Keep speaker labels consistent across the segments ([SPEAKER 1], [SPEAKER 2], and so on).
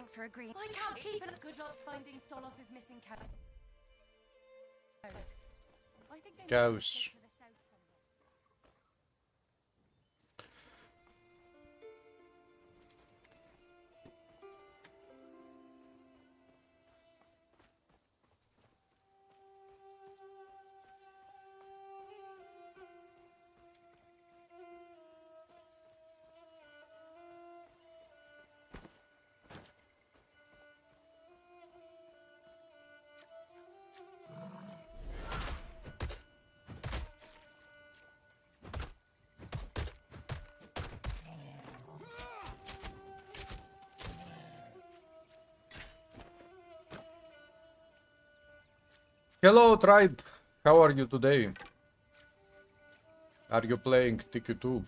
[SPEAKER 1] Thanks for agreeing. I can't keep it. Good luck finding Stolos' missing cows. I think they
[SPEAKER 2] Cows.
[SPEAKER 1] to the south somewhere.
[SPEAKER 2] Hello, tribe. How are you today? Are you playing TQ2?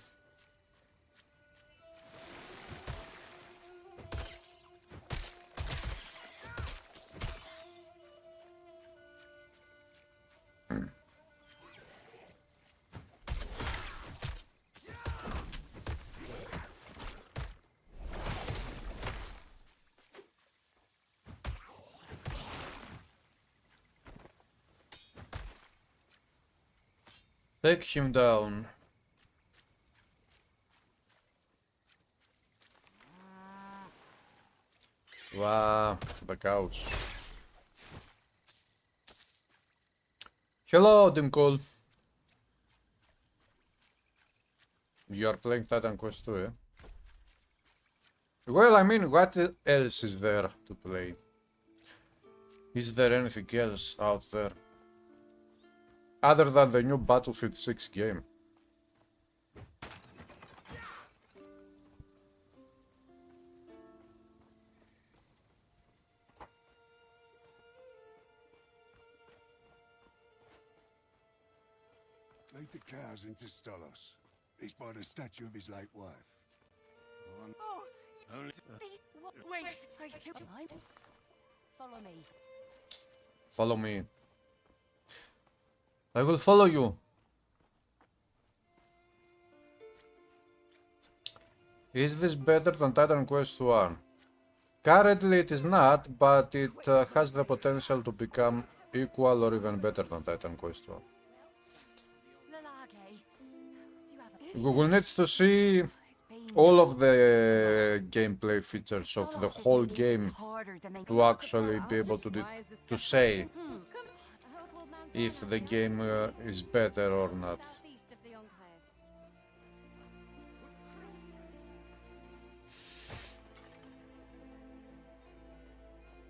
[SPEAKER 2] Take him down. Wow, the cows. Hello, Dimkol. You are playing Titan Quest 2, eh? Well, I mean, what else is there to play? Is there anything else out there? Other than the new Battlefield 6 game.
[SPEAKER 3] Lead the cows into Stolos. He's by the statue of his late wife.
[SPEAKER 1] Oh, wait, I still mind. Follow me.
[SPEAKER 2] Follow me. I will follow you. Is this better than Titan Quest 1? Currently it is not, but it has the potential to become equal or even better than Titan Quest 1. We will need to see all of the gameplay features of the whole game to actually be able to say if the game is better or not.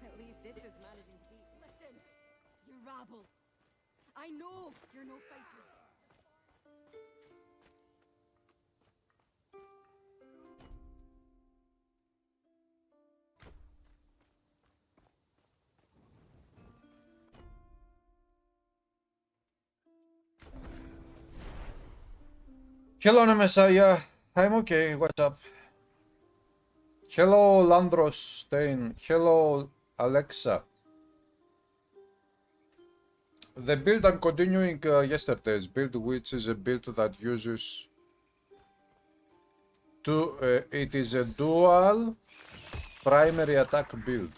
[SPEAKER 4] At least this is managing to keep. Listen, you rabble. I know you're no fighters.
[SPEAKER 2] Hello, Messiah. I'm okay. What's up? Hello, Landros Stein. Hello, Alexa. The build I'm continuing yesterday's build, which is a build that uses it is a dual primary attack build.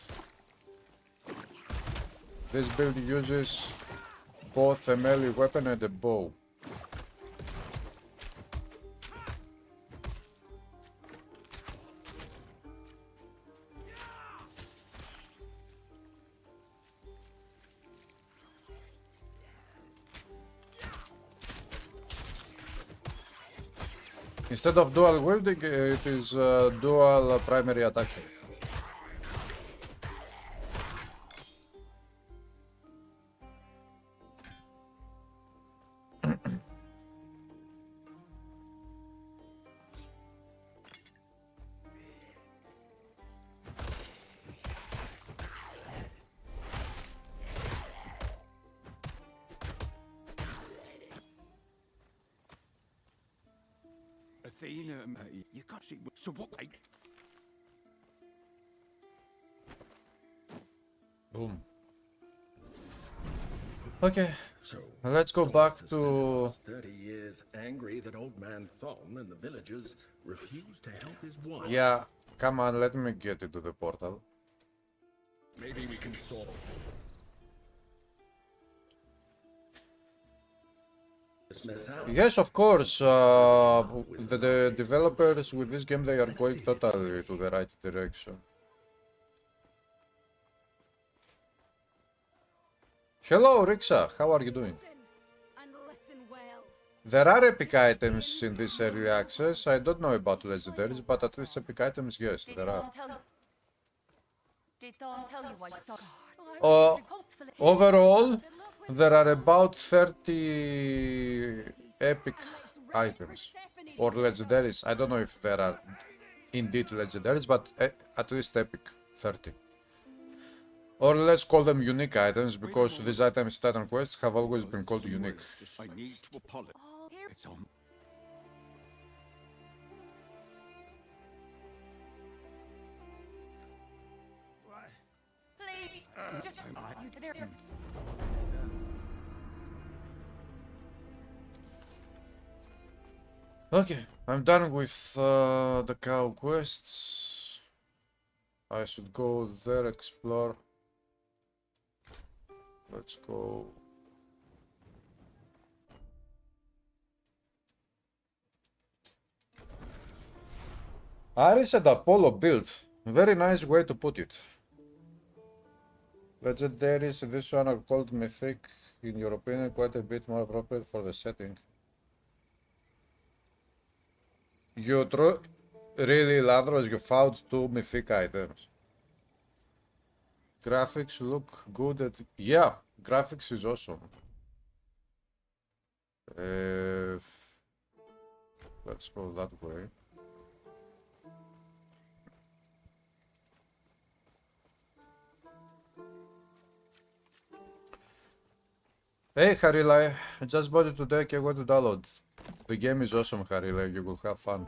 [SPEAKER 2] This build uses both a melee weapon and a bow. Instead of dual wielding, it is dual primary attack.
[SPEAKER 3] Athena, you can't see. So what?
[SPEAKER 2] Boom. Okay,
[SPEAKER 5] So
[SPEAKER 2] let's go back to
[SPEAKER 5] 30 years angry that old man Thon and the villagers refused to help his wife.
[SPEAKER 2] yeah. Come on, let me get into the portal.
[SPEAKER 5] Maybe we can solve this mess out.
[SPEAKER 2] Yes, of course. The developers with this game, they are going totally to the right direction. Hello, Rixa. How are you doing?
[SPEAKER 4] Listen, and listen well.
[SPEAKER 2] There are epic items in this early access. I don't know about legendaries, but at least epic items, yes,
[SPEAKER 1] Did
[SPEAKER 2] there are.
[SPEAKER 1] Dawn tell you? Did Dawn tell you why stock? Hopefully.
[SPEAKER 2] Overall, there are about 30 epic items or legendaries. I don't know if there are indeed legendaries, but at least epic 30. Or let's call them unique items, because these items in Titan Quest have always been called unique.
[SPEAKER 3] I need to apologize.
[SPEAKER 1] Oh, here.
[SPEAKER 3] It's on.
[SPEAKER 1] Please. Just you there.
[SPEAKER 2] Okay, I'm done with the cow quests. I should go there, explore. Let's go. Aris and Apollo build. Very nice way to put it. Legendaries, this one are called mythic. In your opinion, quite a bit more appropriate for the setting. You really, Landros, you found 2 mythic items. Graphics look good at... Yeah, graphics is awesome. Let's go that way. Hey Harilai, I just bought it today, can't wait to download. The game is awesome, Harilai, you will have fun.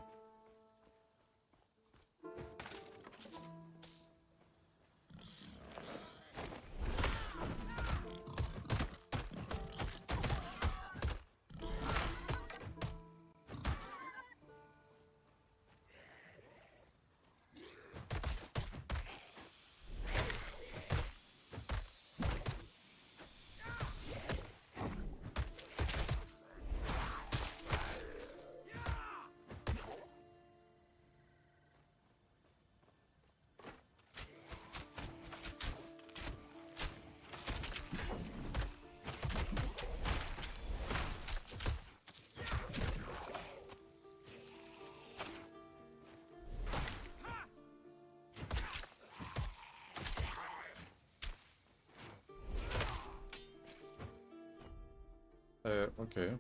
[SPEAKER 2] Okay.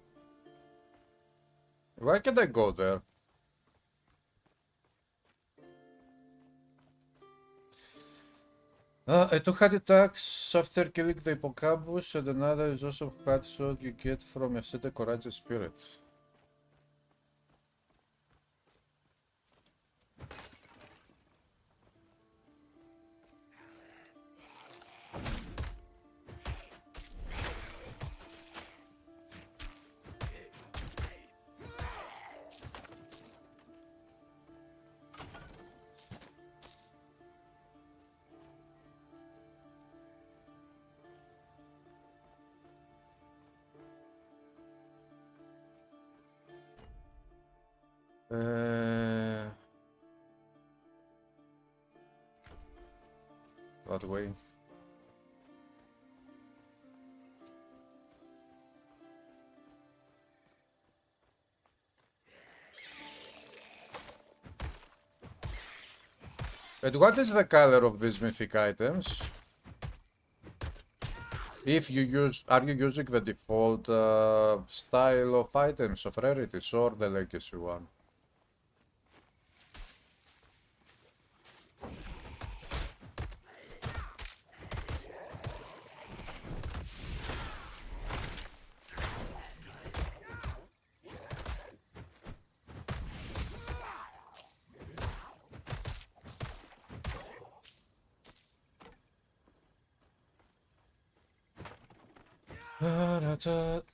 [SPEAKER 2] Why can't I go there? A 2 attacks after killing the hippocampus, and another is also headshot you get from a set of courageous spirit. That way. And what is the color of these mythic items? If you use, are you using the default style of items of rarities or the legacy one?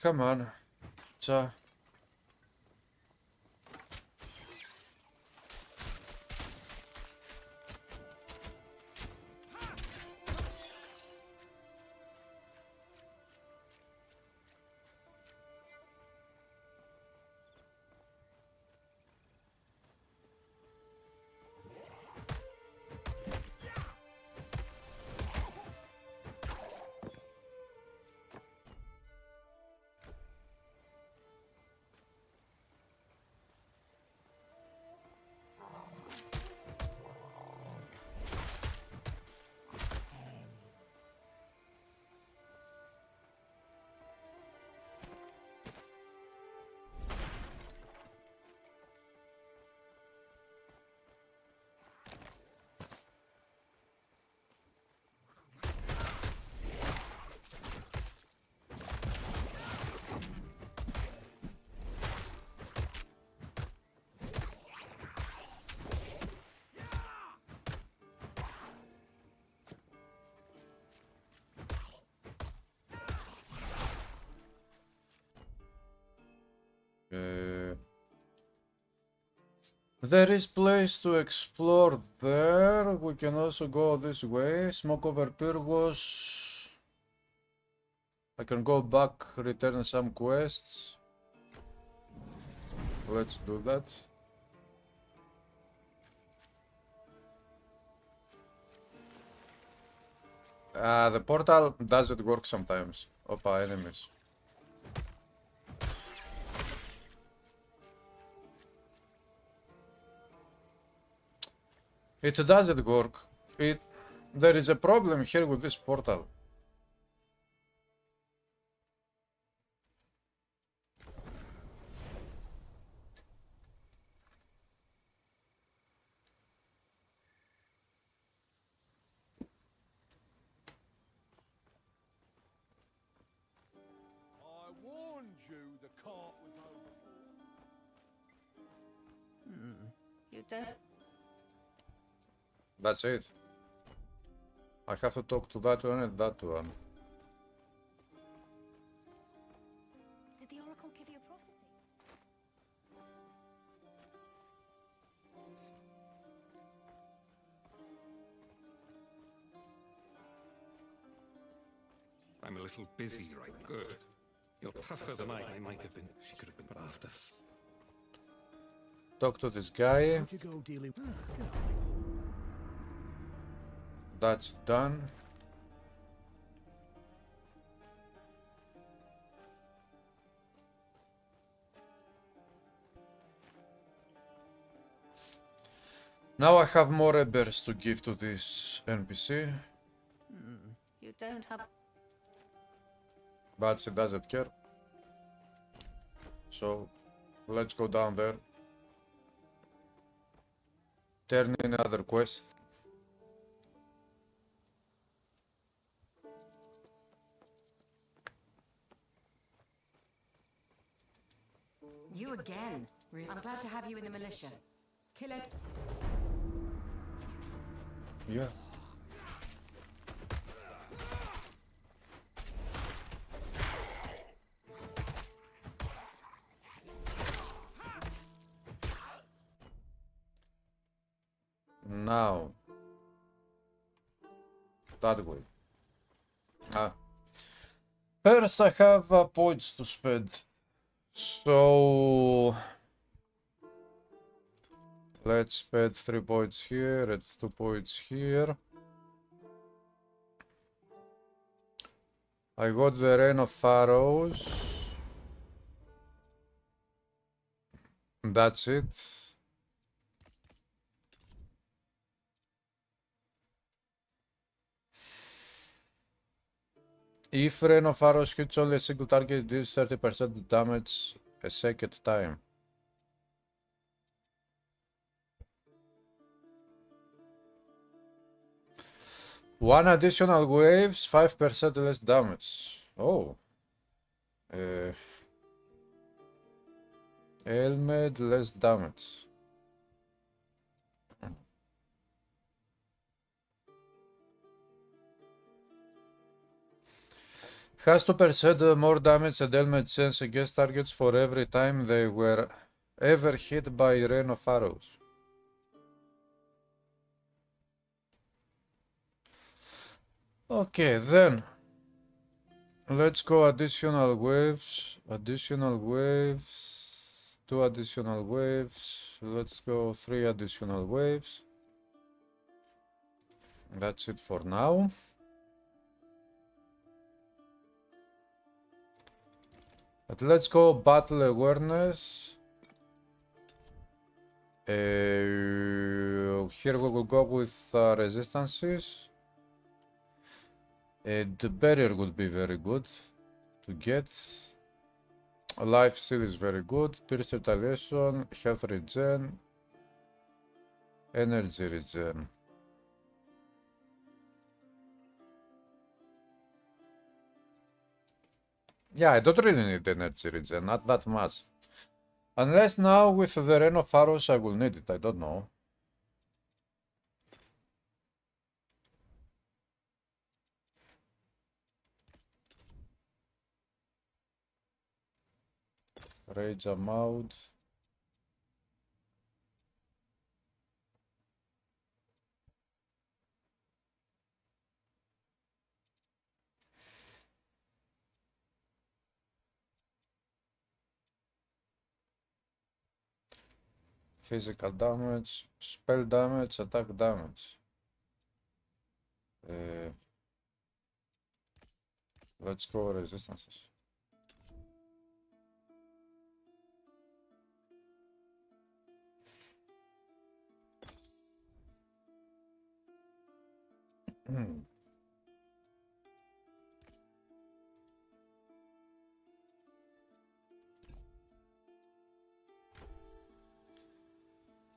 [SPEAKER 2] Come on. There is place to explore there. We can also go this way. Smoke over Pyrgos. I can go back, return some quests. Let's do that. The portal doesn't work sometimes. Opa, enemies. It doesn't work. There is a problem here with this portal.
[SPEAKER 3] I warned you the cart was over.
[SPEAKER 1] You don't.
[SPEAKER 2] That's it. I have to talk to that one and that one.
[SPEAKER 1] Did the oracle give you a prophecy?
[SPEAKER 6] I'm a little busy, right? Good. You're tougher than I might have been. She could have been after.
[SPEAKER 2] Talk to this guy.
[SPEAKER 5] How'd you go dealing?
[SPEAKER 2] That's done. Now I have more rebels to give to this NPC,
[SPEAKER 1] You don't have.
[SPEAKER 2] but she doesn't care. So let's go down there. Turn in another quest.
[SPEAKER 7] You again. I'm glad to have you in the militia. Kill it.
[SPEAKER 2] Yeah. Now. That way. First I have points to spend. So let's spend 3 points here and 2 points here. I got the Rain of Pharaohs. That's it. If Rain of Arrows hits only a single target, it deals 30% damage a second time. One additional waves, 5% less damage. Oh. Helmet, less damage. Has 2% more damage and helmet chance against targets for every time they were ever hit by Rain of Arrows. Okay, then let's go additional waves, 2 additional waves, let's go 3 additional waves. That's it for now. But let's go battle awareness. Here we will go with resistances. The barrier would be very good to get. Life steal is very good. Pierce retaliation, health regen, energy regen. Yeah, I don't really need energy regen, not that much. Unless now with the Rain of Arrows I will need it, I don't know. Rage amount. Physical damage, spell damage, attack damage. Let's go resistances.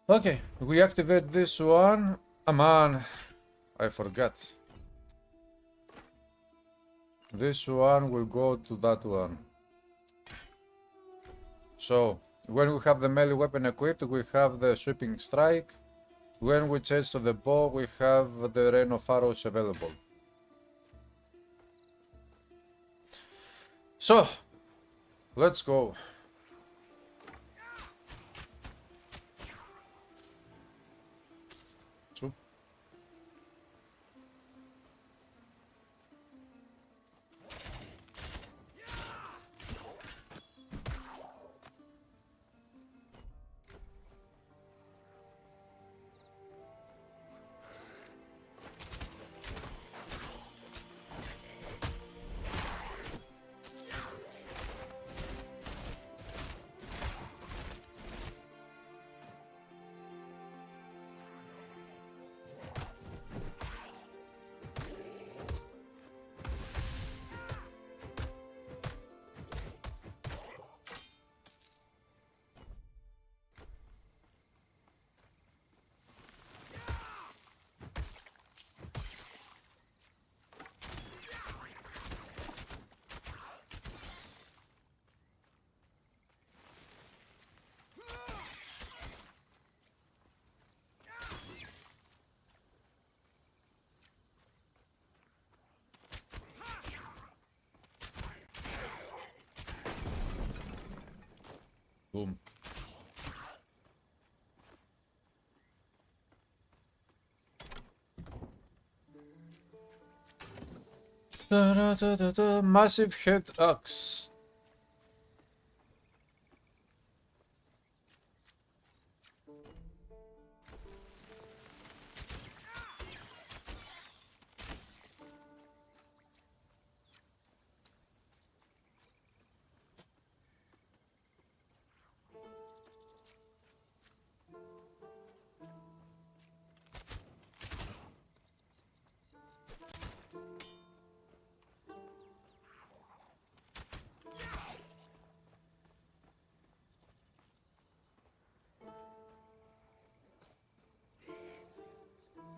[SPEAKER 2] Okay, we activate this one. Man, I forgot. This one will go to that one. So, when we have the melee weapon equipped, we have the sweeping strike. When we change to the bow, we have the rain of arrows available. So, let's go. So. Boom. Massive head axe.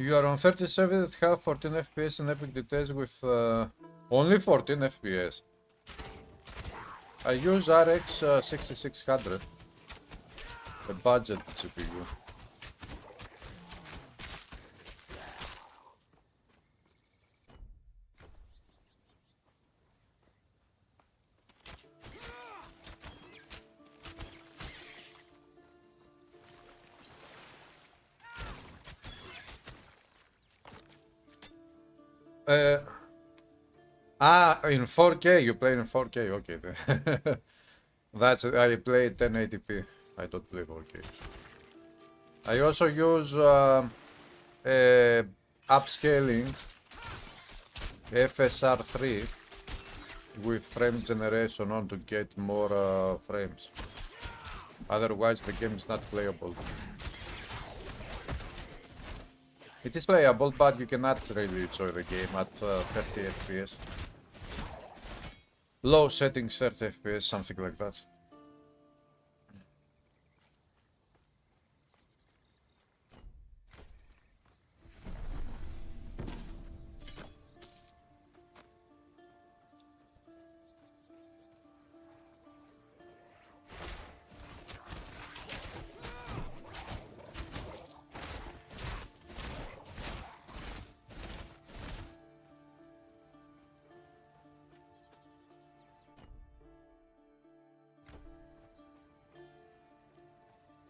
[SPEAKER 2] You are on 37 at half 14 FPS and epic details with only 14 FPS. I use RX 6600, a budget CPU. In 4K, you play in 4K, okay. That's I play 1080p. I don't play 4K. I also use upscaling FSR3 with frame generation on to get more frames. Otherwise, the game is not playable. It is playable, but you cannot really enjoy the game at 30 FPS. Low settings 30 FPS, something like that.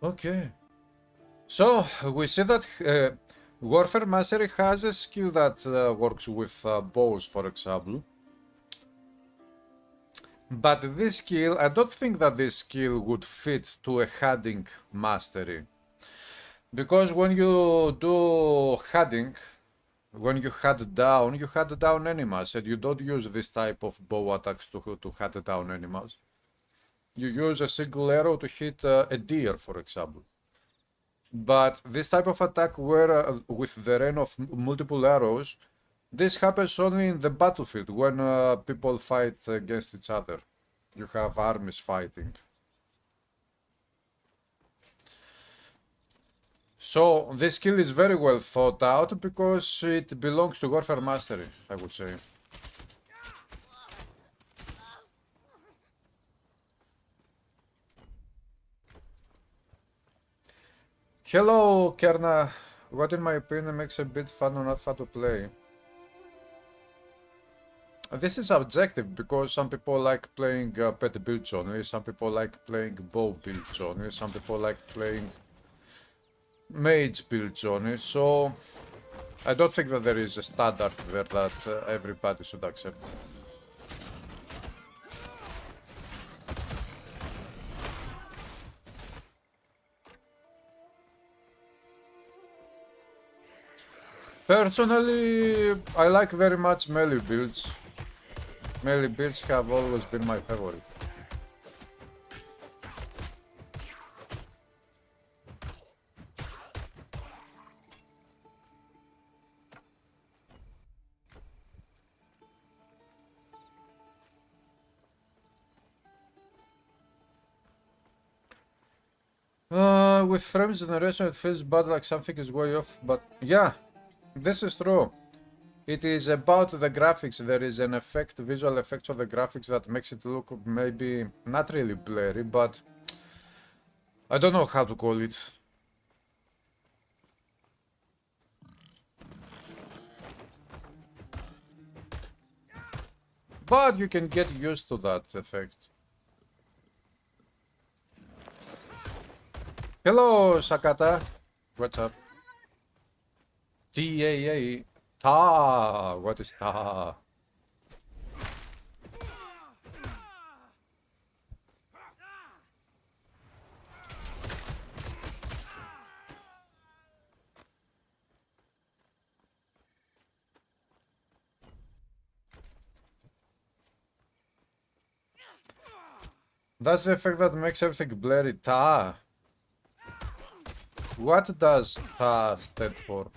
[SPEAKER 2] Okay, so we see that Warfare Mastery has a skill that works with bows, for example. But this skill, I don't think that this skill would fit to a hunting mastery. Because when you do heading, when you head down animals, and you don't use this type of bow attacks to head down animals. You use a single arrow to hit a deer, for example. But this type of attack where with the rain of multiple arrows, this happens only in the battlefield when people fight against each other. You have armies fighting. So this skill is very well thought out because it belongs to Warfare Mastery, I would say. Hello, Kerna. What in my opinion makes a bit fun or not fun to play? This is subjective because some people like playing pet builds only, some people like playing bow builds only, some people like playing mage builds only, so I don't think that there is a standard there that everybody should accept. Personally, I like very much melee builds. Melee builds have always been my favorite. With frame generation it feels bad, like something is way off, but yeah, this is true. It is about the graphics. There is an effect, visual effect of the graphics that makes it look maybe not really blurry, but I don't know how to call it. But you can get used to that effect. Hello, Sakata. What's up? TAA. Ta. What is ta? That's the effect that makes everything blurry. Ta. What does ta stand for?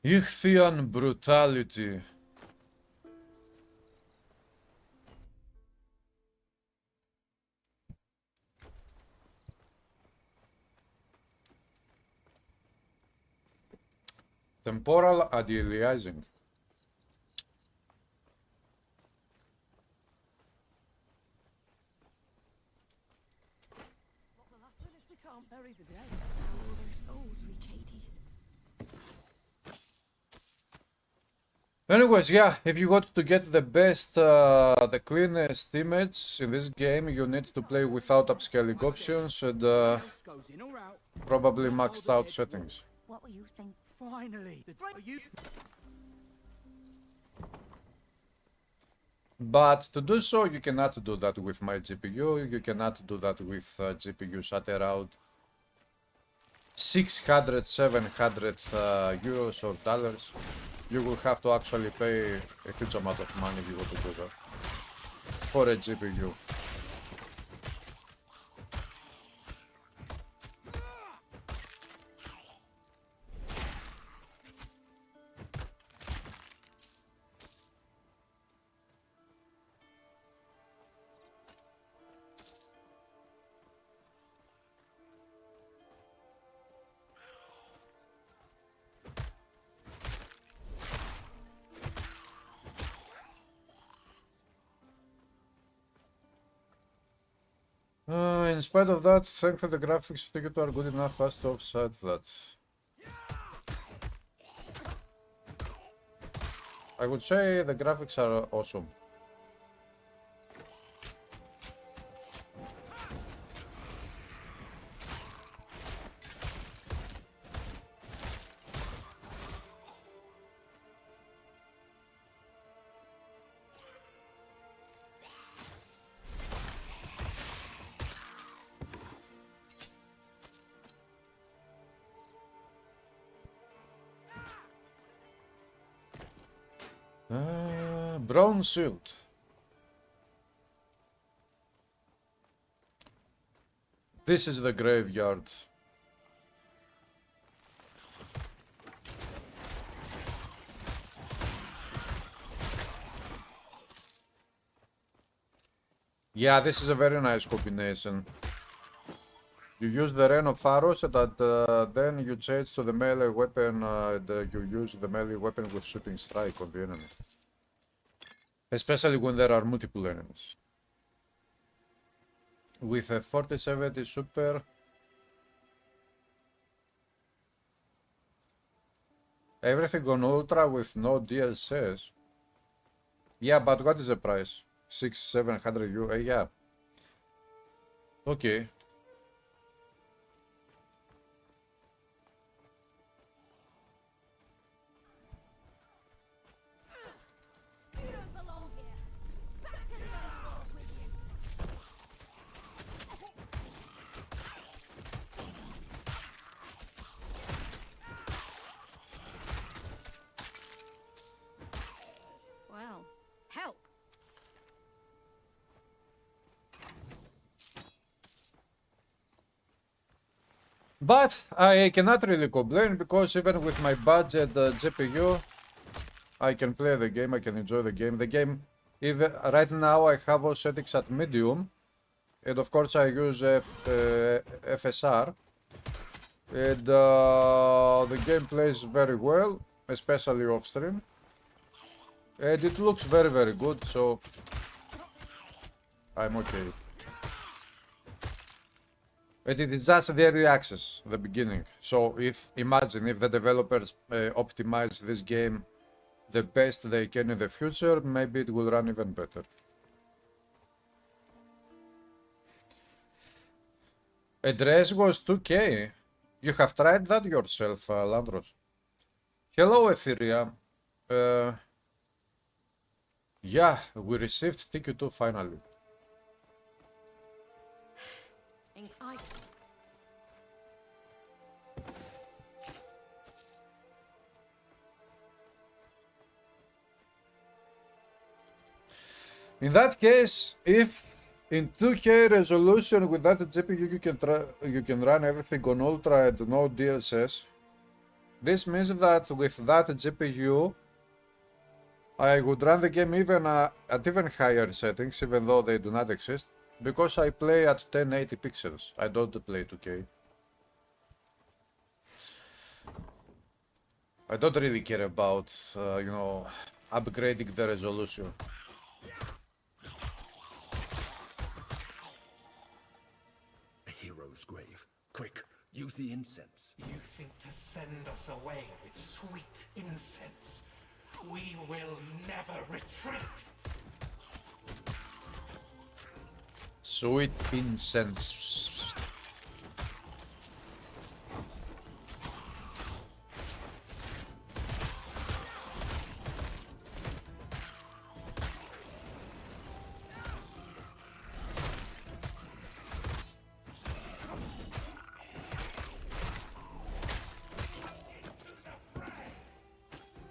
[SPEAKER 2] Ichthian brutality. Temporal aliasing.
[SPEAKER 1] What will happen if we can't bury the dead? How will their souls reach Hades?
[SPEAKER 2] Anyways, yeah, if you want to get the best, the cleanest image in this game, you need to play without upscaling options and probably maxed out settings.
[SPEAKER 1] What will you think?
[SPEAKER 8] Finally,
[SPEAKER 2] But to do so, you cannot do that with my GPU, you cannot do that with GPUs at around 600, 700 euros or dollars. You will have to actually pay a huge amount of money if you want to do that for a GPU. In spite of that, thankfully the graphics ticket are good enough for us to offset that. I would say the graphics are awesome. Bronze shield. This is the graveyard. Yeah, this is a very nice combination. You use the Rain of Arrows and then you change to the melee weapon and you use the melee weapon with shooting strike on the enemy. Especially when there are multiple enemies. With a 4070 Super, everything on Ultra with no DLCs. Yeah, but what is the price? 600-700 U. Yeah. Okay.
[SPEAKER 4] You don't belong here. Back to the old world with you. Well, help.
[SPEAKER 2] But I cannot really complain because even with my budget GPU, I can play the game, I can enjoy the game. The game, even right now I have all settings at medium, and of course I use FSR, and the game plays very well, especially off stream, and it looks very, very good, so I'm okay. And it is just the early access, the beginning. So imagine if the developers optimize this game the best they can in the future, maybe it will run even better. Address was 2K. You have tried that yourself, Landros. Hello, Etheria. Yeah, we received TQ2 finally. In that case, if in 2K resolution with that GPU you can run everything on Ultra and no DLSS, this means that with that GPU I would run the game even at even higher settings, even though they do not exist, because I play at 1080 pixels. I don't play 2K. I don't really care about, you know, upgrading the resolution.
[SPEAKER 5] Grave. Quick, use the incense.
[SPEAKER 6] You think to send us away with sweet incense? We will never retreat.
[SPEAKER 2] Sweet incense.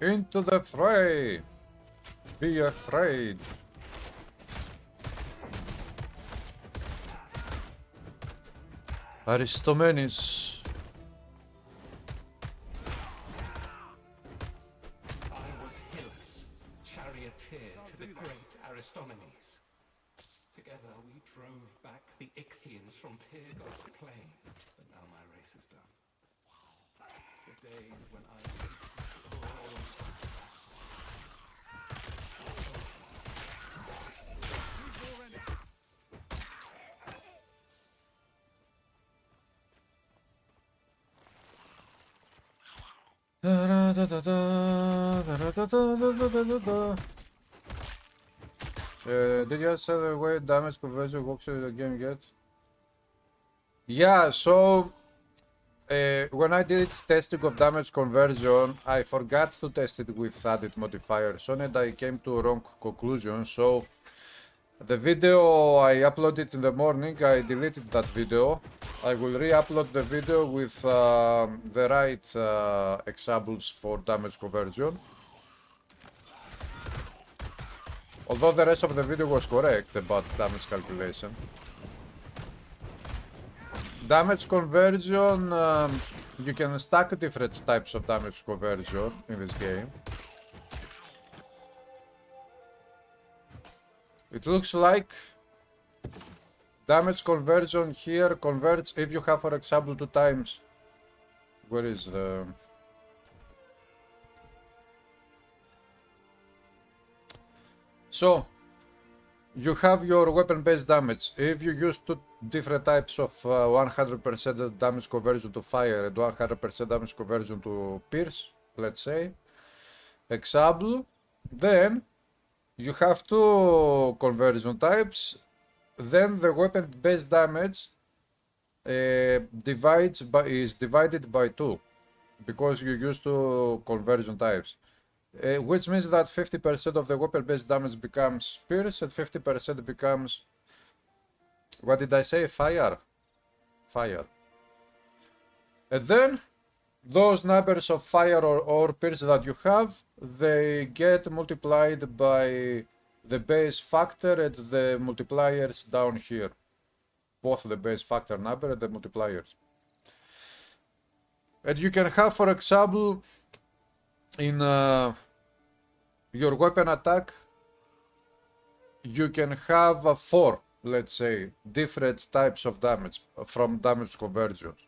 [SPEAKER 2] Into the fray! Be afraid! Aristomenes.
[SPEAKER 6] I was Hylas, charioteer to the great Aristomenes. Together we drove back the Ichthians from Pyrgos plain, but now my race is done. The days when I
[SPEAKER 2] Did you say the way damage conversion works in the game yet? Yeah, so when I did testing of damage conversion, I forgot to test it with added modifiers on it. I came to a wrong conclusion. So the video I uploaded in the morning, I deleted that video. I will re-upload the video with the right examples for damage conversion. Although the rest of the video was correct about damage calculation. Damage conversion, you can stack different types of damage conversion in this game. It looks like damage conversion here converts if you have, for example, 2 times. Where is the... So, you have your weapon-based damage. If you use 2 different types of 100% damage conversion to fire and 100% damage conversion to pierce, let's say, example, then you have 2 conversion types, then the weapon-based damage is divided by 2, because you use 2 conversion types. Which means that 50% of the weapon-based damage becomes pierce and 50% becomes, what did I say, fire. And then those numbers of fire or pierce that you have, they get multiplied by the base factor and the multipliers down here. Both the base factor number and the multipliers. And you can have, for example, in your weapon attack, you can have 4, let's say, different types of damage from damage conversions.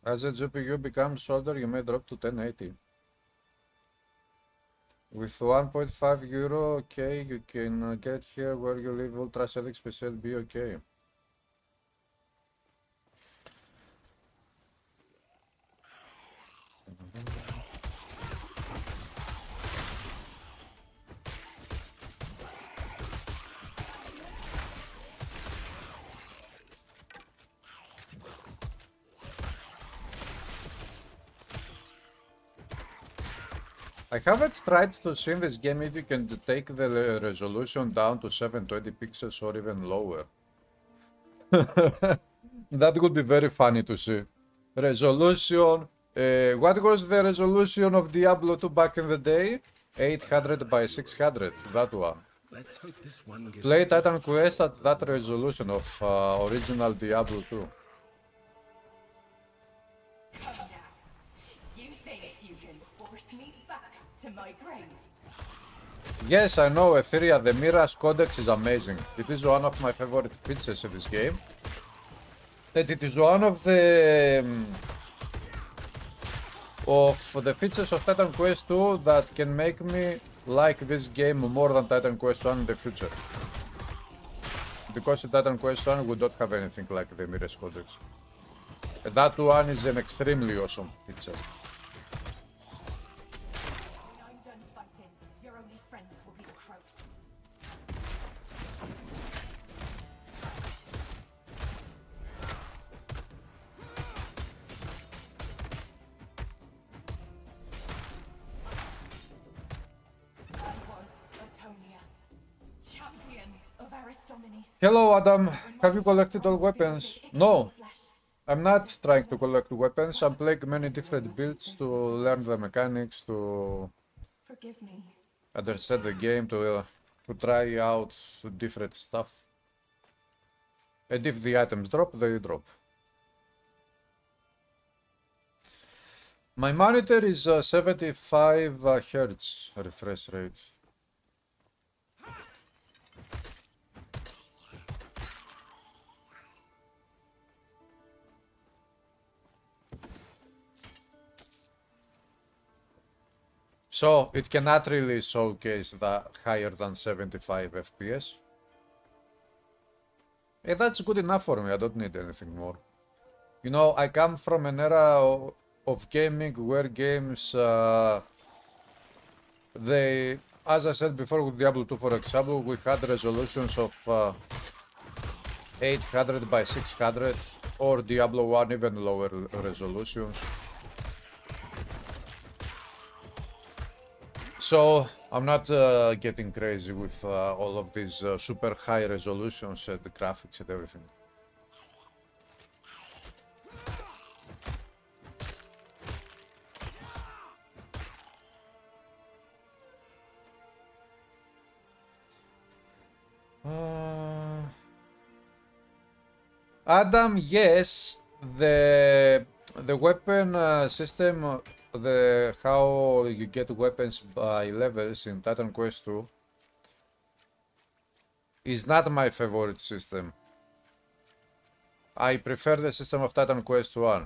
[SPEAKER 2] As the GPU becomes older, you may drop to 1080. With 1.5 euro, okay, you can get here where you live. Ultra Celix PC will be okay. I haven't tried to see in this game if you can take the resolution down to 720 pixels or even lower. That would be very funny to see. Resolution. What was the resolution of Diablo 2 back in the day? 800 by 600. That one.
[SPEAKER 5] Let's hope this one gives
[SPEAKER 2] Play
[SPEAKER 5] us
[SPEAKER 2] Titan Quest at that resolution of original Diablo 2.
[SPEAKER 1] Come now. You think you can force me back to my grave?
[SPEAKER 2] Yes, I know, Etheria, the Mirage Codex is amazing. It is one of my favorite features of this game. And it is one of the features of Titan Quest 2 that can make me like this game more than Titan Quest 1 in the future. Because in Titan Quest 1 we don't have anything like the Mirage Codex. And that one is an extremely awesome feature.
[SPEAKER 1] When I'm done fighting, your only friends will be the crows. I was Atonia, champion of Aristomenes.
[SPEAKER 2] Hello Adam, have you collected all weapons? No, I'm not trying to collect weapons. I'm playing many different builds to learn the mechanics, to
[SPEAKER 1] Forgive me.
[SPEAKER 2] understand the game, to try out different stuff. And if the items drop, they drop. My monitor is 75 Hz refresh rate. So it cannot really showcase the higher than 75 FPS. And that's good enough for me, I don't need anything more. You know, I come from an era of gaming where games, they, as I said before with Diablo 2 for example, we had resolutions of 800 by 600 or Diablo 1 even lower resolutions. So I'm not getting crazy with all of these super high resolutions and the graphics and everything. Adam, yes, the weapon system, the how you get weapons by levels in Titan Quest 2 is not my favorite system. I prefer the system of Titan Quest 1.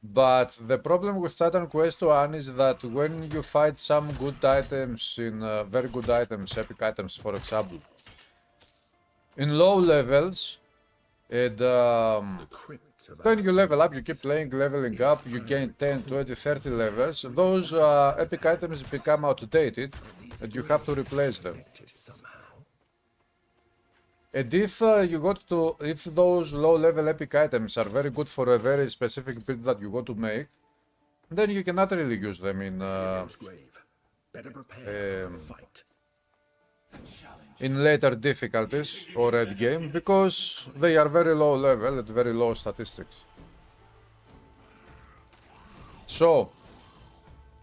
[SPEAKER 2] But the problem with Titan Quest 1 is that when you fight some good items in very good items, epic items for example, in low levels, and when you level up, you keep playing, leveling up, you gain 10, 20, 30 levels, those epic items become outdated and you have to replace them. And if if those low-level epic items are very good for a very specific build that you want to make, then you cannot really use them in later difficulties or end game because they are very low level at very low statistics. So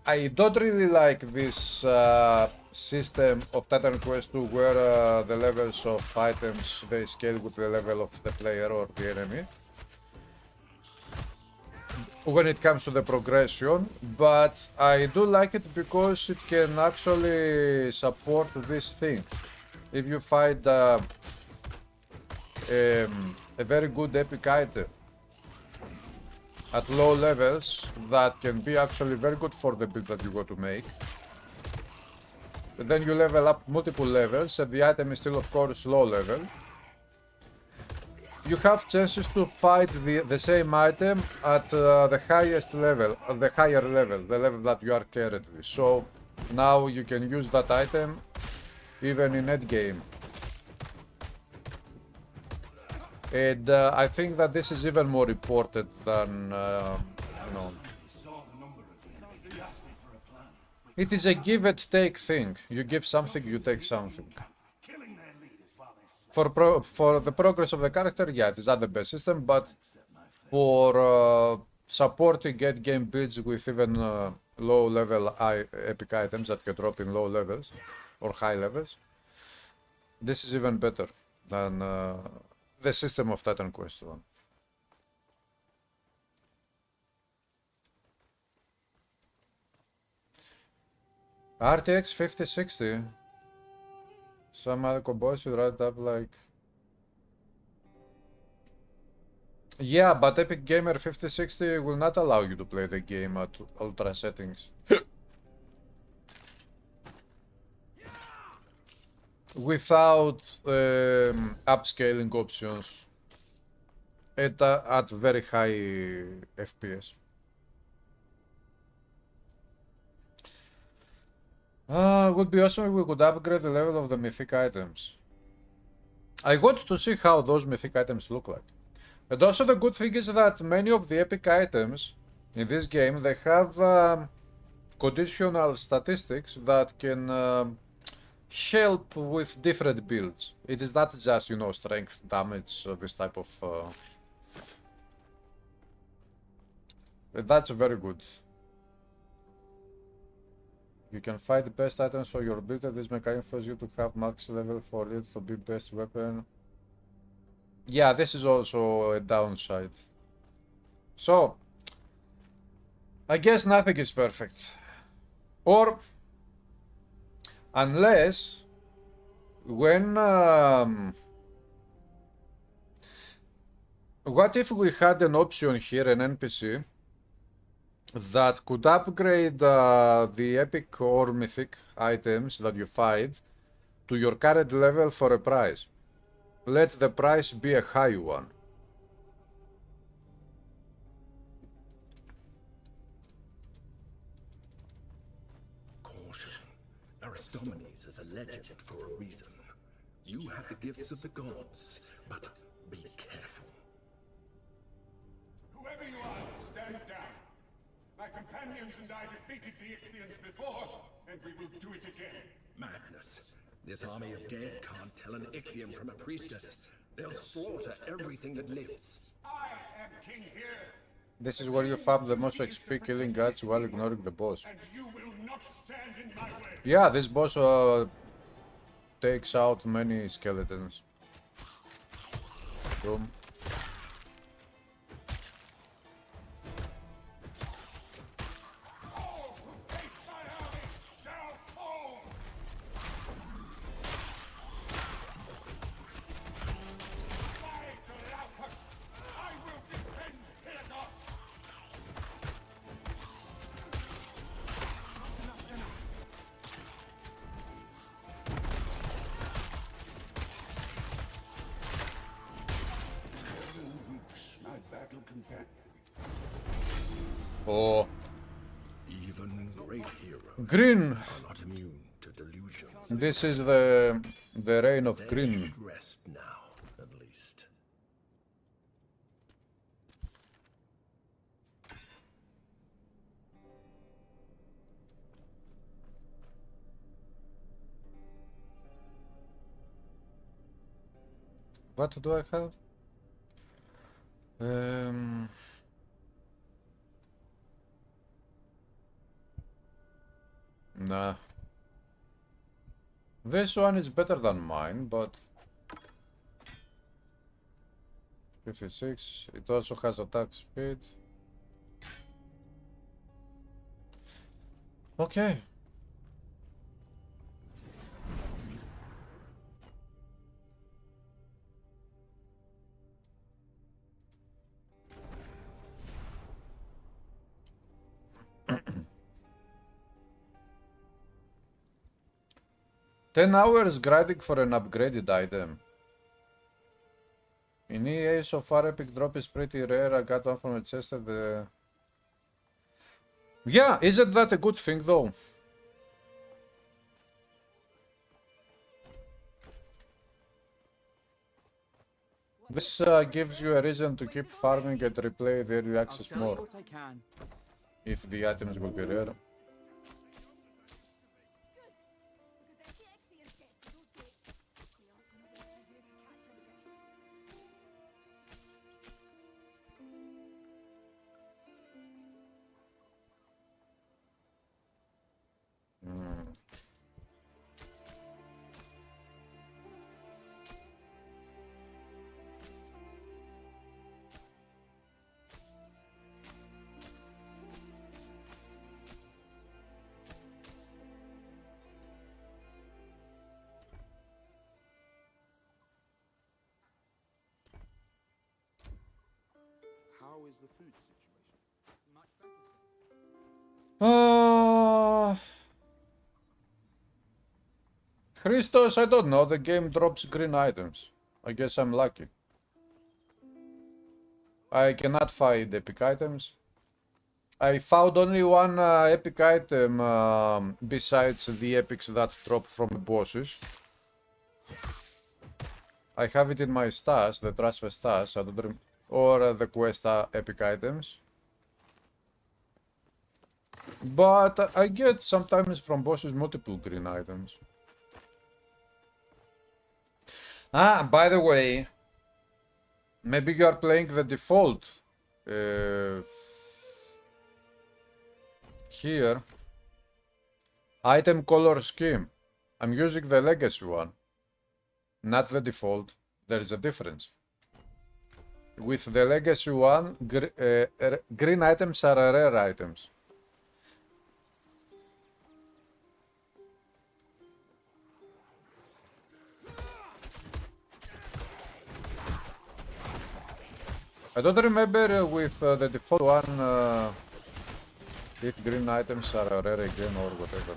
[SPEAKER 2] I don't really like this system of Titan Quest 2 where the levels of items they scale with the level of the player or the enemy when it comes to the progression, but I do like it because it can actually support this thing. If you find a very good epic item at low levels, that can be actually very good for the build that you want to make. But then you level up multiple levels and the item is still of course low level. You have chances to fight the same item at the highest level, the higher level, the level that you are currently. So now you can use that item even in end game. And I think that this is even more important than, you know, it is a give and take thing. You give something, you take something. For the progress of the character, yeah, it is not the best system, but for supporting end game builds with even low level epic items that can drop in low levels or high levels, this is even better than the system of Titan Quest 1. RTX 5060. Some other combos should write up like... Yeah, but Epic Gamer 5060 will not allow you to play the game at ultra settings. Without upscaling options at very high FPS. Would be awesome if we could upgrade the level of the mythic items. I want to see how those mythic items look like. And also the good thing is that many of the epic items in this game, they have conditional statistics that can help with different builds. It is not just, you know, strength, damage, this type of... That's very good. You can find the best items for your build, and this mechanic forces you to have max level for it to be best weapon. Yeah, this is also a downside. So, I guess nothing is perfect. Or, unless, when... what if we had an option here, an NPC, that could upgrade the epic or mythic items that you find to your current level for a price. Let the price be a high one.
[SPEAKER 5] Caution. Aristomenes is a legend for a reason. You have the gifts of the gods, but be careful.
[SPEAKER 3] Whoever you are, stand down. My companions and I defeated the Ichthians before, and we will do it again.
[SPEAKER 5] Madness. This army of dead can't tell an Ichthian from a priestess. They'll slaughter everything that lives.
[SPEAKER 3] I am king here,
[SPEAKER 2] This is where you farm the most XP killing guards while ignoring the boss.
[SPEAKER 3] and you will not stand in my way.
[SPEAKER 2] Yeah, this boss takes out many skeletons. Boom.
[SPEAKER 3] All who face my army shall fall. Fight to Laupus. I will defend Pyrgos. My battle companion.
[SPEAKER 2] Oh,
[SPEAKER 5] Even great heroes
[SPEAKER 2] green.
[SPEAKER 5] are not immune to delusions.
[SPEAKER 2] This is the reign of
[SPEAKER 5] They
[SPEAKER 2] green.
[SPEAKER 5] should rest now, at least.
[SPEAKER 2] What do I have? Um, nah. This one is better than mine, but 56. It also has attack speed. Okay. $10 grinding for an upgraded item. In EA so far, epic drop is pretty rare. I got one from a chest at the... Yeah, isn't that a good thing though? This gives you a reason to keep farming and replay the early access more,
[SPEAKER 8] what I can.
[SPEAKER 2] if the items will be rare.
[SPEAKER 8] How is the food situation? Much better.
[SPEAKER 2] Christos, I don't know, the game drops green items. I guess I'm lucky. I cannot find epic items. I found only one epic item besides the epics that drop from the bosses. I have it in my stash, the transfer stash, I don't or the quest epic items. But I get sometimes from bosses multiple green items. Ah, by the way, maybe you are playing the default. Here, item color scheme. I'm using the legacy one, not the default. There is a difference. With the legacy one, green items are rare items. I don't remember with the default one If green items are rare again or whatever.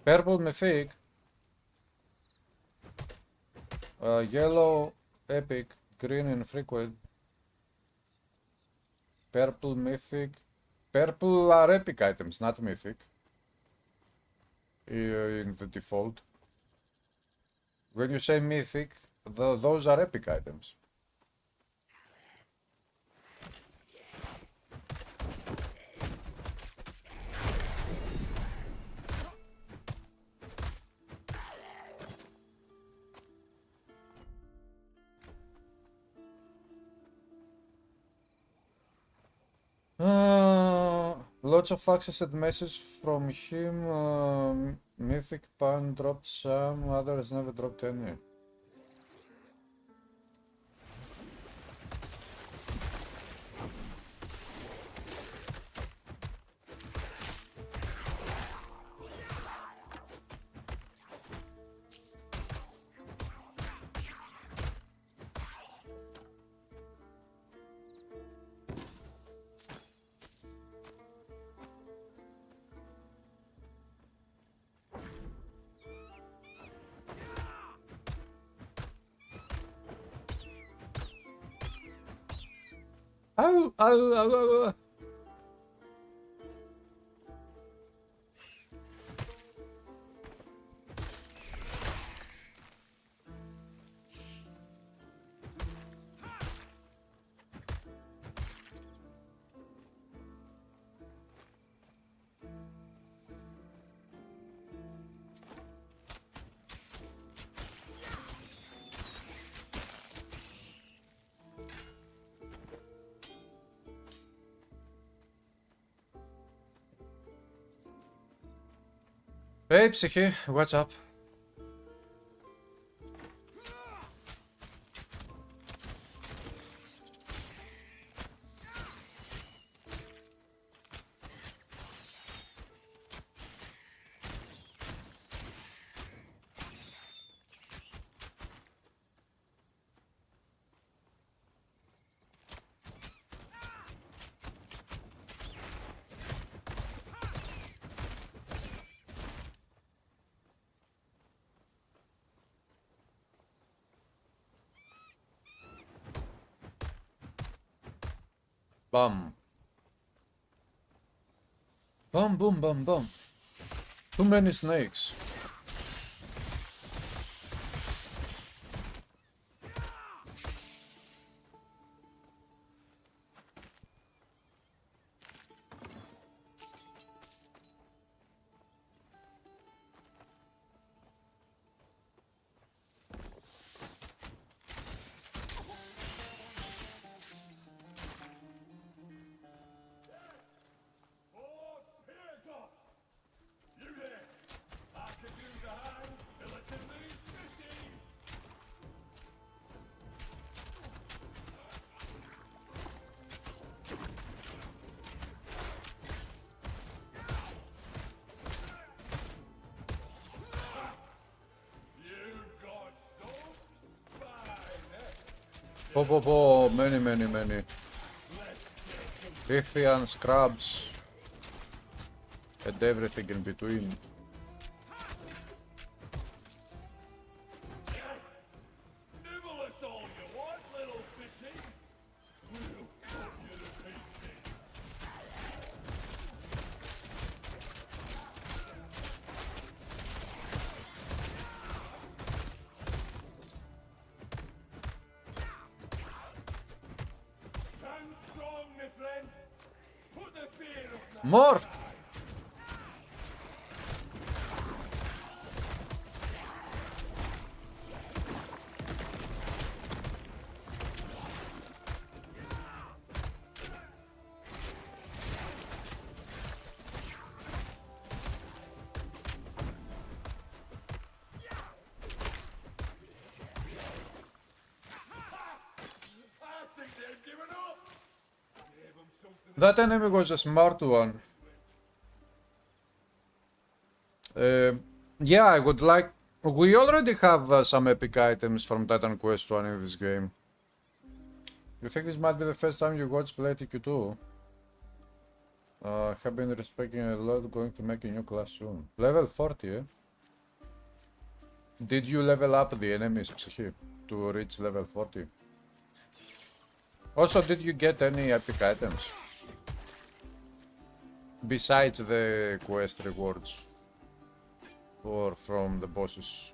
[SPEAKER 2] Purple mythic, yellow epic, green infrequent, purple mythic. Purple are epic items, not mythic. In the default. When you say mythic, those are epic items. Lots of accessed messages from him. Mythic Pan dropped some, others never dropped any. Ow, ow, ow, ow, ow. Hey, Psyche, what's up? Bum. Bum, boom, bum, bum. Too many snakes. Many. Ichthyans, crabs, and everything in between.
[SPEAKER 3] Nibble us all you want, little fishy. We'll cut you to pieces. Stand strong, my friend. Put the fear of that.
[SPEAKER 2] More!
[SPEAKER 3] I think they've given up. Gave them something.
[SPEAKER 2] That enemy was a smart one. Yeah, I would like... We already have some epic items from Titan Quest 1 in this game. You think this might be the first time you watch play TQ2? Have been respecting a lot, going to make a new class soon. Level 40, eh? Did you level up the enemies, Psyche, to reach level 40? Also, did you get any epic items? Besides the quest rewards? Or from the bosses?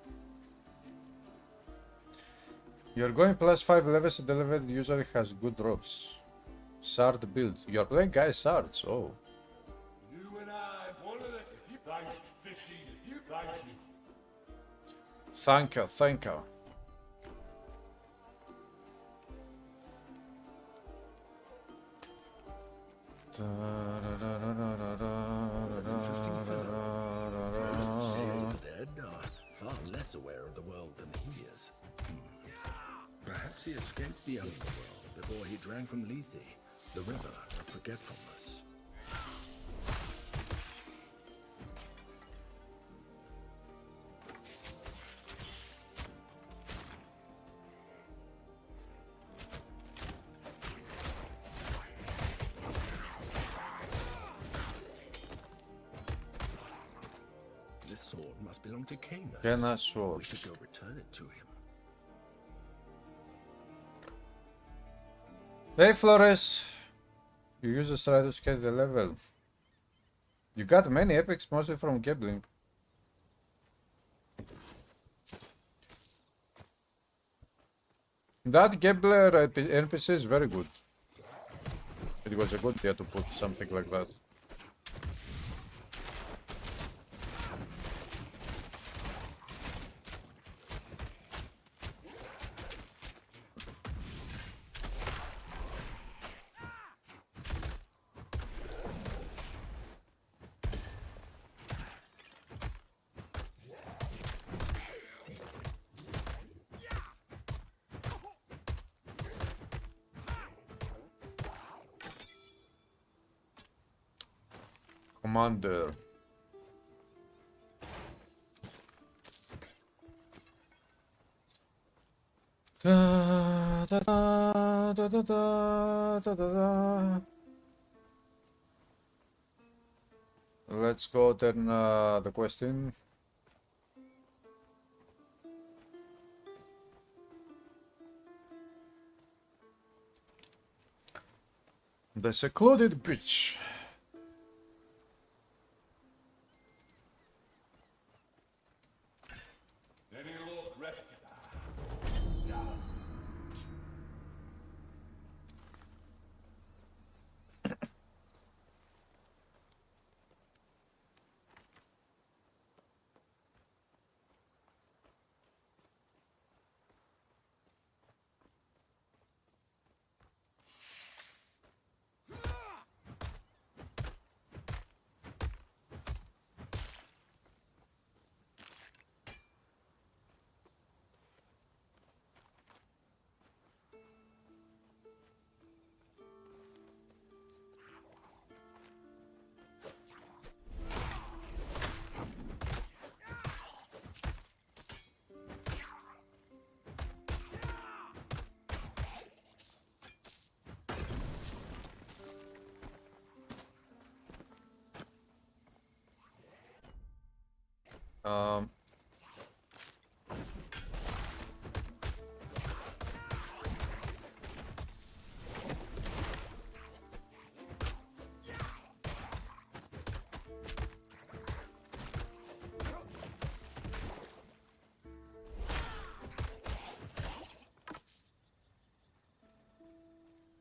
[SPEAKER 2] You're going plus 5 levels and the level usually has good drops. Shard build. You're playing guys shards, oh.
[SPEAKER 3] You and I, one of the... If you thank you, fishy, if you thank you.
[SPEAKER 2] Thank you.
[SPEAKER 5] Interesting fellow. Most Shades of the Dead are far less aware of the world than he is. Perhaps he escaped the underworld before he drank from Lethe, the river of forgetfulness. This sword must belong to Canis.
[SPEAKER 2] Canis sword.
[SPEAKER 5] We should go return it to him.
[SPEAKER 2] Hey Flores, you use the stride to scale the level. You got many epics, mostly from gambling. That gambler NPC is very good. It was a good idea to put something like that. Commander. Da, da, da, da, da, da, da, da. Let's go turn the quest in. The secluded beach.
[SPEAKER 3] Any luck, rest
[SPEAKER 2] Um,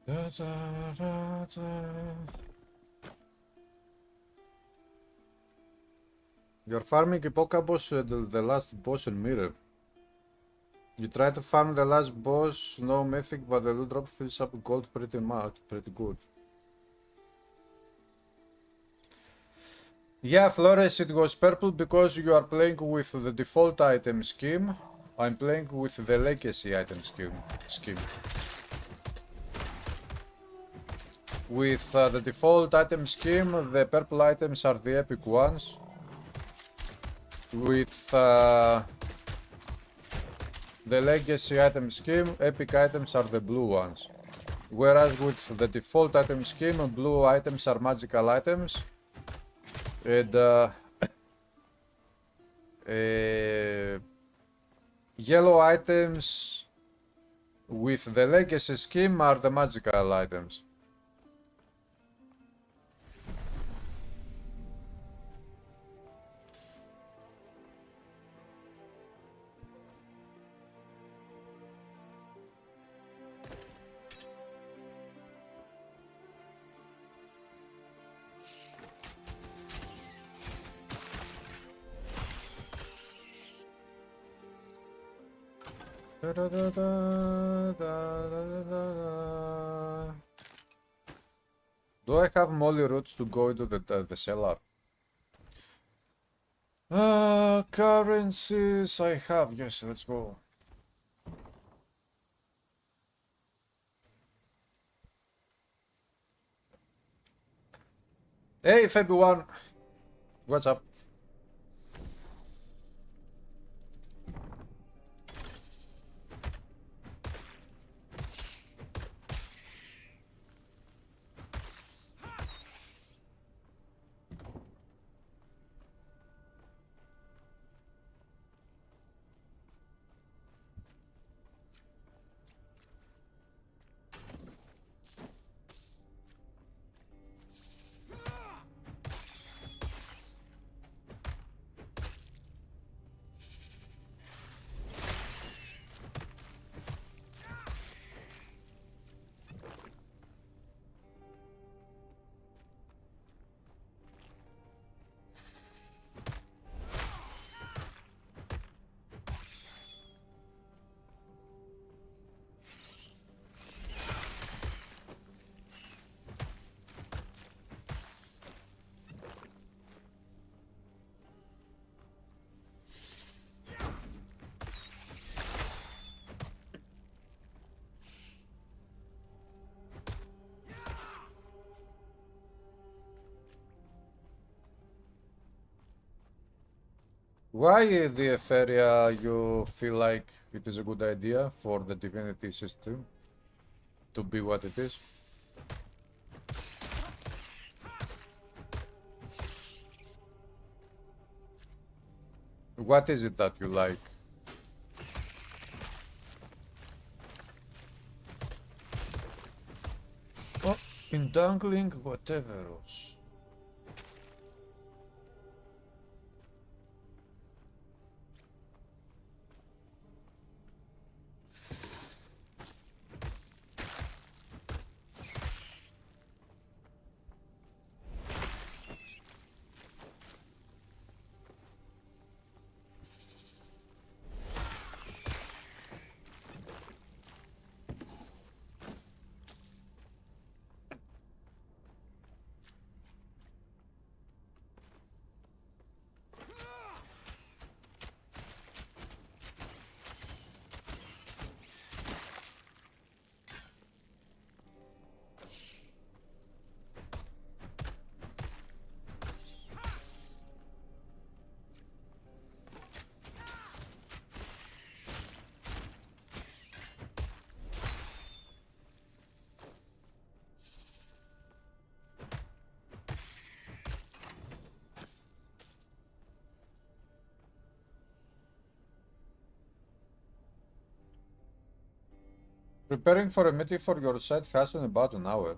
[SPEAKER 2] da, da, da, da. You're farming a Pokeboss, the last boss in Mirror. You try to farm the last boss, no mythic, but the loot drop fills up gold pretty much, pretty good. Yeah, Flores, it was purple because you are playing with the default item scheme. I'm playing with the legacy item scheme. With the default item scheme, the purple items are the epic ones. With the legacy item scheme, epic items are the blue ones. Whereas with the default item scheme, blue items are magical items. And yellow items with the legacy scheme are the magical items. Da, da, da, da, da, da, da. Do I have molly routes to go into the cellar? Currencies I have, yes, let's go. Hey, everyone! What's up? Why the Etheria you feel like it is a good idea for the divinity system to be what it is? What is it that you like? Oh, entangling whatever else. Preparing for a meeting for your side has in about an hour.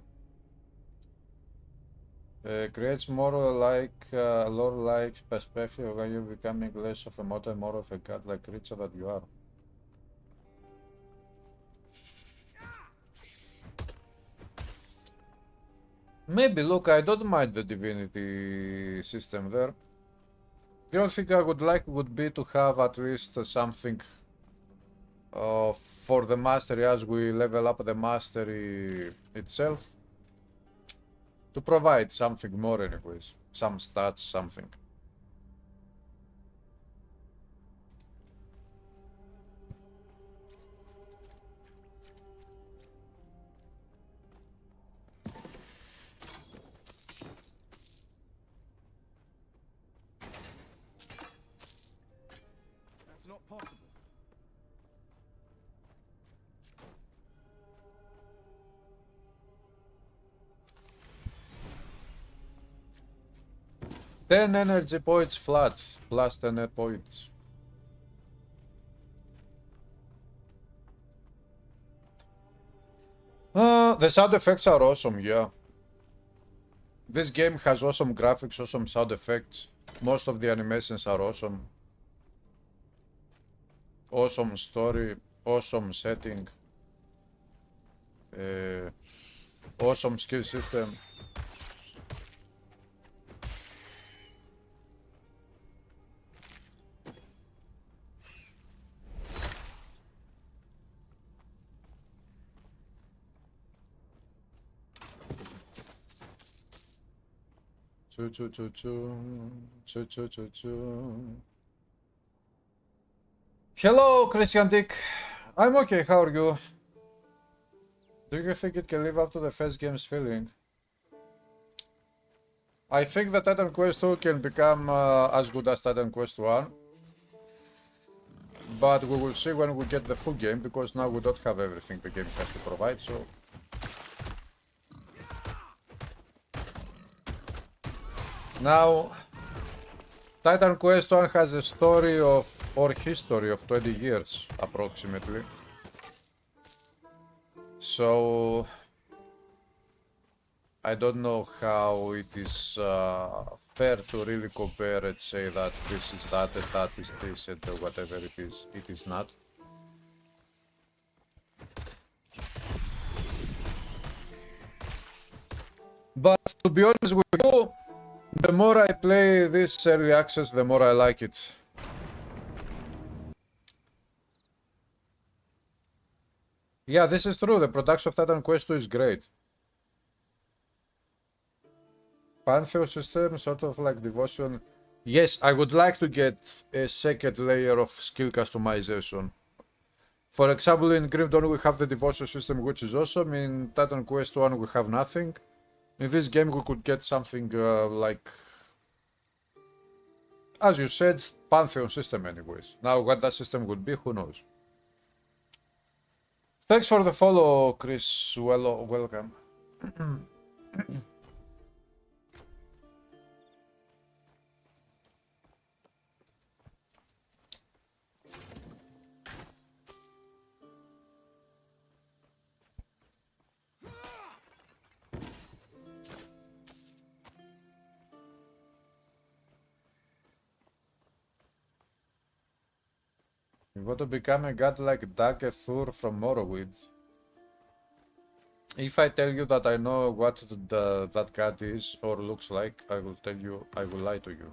[SPEAKER 2] Creates more lore-like perspective when you're becoming less of a mortal and more of a god-like creature that you are. Maybe, look, I don't mind the divinity system there. The only thing I would like would be to have at least something for the mastery as we level up the mastery itself. To provide something more anyways. Some stats, something.
[SPEAKER 8] That's not possible.
[SPEAKER 2] Ten energy points flat, plus 10 points. The sound effects are awesome, yeah. This game has awesome graphics, awesome sound effects. Most of the animations are awesome. Awesome story, awesome setting. Awesome skill system. Hello, Christian Dick. I'm okay, how are you? Do you think it can live up to the first game's feeling? I think that Titan Quest 2 can become as good as Titan Quest 1. But we will see when we get the full game, because now we don't have everything the game has to provide, so... Now, Titan Quest 1 has a story of, or history of 20 years, approximately. So, I don't know how it is fair to really compare and say that this is that and that is this and whatever it is not. But to be honest with you, the more I play this early access, the more I like it. Yeah, this is true. The production of Titan Quest 2 is great. Pantheon system, sort of like Devotion. Yes, I would like to get a second layer of skill customization. For example, in Grim Dawn we have the Devotion system, which is awesome. In Titan Quest 1 we have nothing. In this game we could get something like, as you said, Pantheon system anyways. Now what that system would be, who knows. Thanks for the follow, Chris. Well, welcome. You want to become a god like Thur from Morrowind. If I tell you that I know what that god is or looks like, I will tell you, I will lie to you.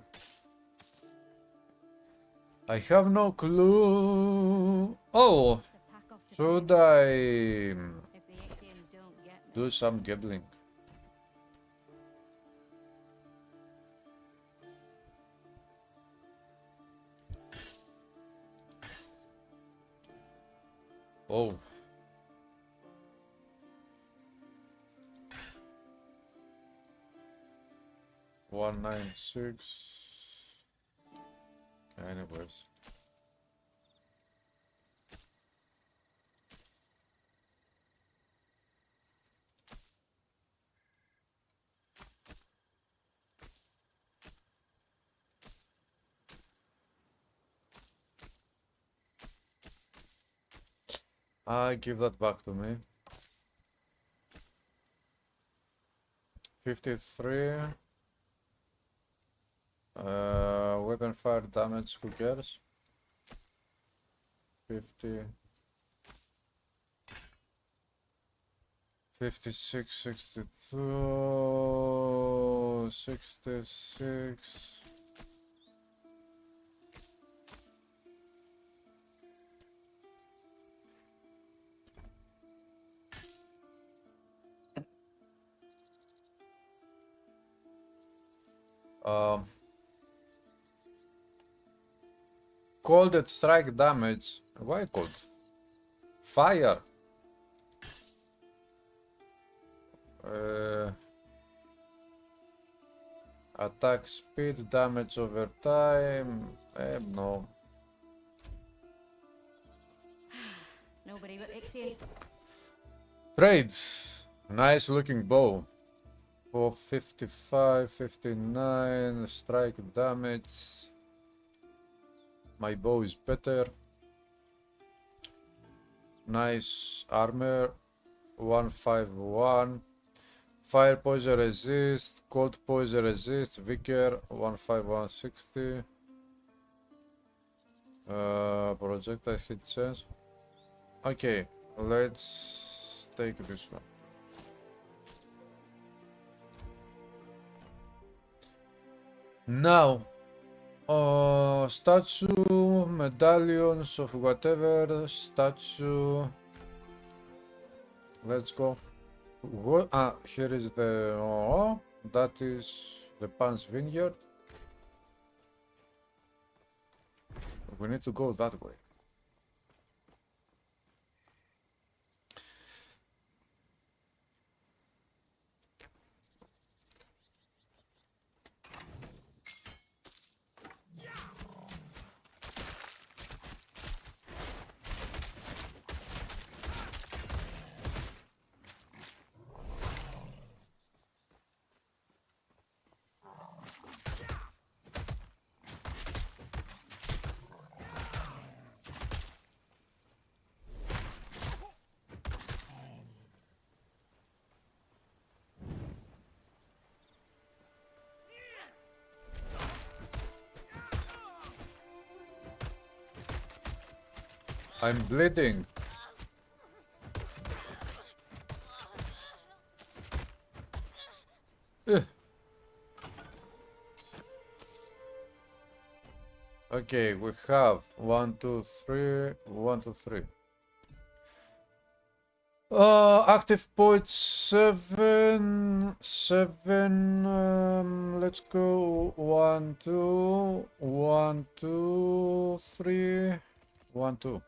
[SPEAKER 2] I have no clue. Oh, should I do some gambling? Oh. $196. Anyways. Give that back to me. 53. Weapon fire damage, who cares? 50. 56, 62, 66. Cold at strike damage. Why cold? Fire. Attack speed, damage over time. No.
[SPEAKER 7] Nobody but Ichthian.
[SPEAKER 2] Trades. Nice looking bow. For 55, 59, strike damage. My bow is better. Nice armor. 151. Fire poison resist. Cold poison resist. Vicar 15160. Projectile hit chance. Okay, let's take this one. Now, statue, medallions of whatever statue. Let's go. What? Here is the. That is the Pan's Vineyard. We need to go that way. I'm bleeding. Okay, we have 1, 2, 3, 1, 2, 3. Active points 7, 7. Let's go 1, 2, 1, 2, 3, 1, 2.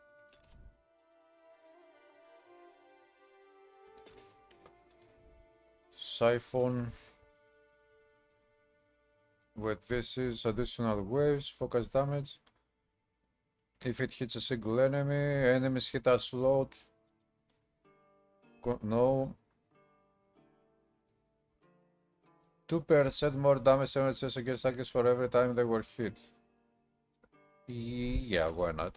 [SPEAKER 2] Siphon. Wait, this is additional waves, focus damage. If it hits a single enemy, enemies hit a slot. No. 2% more damage MHS against targets for every time they were hit. Yeah, why not?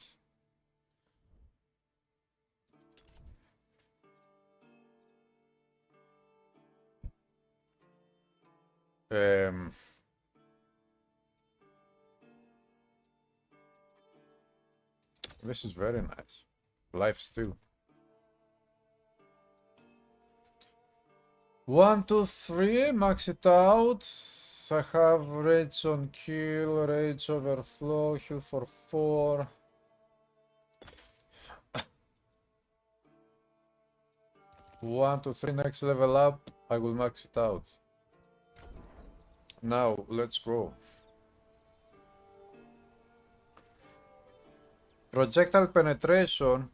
[SPEAKER 2] This is very nice. Life steal. 1, 2, 3, max it out. I have rage on kill, rage overflow, heal for 4. One, two, three, next level up, I will max it out. Now, let's go. Projectile penetration.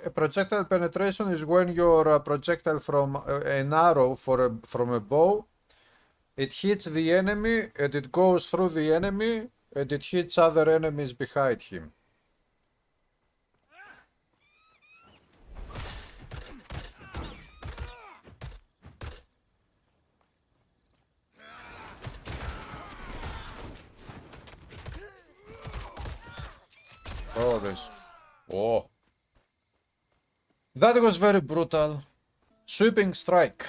[SPEAKER 2] A projectile penetration is when your projectile from an arrow from a bow, it hits the enemy and it goes through the enemy and it hits other enemies behind him. Oh, this. Oh. That was very brutal. Sweeping strike.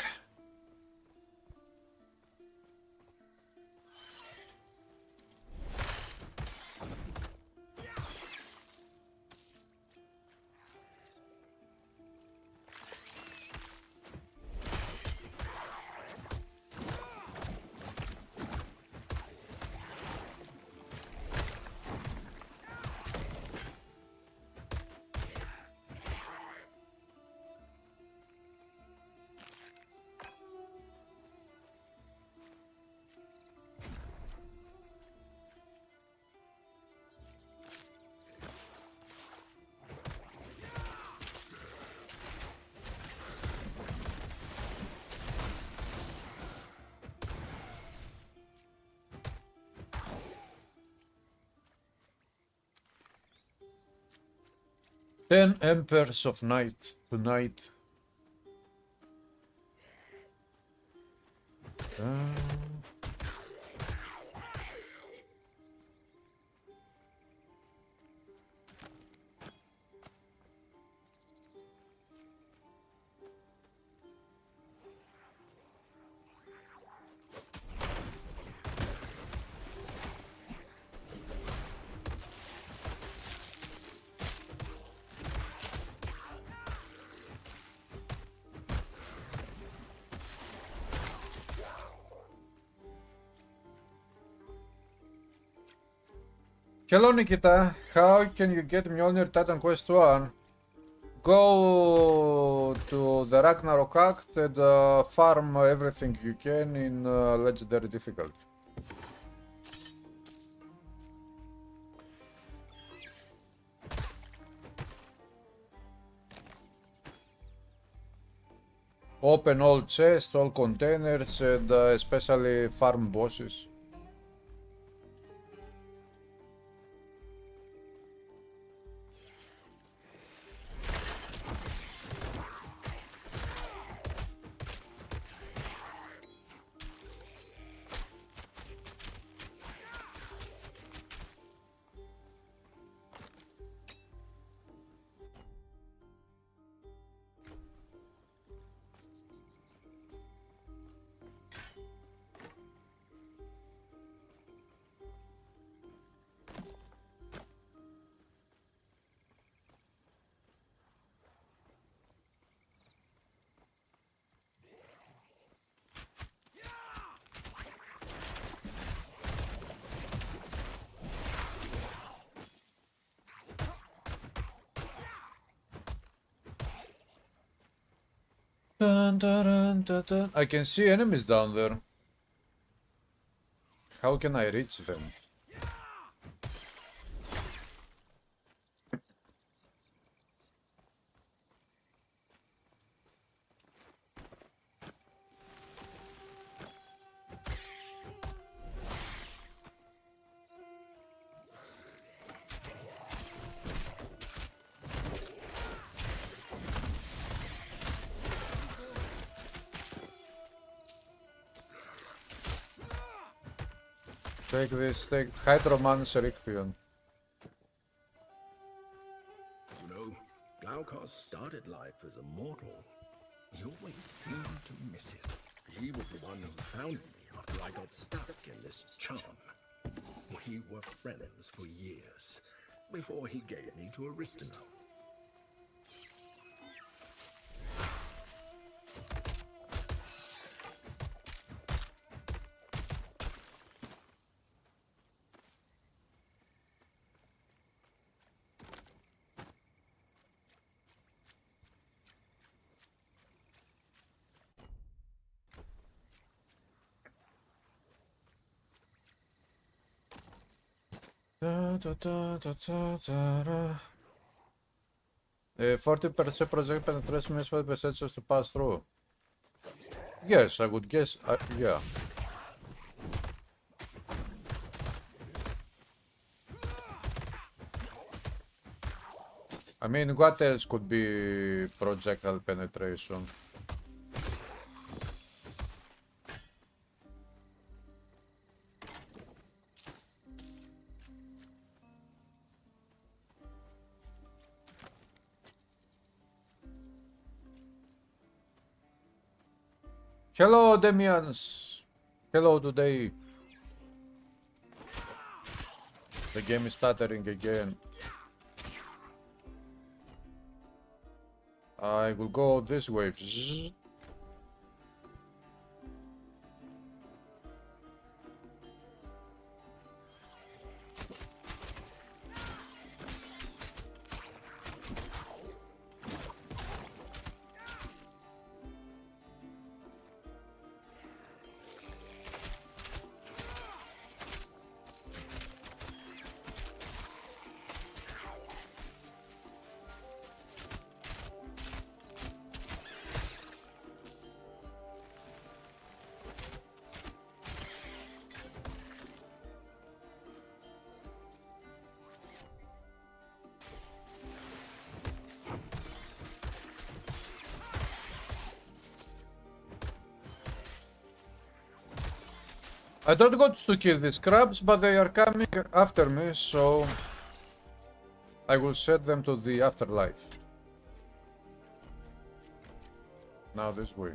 [SPEAKER 2] Ten Emperors of Night tonight. Hello Nikita, how can you get Mjolnir Titan Quest 1? Go to the Ragnarok Act and farm everything you can in Legendary difficulty. Open all chests, all containers, and especially farm bosses. Dun, dun, dun, dun, dun. I can see enemies down there. How can I reach them? Take this, take Hydromancer Ichthion.
[SPEAKER 5] You know, Glaucus started life as a mortal. He always seemed to miss it. He was the one who found me after I got stuck in this charm. We were friends for years, before he gave me to Aristino.
[SPEAKER 2] Da, da, da, da, da, da, da. 40% project penetration means 40% just to pass through. Yes, I would guess. Yeah. I mean, what else could be projectile penetration? Hello, Demians. Hello today. The game is stuttering again. I will go this way. I don't want to kill these crabs, but they are coming after me, so I will set them to the afterlife. Now this way.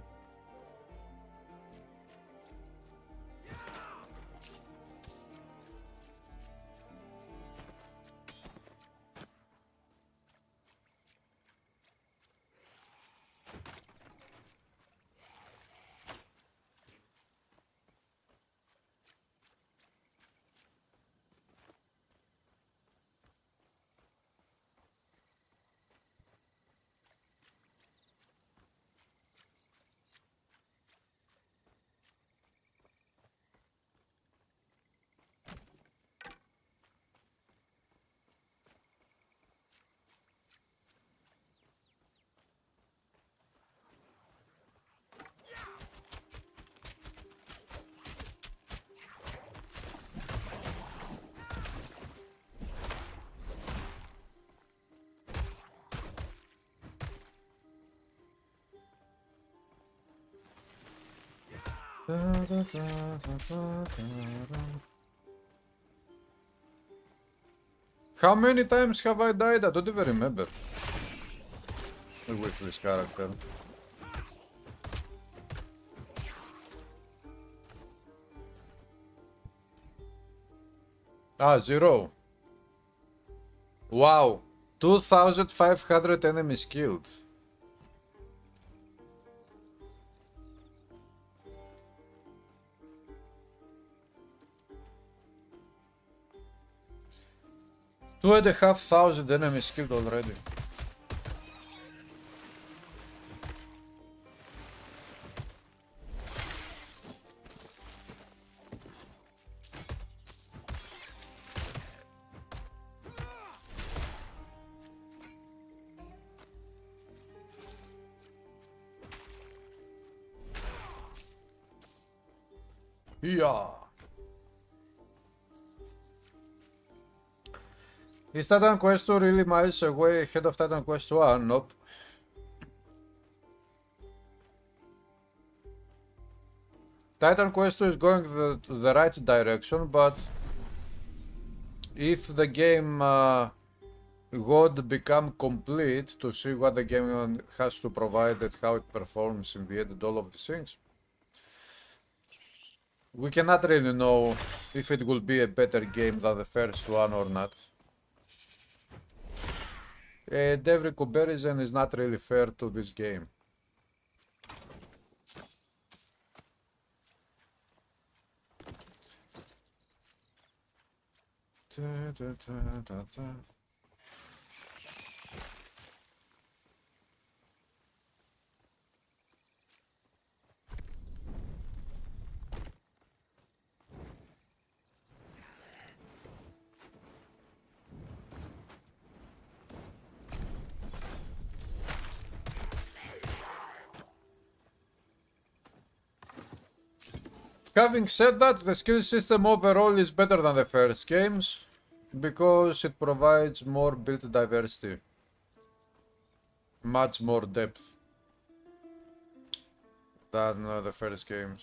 [SPEAKER 2] How many times have I died? I don't even remember with this character. Ah, 0. Wow. 2,500 enemies killed. Two and a half thousand enemies killed already. Yeah. Is Titan Quest 2 really miles away ahead of Titan Quest 1? Nope. Titan Quest 2 is going the right direction, but if the game would become complete to see what the game has to provide and how it performs in the end and all of these things, we cannot really know if it will be a better game than the first one or not. And every comparison is not really fair to this game. Having said that, the skill system overall is better than the first games because it provides more build diversity, much more depth than the first games.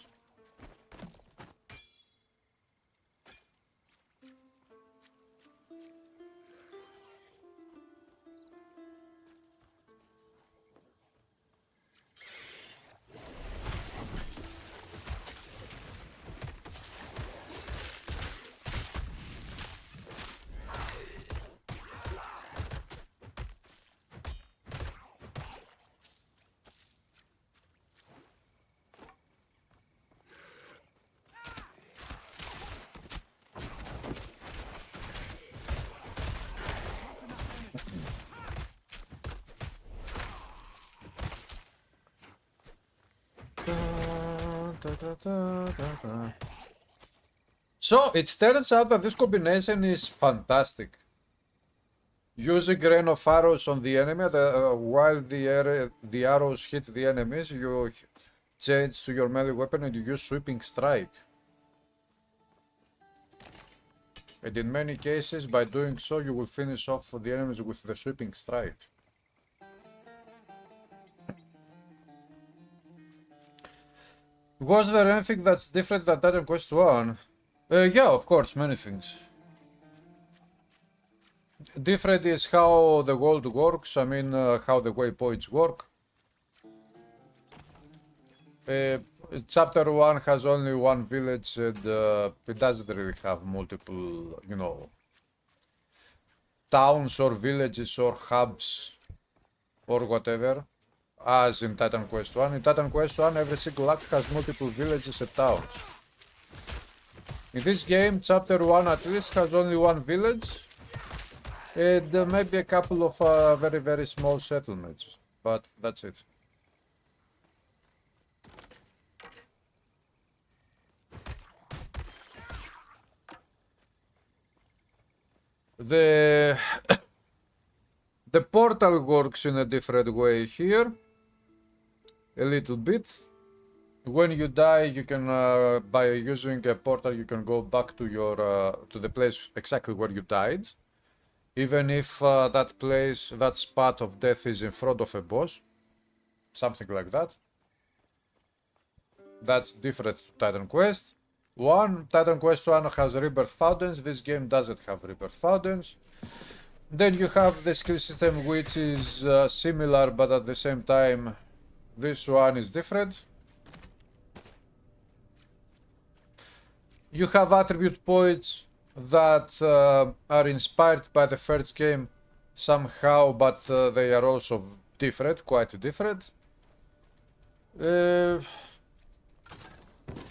[SPEAKER 2] So it turns out that this combination is fantastic. Using rain of arrows on the enemy, while the arrows hit the enemies, you change to your melee weapon and you use sweeping strike. And in many cases, by doing so, you will finish off the enemies with the sweeping strike. Was there anything that's different than Titan Quest 1? Yeah, of course, many things. Different is how the world works, I mean, how the waypoints work. Chapter 1 has only one village and it doesn't really have multiple, you know, towns or villages or hubs or whatever, as in Titan Quest 1. In Titan Quest 1, every single act has multiple villages and towns. In this game, Chapter 1 at least has only one village and maybe a couple of very, very small settlements, but that's it. The the portal works in a different way here, a little bit. When you die, you can by using a portal, you can go back to your to the place exactly where you died, even if that place, that spot of death is in front of a boss, something like that. That's different to Titan Quest 1. Titan Quest 1 has rebirth fountains, this game doesn't have rebirth fountains. Then you have the skill system, which is similar, but at the same time, this one is different. You have attribute points that are inspired by the first game somehow, but they are also different, quite different.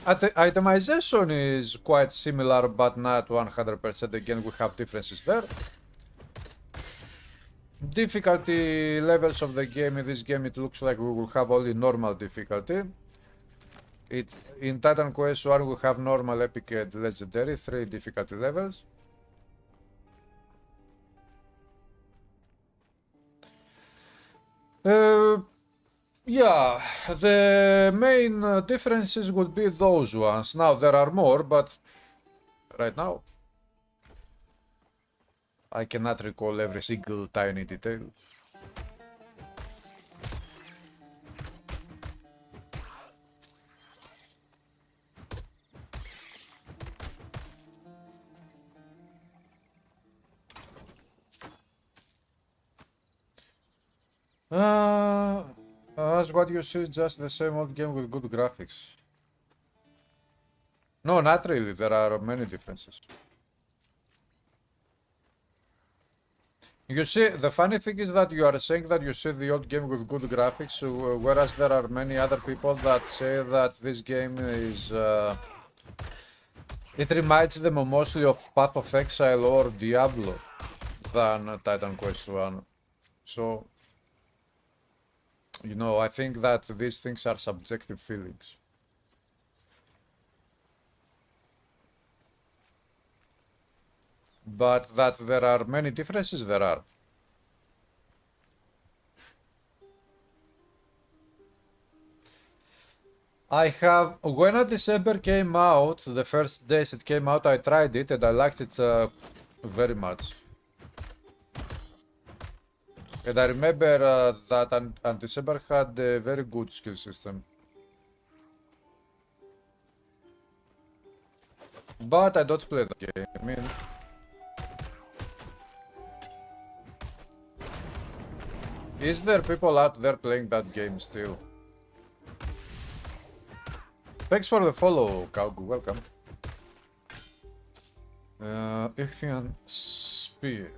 [SPEAKER 2] Itemization is quite similar, but not 100%. Again, we have differences there. Difficulty levels of the game, in this game it looks like we will have only normal difficulty. In Titan Quest 1 we have normal, epic and legendary, 3 difficulty levels. Yeah, the main differences would be those ones. Now there are more, but right now I cannot recall every single tiny detail. As what you see is just the same old game with good graphics. No, not really. There are many differences. You see, the funny thing is that you are saying that you see the old game with good graphics, whereas there are many other people that say that this game is... it reminds them mostly of Path of Exile or Diablo than Titan Quest 1. So, you know, I think that these things are subjective feelings. But that there are many differences, there are. I have, when a December came out, the first days it came out, I tried it and I liked it very much. And I remember that December had a very good skill system. But I don't play the game. I mean, is there people out there playing that game still? Thanks for the follow, Kaugu. Welcome. Ichthian Spear.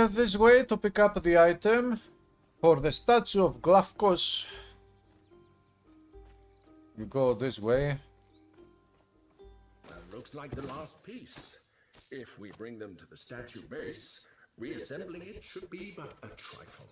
[SPEAKER 2] this way to pick up the item for the statue of Glafkos. You go this way.
[SPEAKER 5] That looks like the last piece. If we bring them to the statue base, reassembling it should be but a trifle.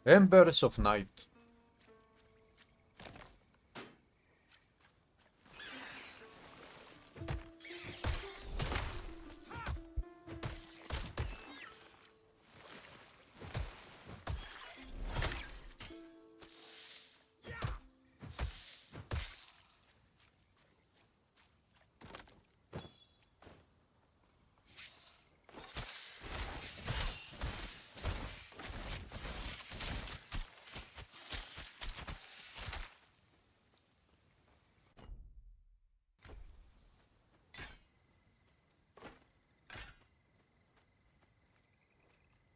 [SPEAKER 2] Embers of Night.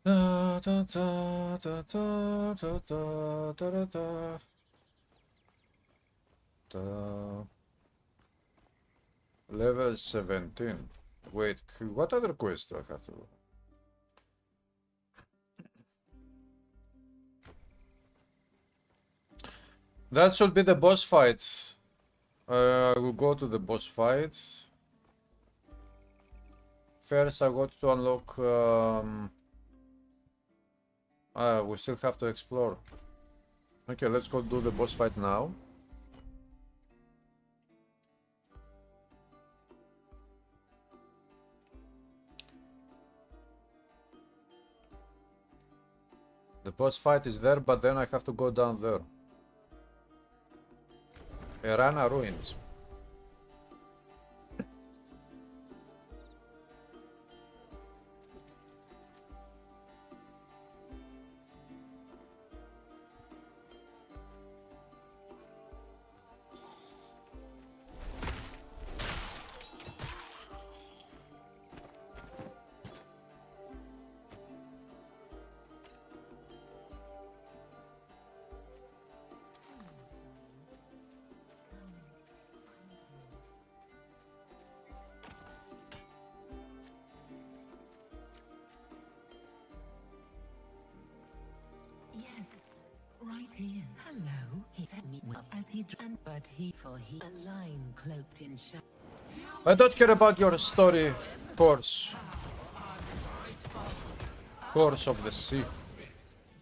[SPEAKER 2] Da, da, da, da, da, da, da, da, da, da. Level 17. Wait, what other quest do I have to do? That should be the boss fight. I will go to the boss fight. First I got to unlock we still have to explore. Okay, let's go do the boss fight now. The boss fight is there, but then I have to go down there. Erana Ruins.
[SPEAKER 9] Yes, right here. Hello. He told me as he but he a line cloaked in shadow.
[SPEAKER 2] I don't care about your story, course. Course of the sea.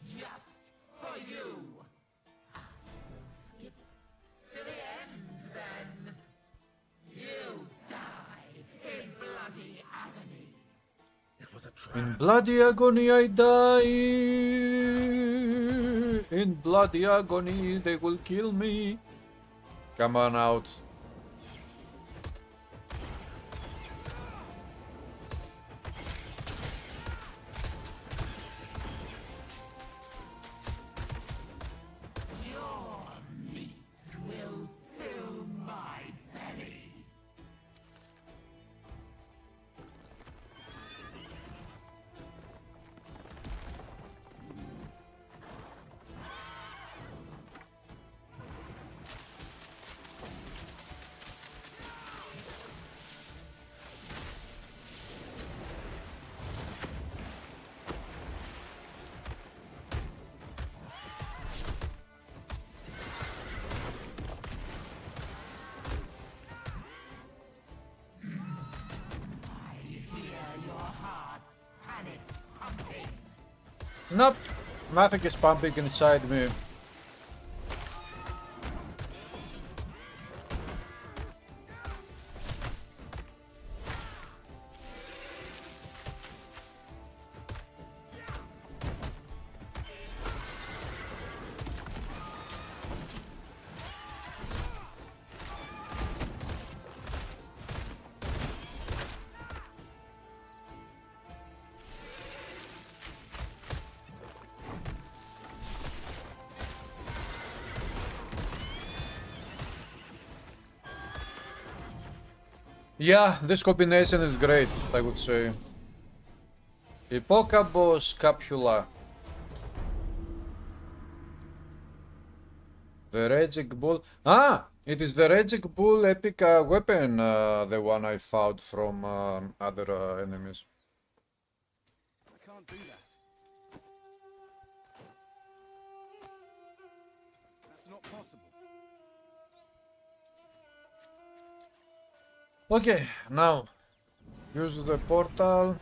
[SPEAKER 9] Just for you. Skip to the end, then. You die in bloody agony.
[SPEAKER 5] It was a trap.
[SPEAKER 2] In bloody agony I die. In bloody agony they will kill me. Come on out.
[SPEAKER 9] Your meat will fill my belly.
[SPEAKER 2] Nope, nothing is pumping inside me. Yeah, this combination is great, I would say. Hippocabo Scapula. The Raging Bull. Ah! It is the Raging Bull epic weapon, the one I found from other enemies.
[SPEAKER 8] I can't do that. That's not possible.
[SPEAKER 2] Okay, now use the portal.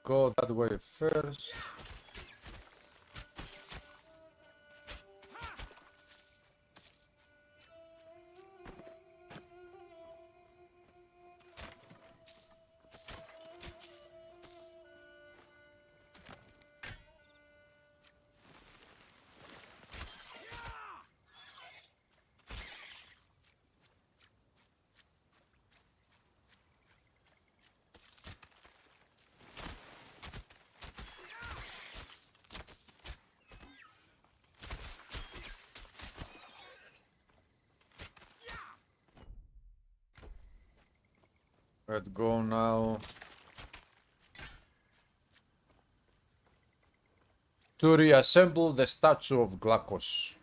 [SPEAKER 2] Go that way first. Let's go now to reassemble the statue of Glacos.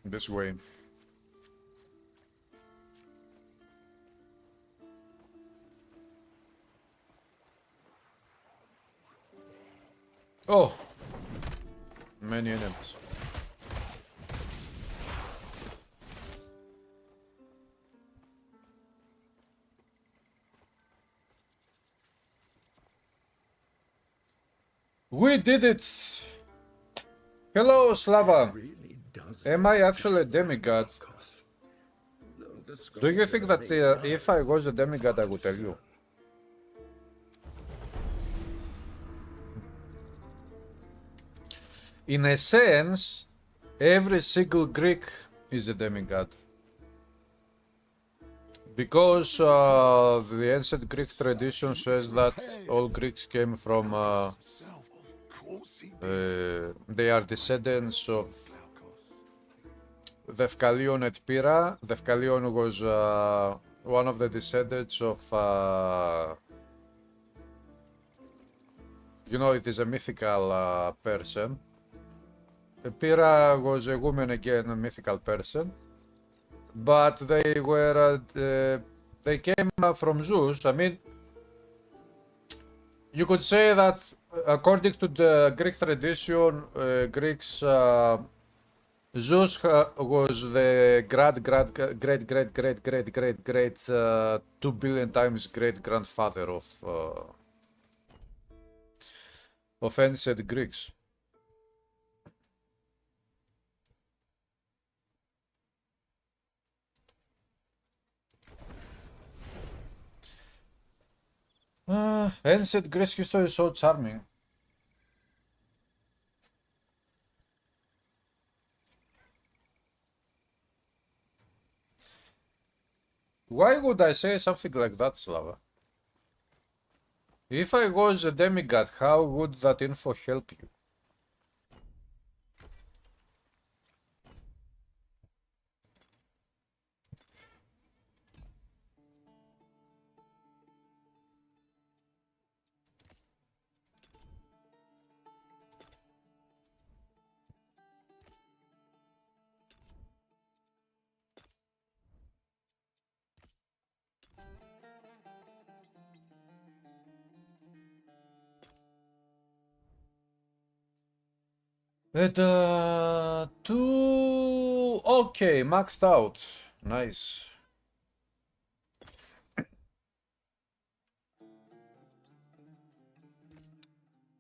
[SPEAKER 2] This way. Oh! Many enemies. We did it! Hello, Slava!
[SPEAKER 5] Really does
[SPEAKER 2] Am I actually a demigod?
[SPEAKER 5] cost. The
[SPEAKER 2] Do you
[SPEAKER 5] sculpture
[SPEAKER 2] think that
[SPEAKER 5] made
[SPEAKER 2] if I was a demigod, I would tell you? In a sense, every single Greek is a demigod. Because the ancient Greek tradition says that all Greeks came from, they are descendants of Deucalion and Pyrrha. Deucalion was one of the descendants of, you know, it is a mythical person. Pyrrha was a woman again, a mythical person. But they were, they came from Zeus. I mean, you could say that according to the Greek tradition, Greeks, Zeus was the great 2 billion times great grandfather of ancient Greeks. Ancient Greece history is so charming. Why would I say something like that, Slava? If I was a demigod, how would that info help you? Okay, maxed out. Nice.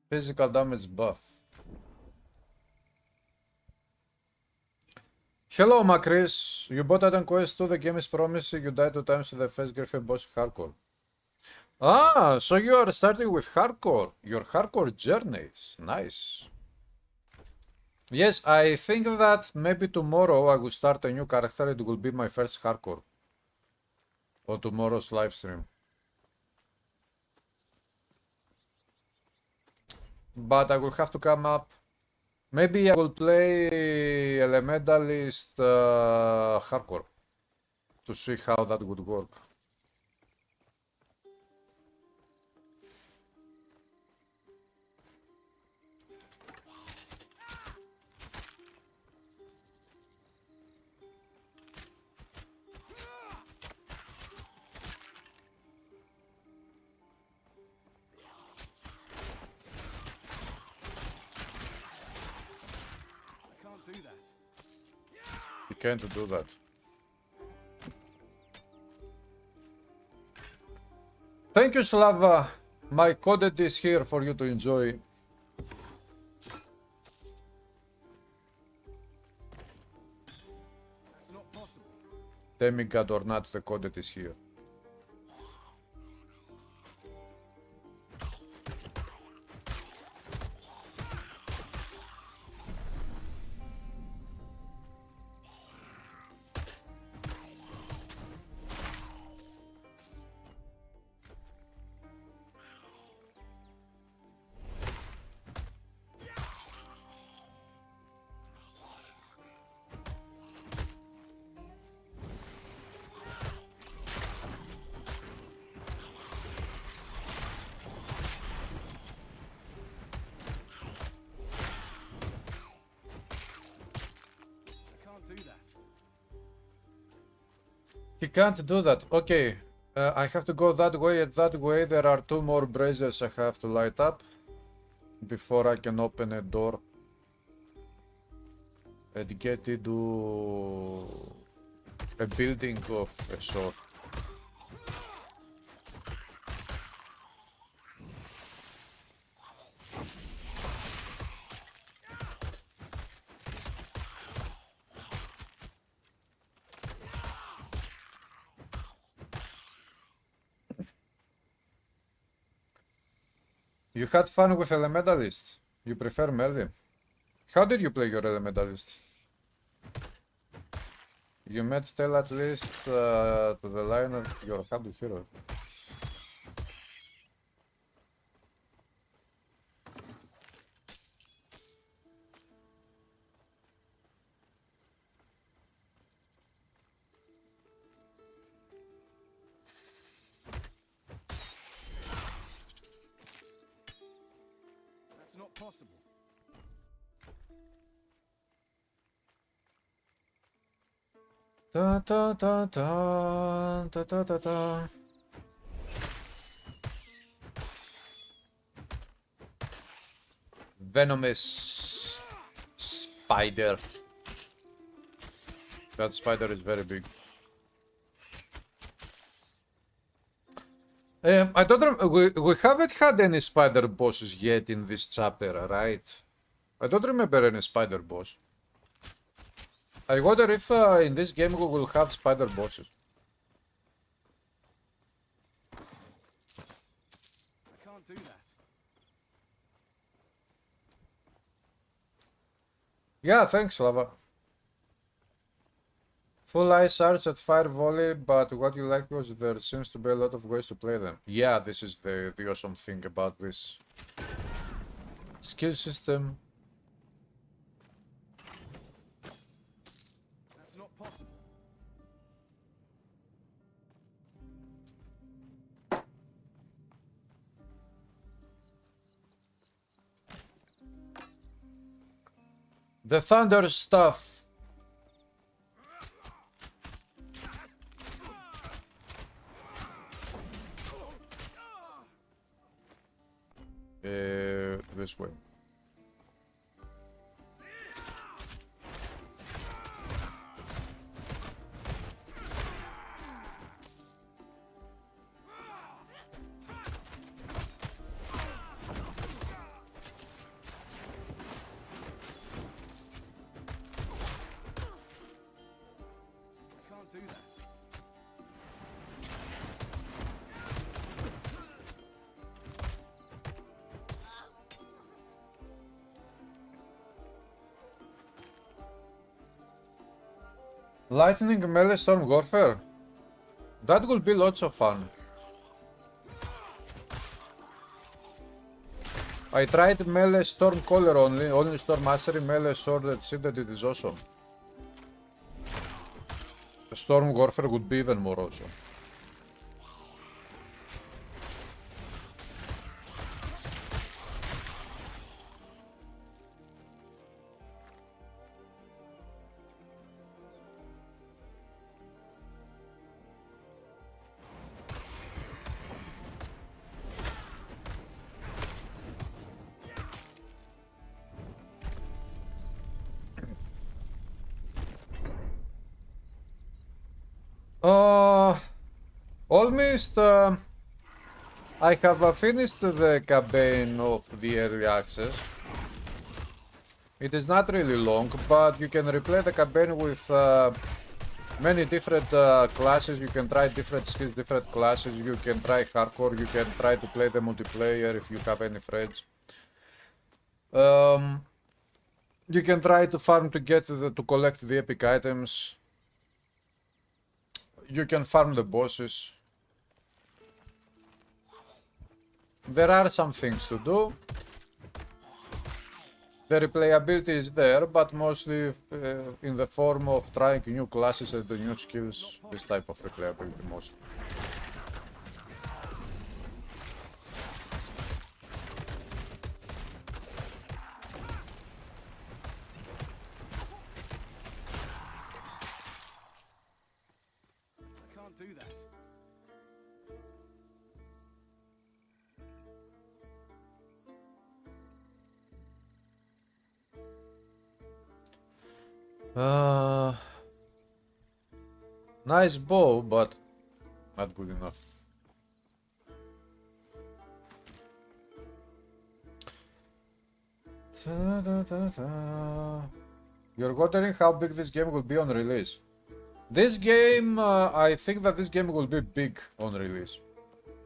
[SPEAKER 2] Physical damage buff. Hello, Macris. You bought Titan Quest 2. The game is promising. You died 2 times in the first Griffin boss hardcore. Ah, so you are starting with hardcore. Your hardcore journeys. Nice. Yes, I think that maybe tomorrow I will start a new character. It will be my first hardcore. Or tomorrow's live stream. But I will have to come up. Maybe I will play Elementalist hardcore to see how that would work.
[SPEAKER 8] Can't do that.
[SPEAKER 2] You can't do that. Thank you, Slava. My coded is here for you to enjoy.
[SPEAKER 8] That's not possible.
[SPEAKER 2] Demigod or not, the coded is here. He can't do that. Okay, I have to go that way and that way. There are 2 more braziers I have to light up before I can open a door and get into a building of a sort. You had fun with Elementalist. You prefer melee. How did you play your Elementalist? You met Stella at least to the line of your humble hero.
[SPEAKER 8] That's not possible.
[SPEAKER 2] Da da da da da da da da. Venomous spider. That spider is very big. I don't remember. We haven't had any spider bosses yet in this chapter, right? I don't remember any spider boss. I wonder if in this game we will have spider bosses.
[SPEAKER 8] I can't do that.
[SPEAKER 2] Yeah, thanks, Lava. Full ice arts at fire volley, but what you liked was there seems to be a lot of ways to play them. Yeah, this is the awesome thing about this skill system.
[SPEAKER 8] That's not possible.
[SPEAKER 2] The thunder stuff. This way.
[SPEAKER 8] I can't do that.
[SPEAKER 2] Lightning melee storm warfare? That will be lots of fun. I tried melee storm caller only storm mastery, melee sword and seeded, it is awesome. The storm warfare would be even more awesome. Almost, I have finished the campaign of the early access. It is not really long, but you can replay the campaign with many different classes. You can try different skills, different classes. You can try hardcore. You can try to play the multiplayer if you have any friends. You can try to farm to get to collect the epic items. You can farm the bosses. There are some things to do. The replayability is there, but mostly in the form of trying new classes and the new skills. This type of replayability mostly.
[SPEAKER 8] I can't do that.
[SPEAKER 2] Nice bow, but not good enough. You're wondering how big this game will be on release. This game, I think that this game will be big on release.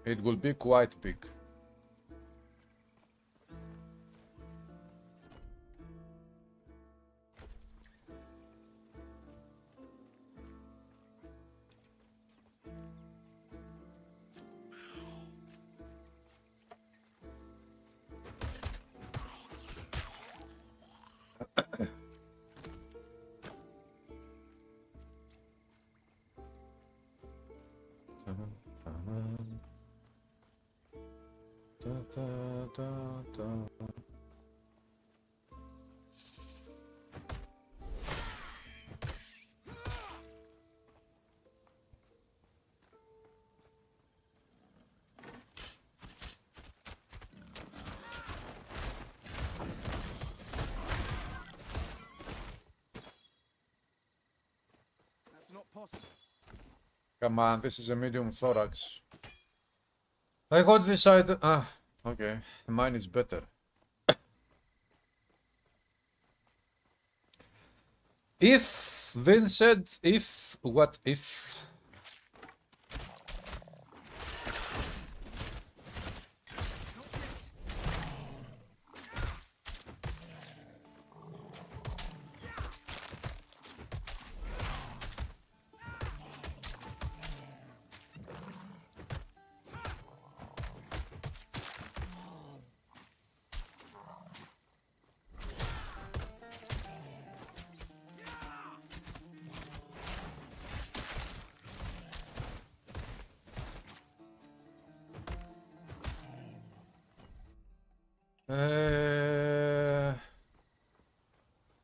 [SPEAKER 2] It will be quite big.
[SPEAKER 8] That's not possible.
[SPEAKER 2] Come on, this is a medium thorax. I got this item. Ah, okay. Mine is better. If Vincent, if what if?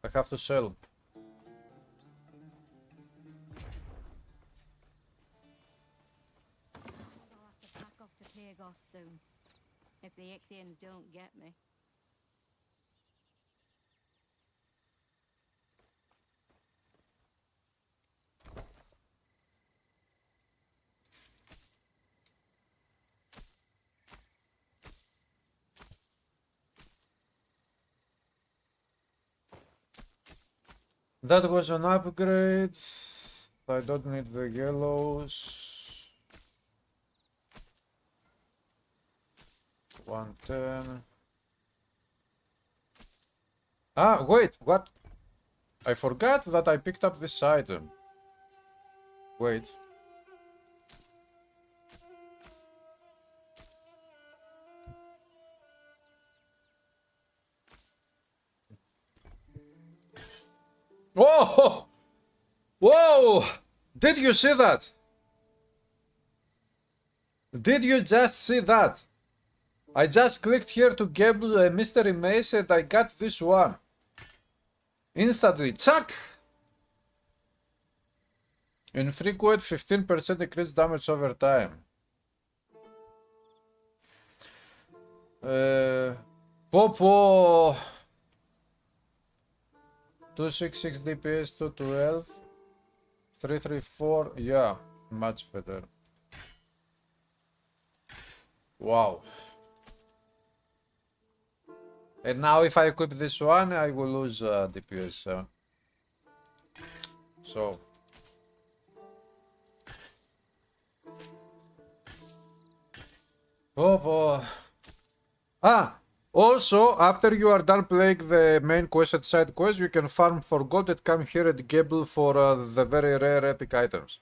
[SPEAKER 2] I have to sell.
[SPEAKER 4] I'll have to pack off to Pyrgos soon, if the Ichthians don't get me.
[SPEAKER 2] That was an upgrade. I don't need the yellows. 110. Ah, wait, what? I forgot that I picked up this item. Wait. Whoa! Whoa! Did you see that? Did you just see that? I just clicked here to get a mystery maze and I got this one. Instantly. Chuck! Infrequent 15% increased damage over time. Popo 266 DPS, 212, 334. Yeah, much better. Wow. And now if I equip this one, I will lose DPS. So. Popo. Also, after you are done playing the main quest and side quest, you can farm for gold and come here and gamble for the very rare epic items.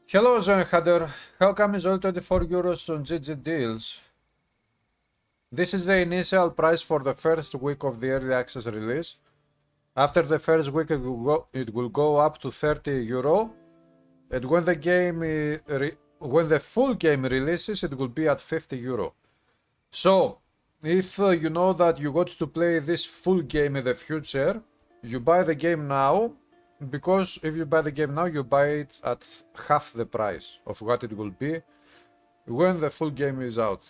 [SPEAKER 2] Hello, Zonhader. How come it's only 24 euros on GG deals? This is the initial price for the first week of the early access release. After the first week, it will go up to 30 euro. And when the game, when the full game releases, it will be at 50 euro. So, if you know that you got to play this full game in the future, you buy the game now. Because if you buy the game now, you buy it at half the price of what it will be when the full game is out.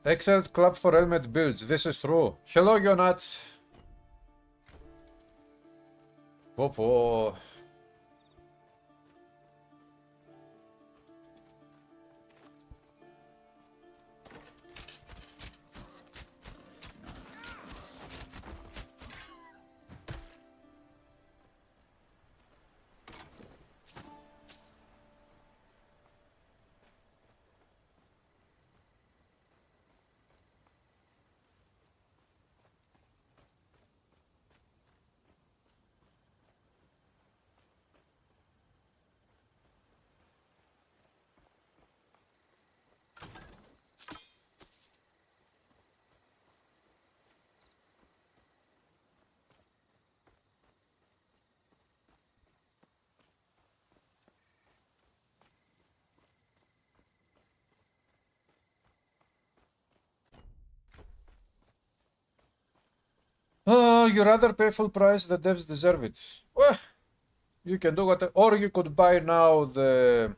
[SPEAKER 2] Excellent club for helmet builds. This is true. Hello, Jonat. Popo. You rather pay full price, the devs deserve it. Well, you can do what, or you could buy now the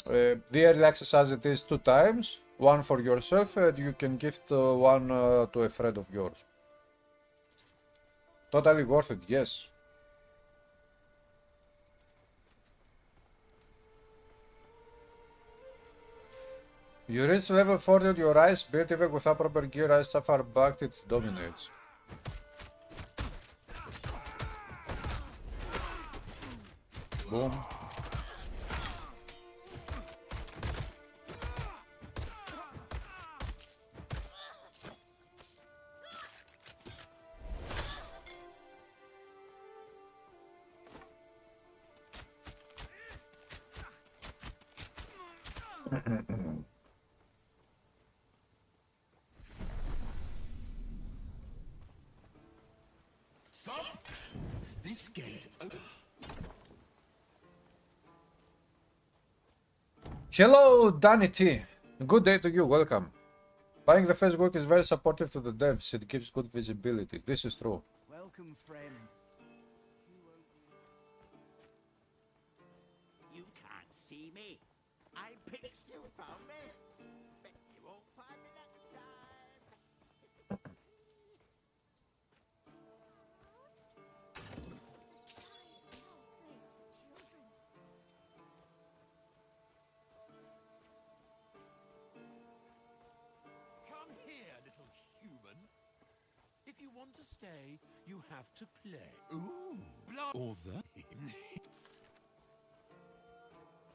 [SPEAKER 2] early access as it is 2 times, one for yourself, and you can gift one to a friend of yours. Totally worth it, yes. You reach level 40 on your ice build, even without proper gear, ice Sapphire backed, it dominates. Boom.
[SPEAKER 6] Stop! This gate.
[SPEAKER 2] Hello, Danny T. Good day to you, welcome. Buying the first week is very supportive to the devs, it gives good visibility. This is true.
[SPEAKER 8] Welcome, friend.
[SPEAKER 10] You can't see me. I picked you, found me. Bet you won't find me next time.
[SPEAKER 5] If you want to stay, you have to play. Ooh, or the.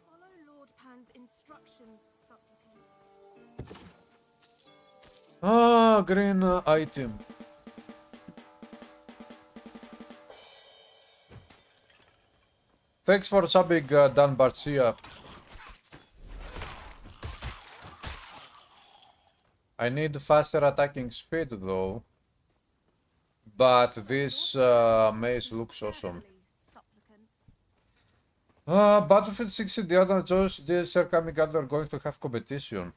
[SPEAKER 4] Follow Lord Pan's instructions, supplicant.
[SPEAKER 2] Ah, green item. Thanks for subbing, Dan Barcia. I need faster attacking speed though. But this mace looks awesome. Battlefield 6 Indiana Jones DLC are coming out, are going to have competition.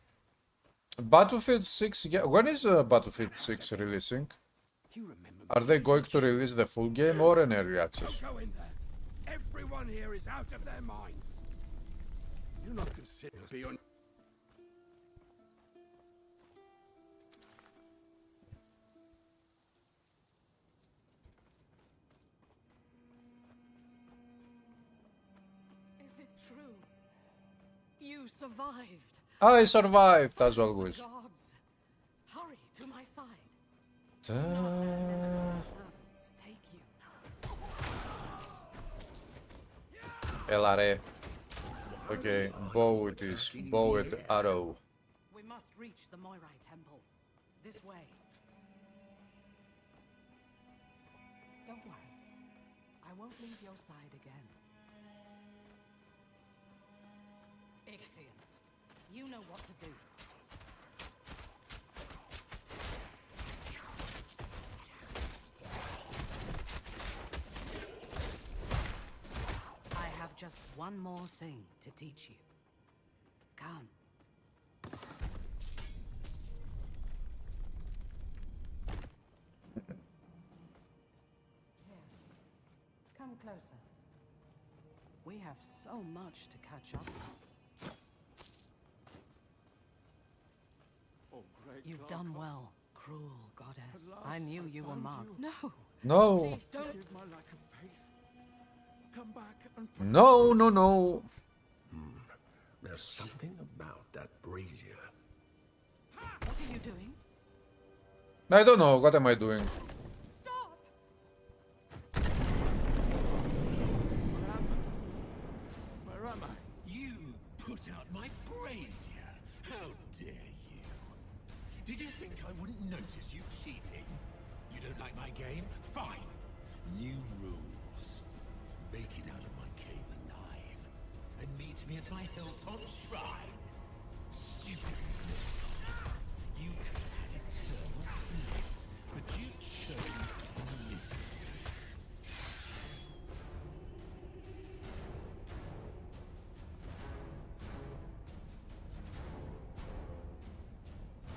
[SPEAKER 2] Battlefield 6, yeah. When is Battlefield 6 releasing? Are they going to release the full game or an early access?
[SPEAKER 8] Don't go in there. Everyone here is out of their minds. You're not considered to be on.
[SPEAKER 4] Is it true? You survived.
[SPEAKER 2] I survived, as always.
[SPEAKER 4] Gods, hurry to my side. Servants take you.
[SPEAKER 2] Έλα ρε. Okay, bow it is. Bow and arrow.
[SPEAKER 7] We must reach the Moirai temple. This way. Don't worry. I won't leave your side again. Ichthians, you know what to do. I have just one more thing to teach you. Come. Here. Come closer. We have so much to catch up with. You've done well, cruel goddess. I knew you were marked. No.
[SPEAKER 2] No.
[SPEAKER 4] Please don't.
[SPEAKER 8] Give my lack of faith. Come back and.
[SPEAKER 2] No, no, no.
[SPEAKER 5] There's something about that brazier.
[SPEAKER 7] What are you doing?
[SPEAKER 2] I don't know. What am I doing?
[SPEAKER 4] Stop!
[SPEAKER 8] Where am I?
[SPEAKER 5] You put out my brazier. How dare you? Did you think I wouldn't notice you cheating? You don't like my game? Fine. New rules. Make it out of my cave alive. And meet me at my hilltop shrine. Stupid. You could have had eternal bliss, but you chose misery.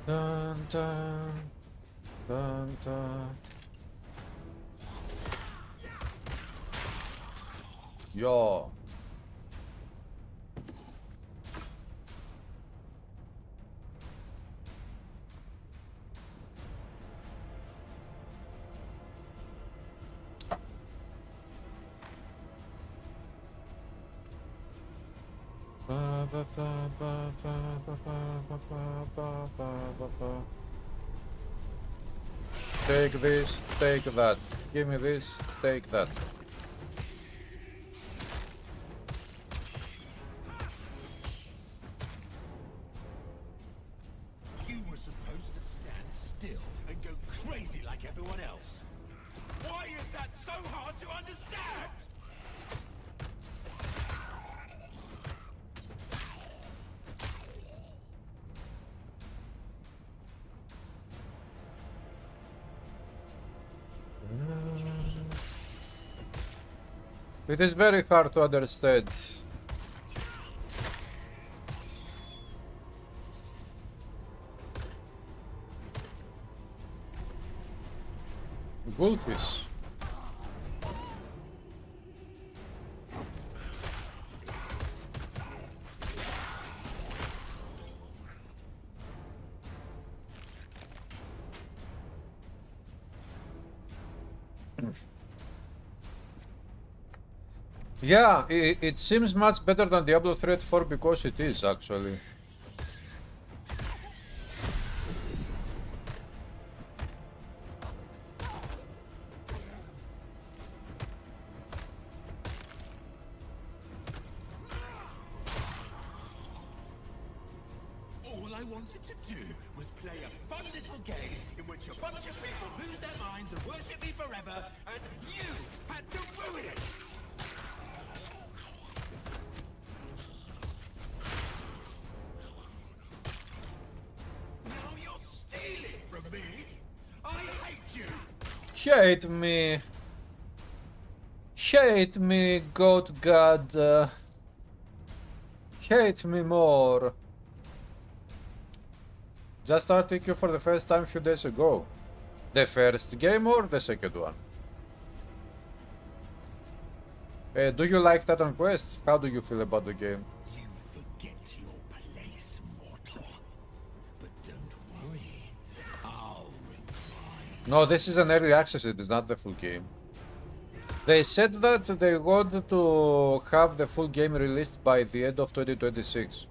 [SPEAKER 2] Dun, dun, dun, dun. Yo. Ba, ba, ba, ba, ba, ba, ba, ba, ba, ba, ba, ba. Take this, take that. Give me this, take that.
[SPEAKER 5] You were supposed to stand still and go crazy like everyone else. Why is that so hard to understand?
[SPEAKER 2] It is very hard to understand. Goldfish. Yeah, it seems much better than Diablo 3 at 4 because it is actually.
[SPEAKER 10] I wanted to do was play a fun little game in which a bunch of people lose their minds and worship me forever, and you had to ruin it! Now you're stealing from me! I hate you!
[SPEAKER 2] Hate me. Hate me, God. Hate me more. Just started you for the first time a few days ago. The first game or the second one? Do you like Titan Quest? How do you feel about the game?
[SPEAKER 10] You forget your place, mortal. But don't worry, I'll reply.
[SPEAKER 2] No, this is an early access, it is not the full game. They said that they want to have the full game released by the end of 2026.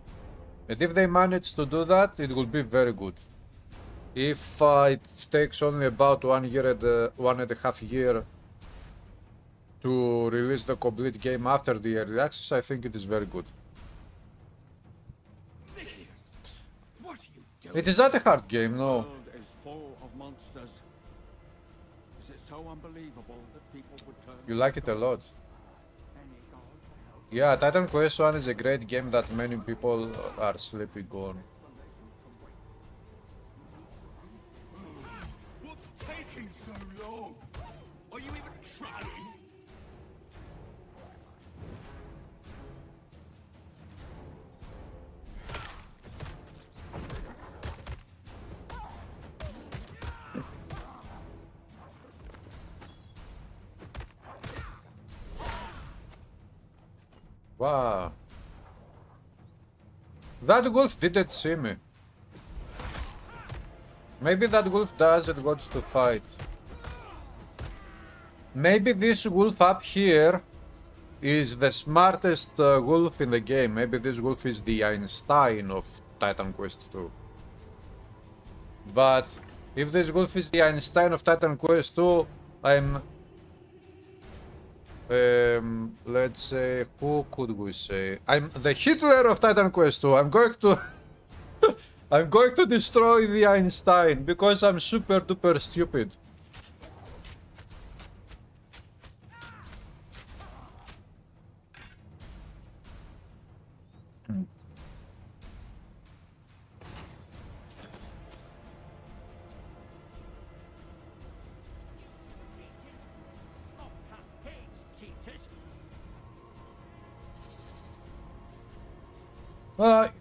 [SPEAKER 2] And if they manage to do that, it will be very good. If it takes only about 1 year and 1.5 years to release the complete game after the early access, I think it is very good.
[SPEAKER 8] What are you doing?
[SPEAKER 2] It is not a hard game, no.
[SPEAKER 8] The world is full of monsters. Is it so unbelievable that people would turn?
[SPEAKER 2] You like it a lot.
[SPEAKER 8] Any god to help?
[SPEAKER 2] Yeah, Titan Quest 1 is a great game that many people are sleeping on.
[SPEAKER 10] What's taking so long? Are you even trying?
[SPEAKER 2] Wow. That wolf didn't see me. Maybe that wolf doesn't want to fight. Maybe this wolf up here is the smartest wolf in the game. Maybe this wolf is the Einstein of Titan Quest 2. But if this wolf is the Einstein of Titan Quest 2, I'm... let's say, who could we say? I'm the Hitler of Titan Quest 2. I'm going to... I'm going to destroy the Einstein because I'm super duper stupid.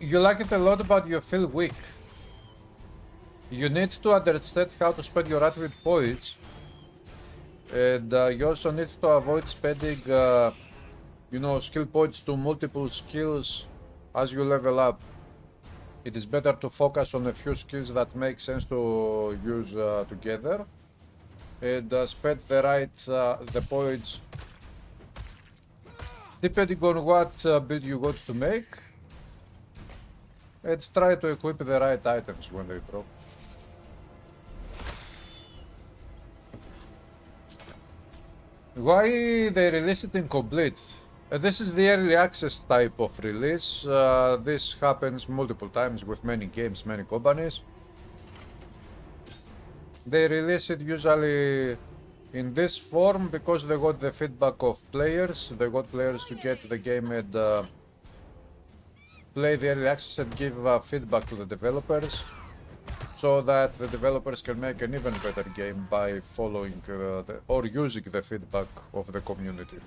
[SPEAKER 2] You like it a lot, but you feel weak. You need to understand how to spend your activate points, and you also need to avoid spending, you know, skill points to multiple skills as you level up. It is better to focus on a few skills that make sense to use together, and spend the points depending on what build you want to make. And try to equip the right items when they drop. Why they release it incomplete? This is the early access type of release. This happens multiple times with many games, many companies. They release it usually in this form because they got the feedback of players. They got players to get the game and play the early access and give feedback to the developers, so that the developers can make an even better game by following or using the feedback of the community.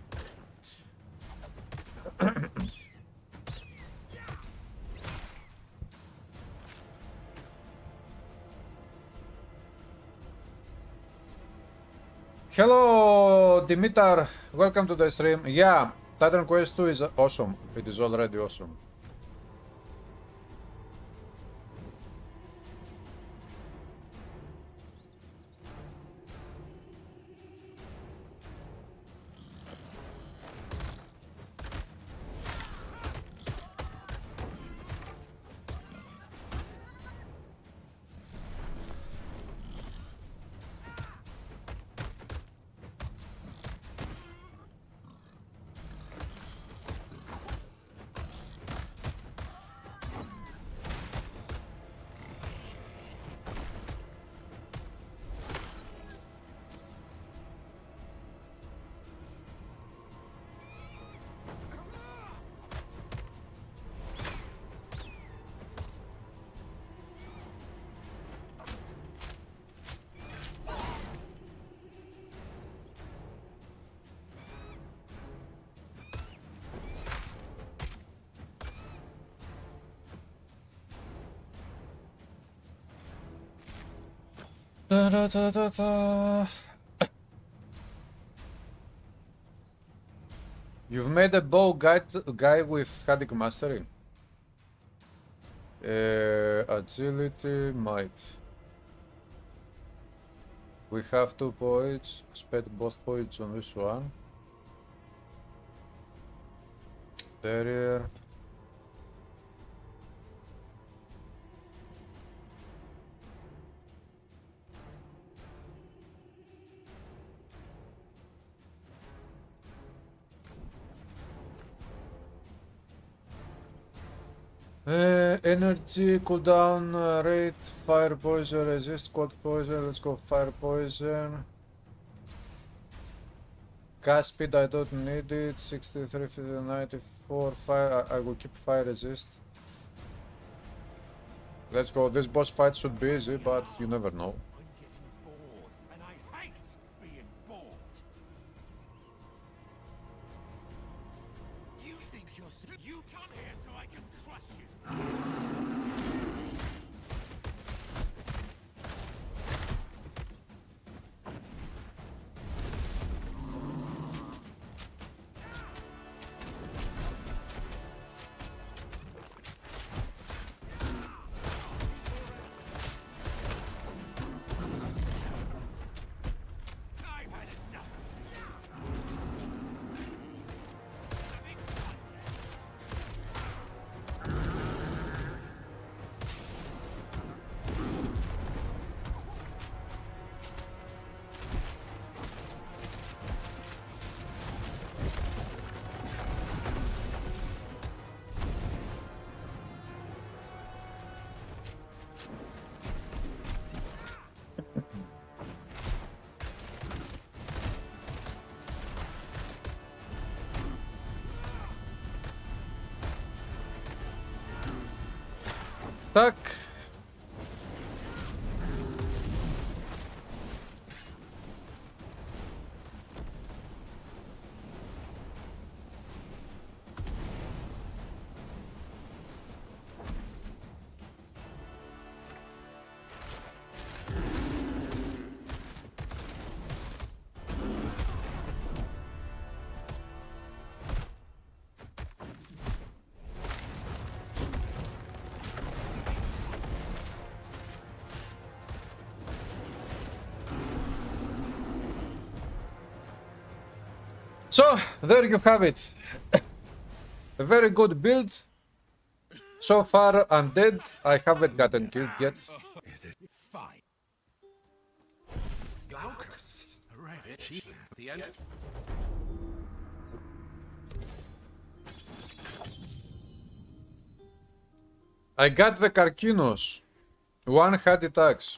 [SPEAKER 2] Hello Dimitar, welcome to the stream. Yeah, Titan Quest 2 is awesome. It is already awesome. Da, da, da, da, da. You've made a bow guy with Haddock Mastery. Agility, might. We have 2 points. Spend both points on this one. Barrier. Energy, cooldown rate, fire poison, resist cold poison. Let's go fire poison. Gas speed, I don't need it. 63, 50, 94, fire. I will keep fire resist. Let's go. This boss fight should be easy, but you never know.
[SPEAKER 10] I'm getting bored, and I hate being bored. You think you're you come here so I can crush you. I've had enough. Having fun.
[SPEAKER 2] Tak. So, there you have it. A very good build. So far, undead. I haven't gotten killed yet.
[SPEAKER 5] Is it fine? Glaucus, a rabbit sheep. The end.
[SPEAKER 2] I got the Carcinos. One had attacks.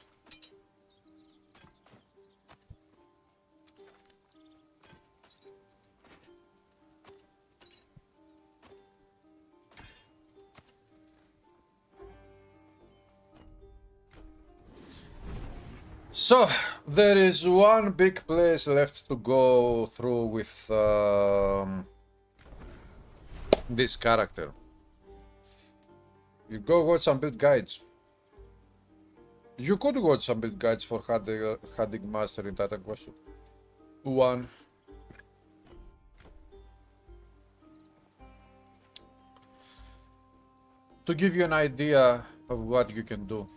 [SPEAKER 2] So, there is one big place left to go through with this character. You go watch some build guides. You could watch some build guides for Haddock Master in Titan Quest 1. To give you an idea of what you can do.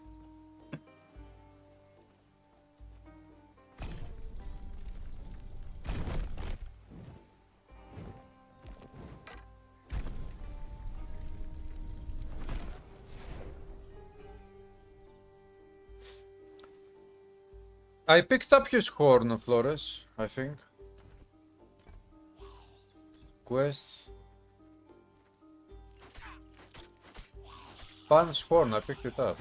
[SPEAKER 2] I picked up his horn, Flores, I think. Quests. Pan's horn, I picked it up.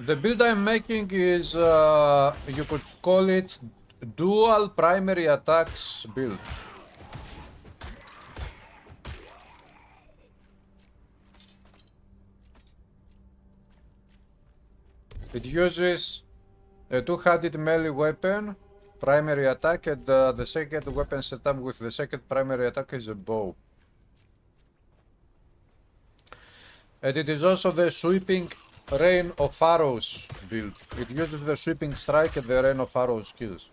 [SPEAKER 2] The build I'm making is, you could call it dual primary attacks build. It uses a two-handed melee weapon, primary attack, and the second weapon setup with the second primary attack is a bow. And it is also the sweeping Rain of Arrows build. It uses the sweeping strike and the Rain of Arrows skills.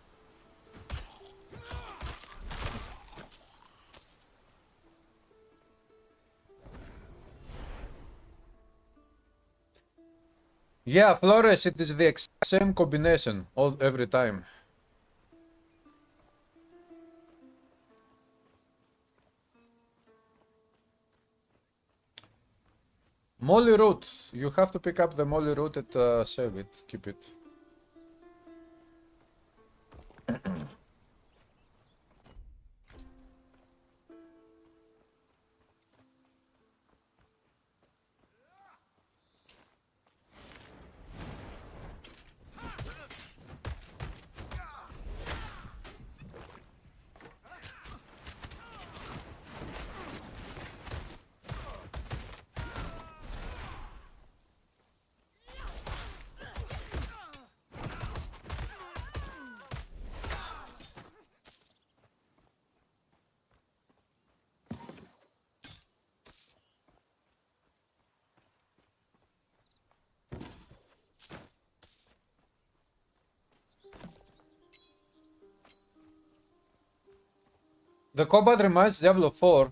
[SPEAKER 2] Yeah, Flores, it is the exact same combination every time. Molly root. You have to pick up the molly root and save it. Keep it. The combat reminds Diablo 4.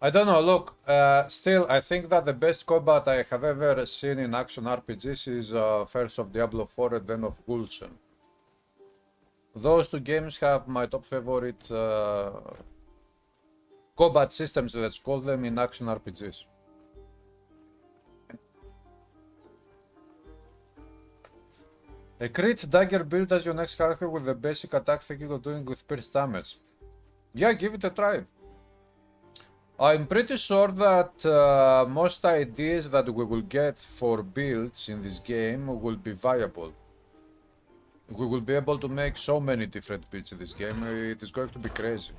[SPEAKER 2] I don't know, look, still, I think that the best combat I have ever seen in action RPGs is first of Diablo 4 and then of Gulsen. Those two games have my top favorite combat systems, let's call them, in action RPGs. A crit dagger build as your next character with the basic attack thinking of doing with pierce damage. Yeah, give it a try. I'm pretty sure that most ideas that we will get for builds in this game will be viable. We will be able to make so many different builds in this game, it is going to be crazy.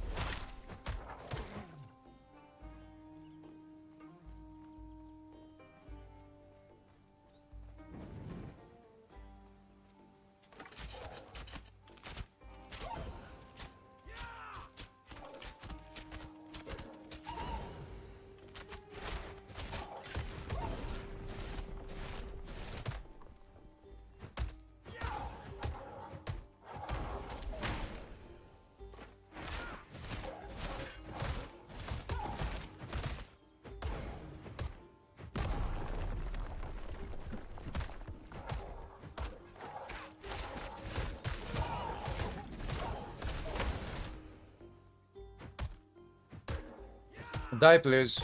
[SPEAKER 2] Die, please.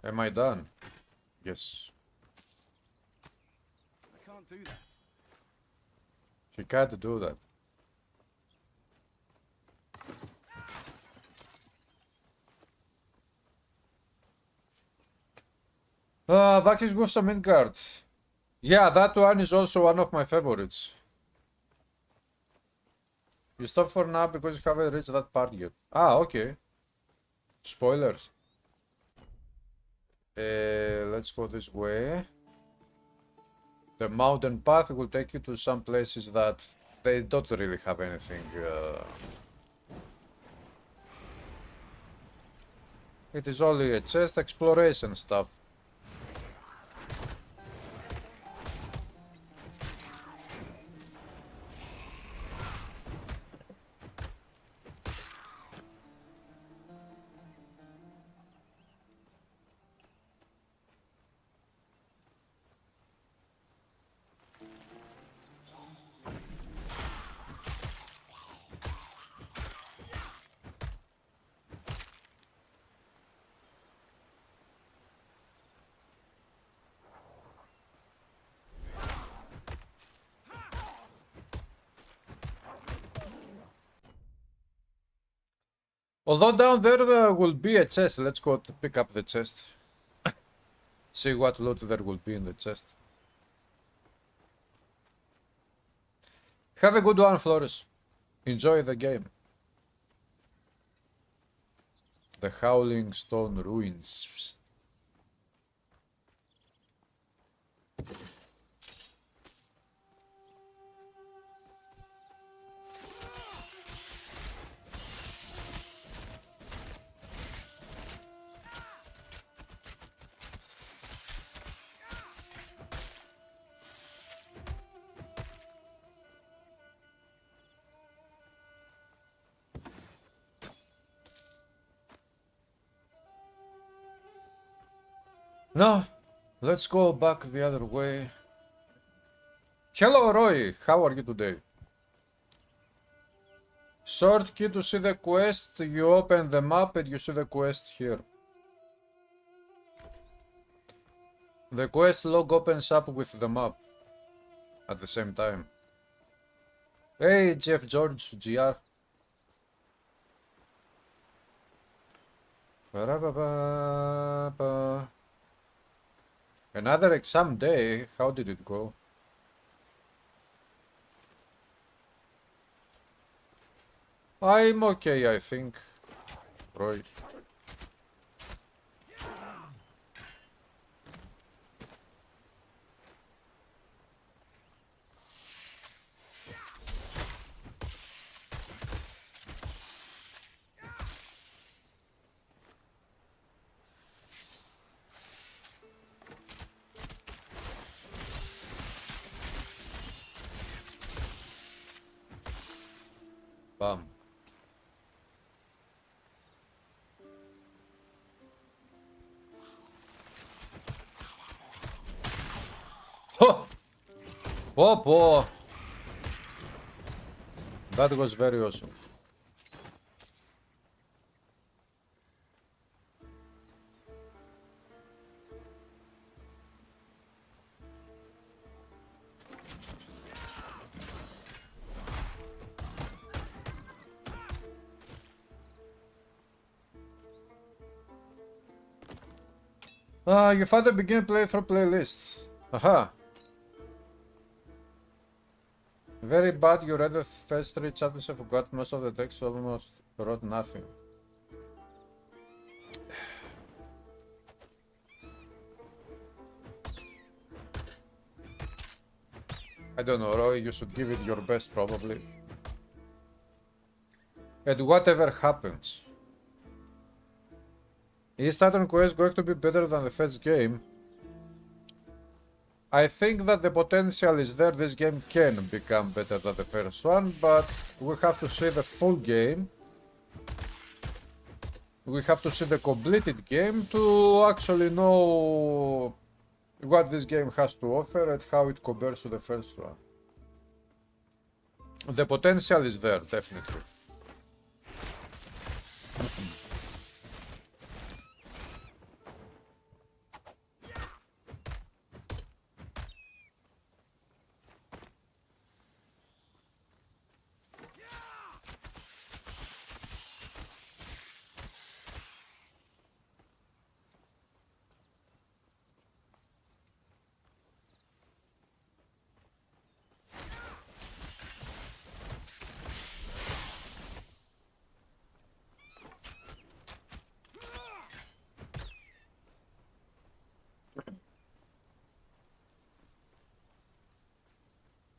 [SPEAKER 2] Am I done? Yes.
[SPEAKER 8] I can't do that.
[SPEAKER 2] She can't do that. Vakis with some Midgard. Yeah, that one is also one of my favorites. You stop for now because you haven't reached that part yet. Ah, okay. Spoilers. Let's go this way. The mountain path will take you to some places that they don't really have anything. It is only a chest exploration stuff. Although down there will be a chest. Let's go to pick up the chest. See what loot there will be in the chest. Have a good one, Flores. Enjoy the game. The Howling Stone Ruins. No, let's go back the other way. Hello, Roy. How are you today? Short key to see the quest. You open the map and you see the quest here. The quest log opens up with the map at the same time. Hey, Jeff George, GR. Ba-ra-ba-ba-ba. Another exam day. How did it go? I'm okay, I think. Roy. Bam. Ho! Popo! That was very awesome. Your father began playthrough playlists. Aha. Very bad, you read the first 3 chapters and forgot most of the text, almost wrote nothing. I don't know, Roy, you should give it your best probably. And whatever happens. Is Titan Quest going to be better than the first game? I think that the potential is there. This game can become better than the first one, but we have to see the full game. We have to see the completed game to actually know what this game has to offer and how it compares to the first one. The potential is there, definitely.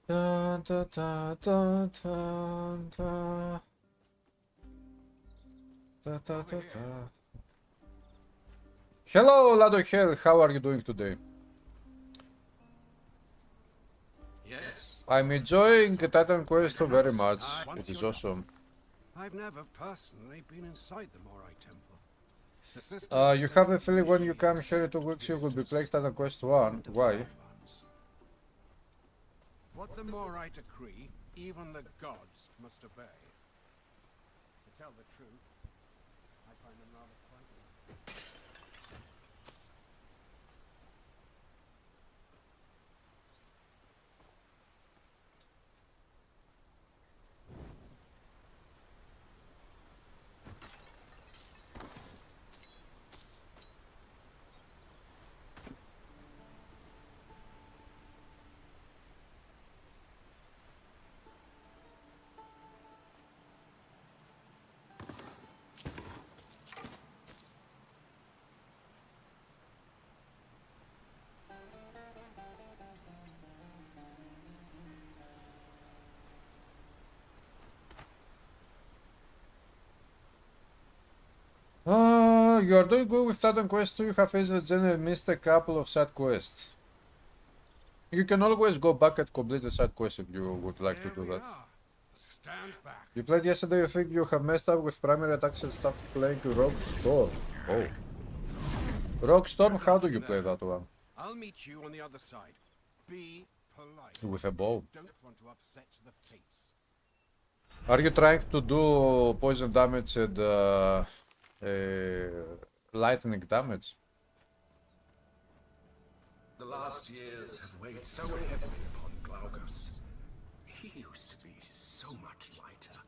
[SPEAKER 2] Da, da, da, da, da, da. Da, da, da, da. Hello, Lado Hell, how are you doing today?
[SPEAKER 10] Yes.
[SPEAKER 2] I'm enjoying Titan Quest very much. It is awesome.
[SPEAKER 8] I've never personally been inside the Morai Temple. The sisters
[SPEAKER 2] You have a feeling when you come here in 2 weeks you will be playing Titan Quest 1. Why?
[SPEAKER 8] What the Morai decree, even the gods must obey. To tell the truth, I find them rather frightening.
[SPEAKER 2] You are doing good with Titan Quest 2. You have easily generally missed a couple of side quests. You can always go back and complete the side quest if you would like to do that.
[SPEAKER 8] Stand back.
[SPEAKER 2] You played yesterday, you think you have messed up with primary attacks and stuff playing to Rogue Storm. Oh. Rogue Storm, how do you play that one?
[SPEAKER 8] I'll meet you on the other side. Be polite.
[SPEAKER 2] With a bow.
[SPEAKER 8] Don't want to upset the fates.
[SPEAKER 2] Are you trying to do poison damage and lightning damage?
[SPEAKER 5] The last years have weighed so heavily upon Glaucus. He used to be so much lighter.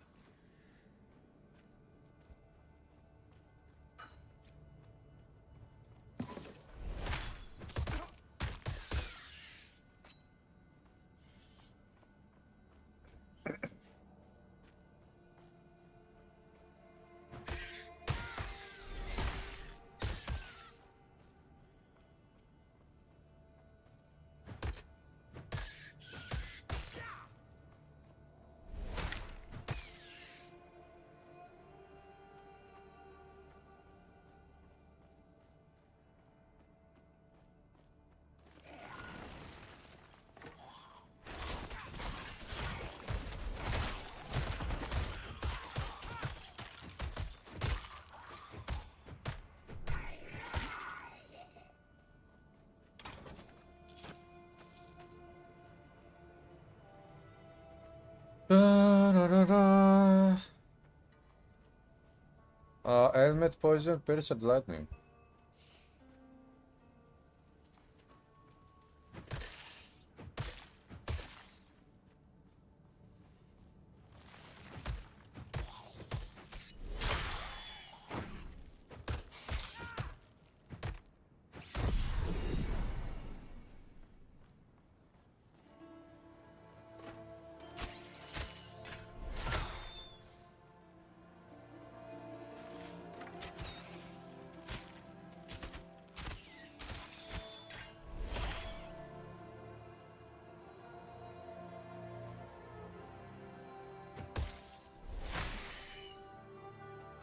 [SPEAKER 2] Helmet poison, pierced lightning.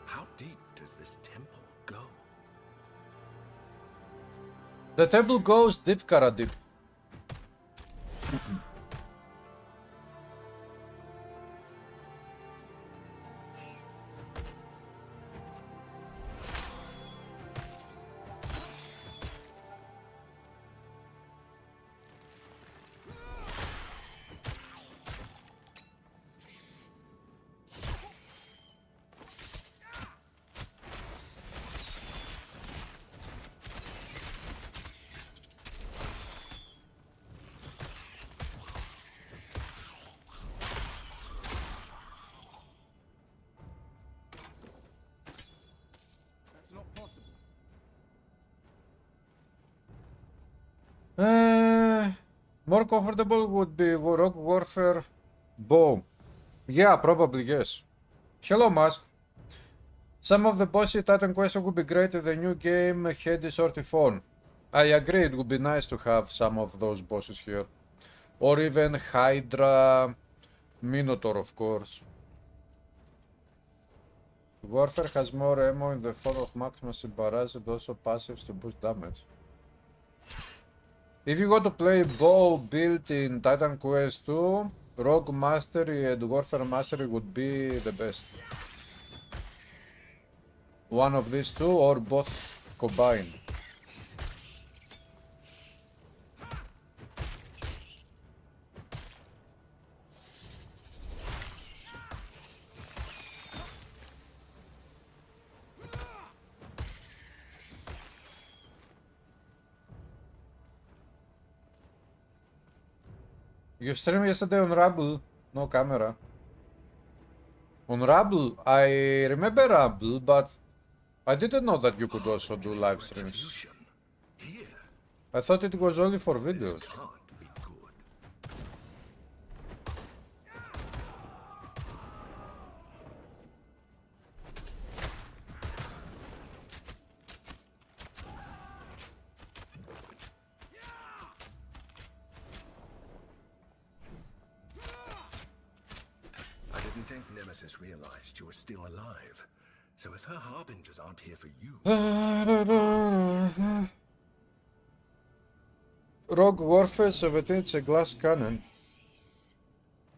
[SPEAKER 5] How deep does this temple go?
[SPEAKER 2] The temple goes deep, Kara deep.
[SPEAKER 8] That's not possible.
[SPEAKER 2] More comfortable would be Rogue Warfare bow. Yeah, probably yes. Hello, Mask. Some of the bossy Titan quests would be great if the new game had a sortie phone. I agree, it would be nice to have some of those bosses here. Or even Hydra, Minotaur, of course. Warfare has more ammo in the form of Maximus Barrage and also passives to boost damage. If you go to play bow build in Titan Quest 2, Rogue Mastery and Warfare Mastery would be the best. One of these two or both combined. You streamed yesterday on Rumble, no camera. On Rumble, I remember Rumble, but I didn't know that you could also do live streams. I thought it was only for videos.
[SPEAKER 5] I didn't think Nemesis realized you were still alive. So if her harbingers aren't here for you,
[SPEAKER 2] Rogue Warfare 17, it's a glass cannon.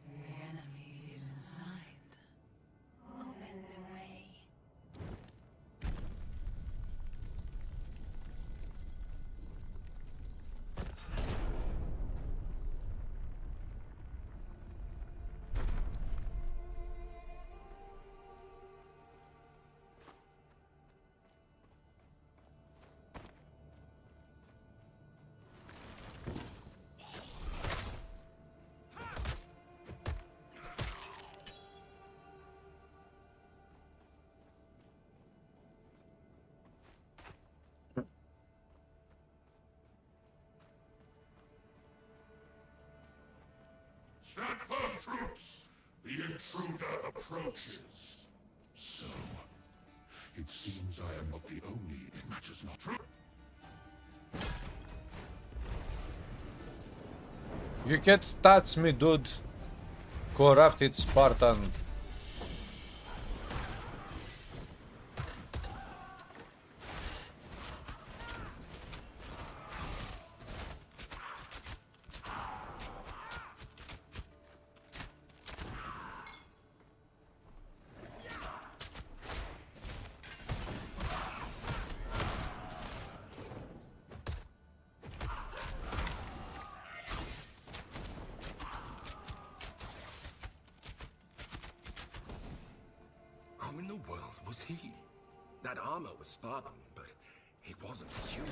[SPEAKER 9] The enemy is inside. Open the way.
[SPEAKER 3] Stand firm, troops! The intruder approaches. So, it seems I am not the only. It matters not true.
[SPEAKER 2] You can't touch me, dude. Corrupted Spartan.
[SPEAKER 5] who in the world was he? That armor was Spartan, but he wasn't human.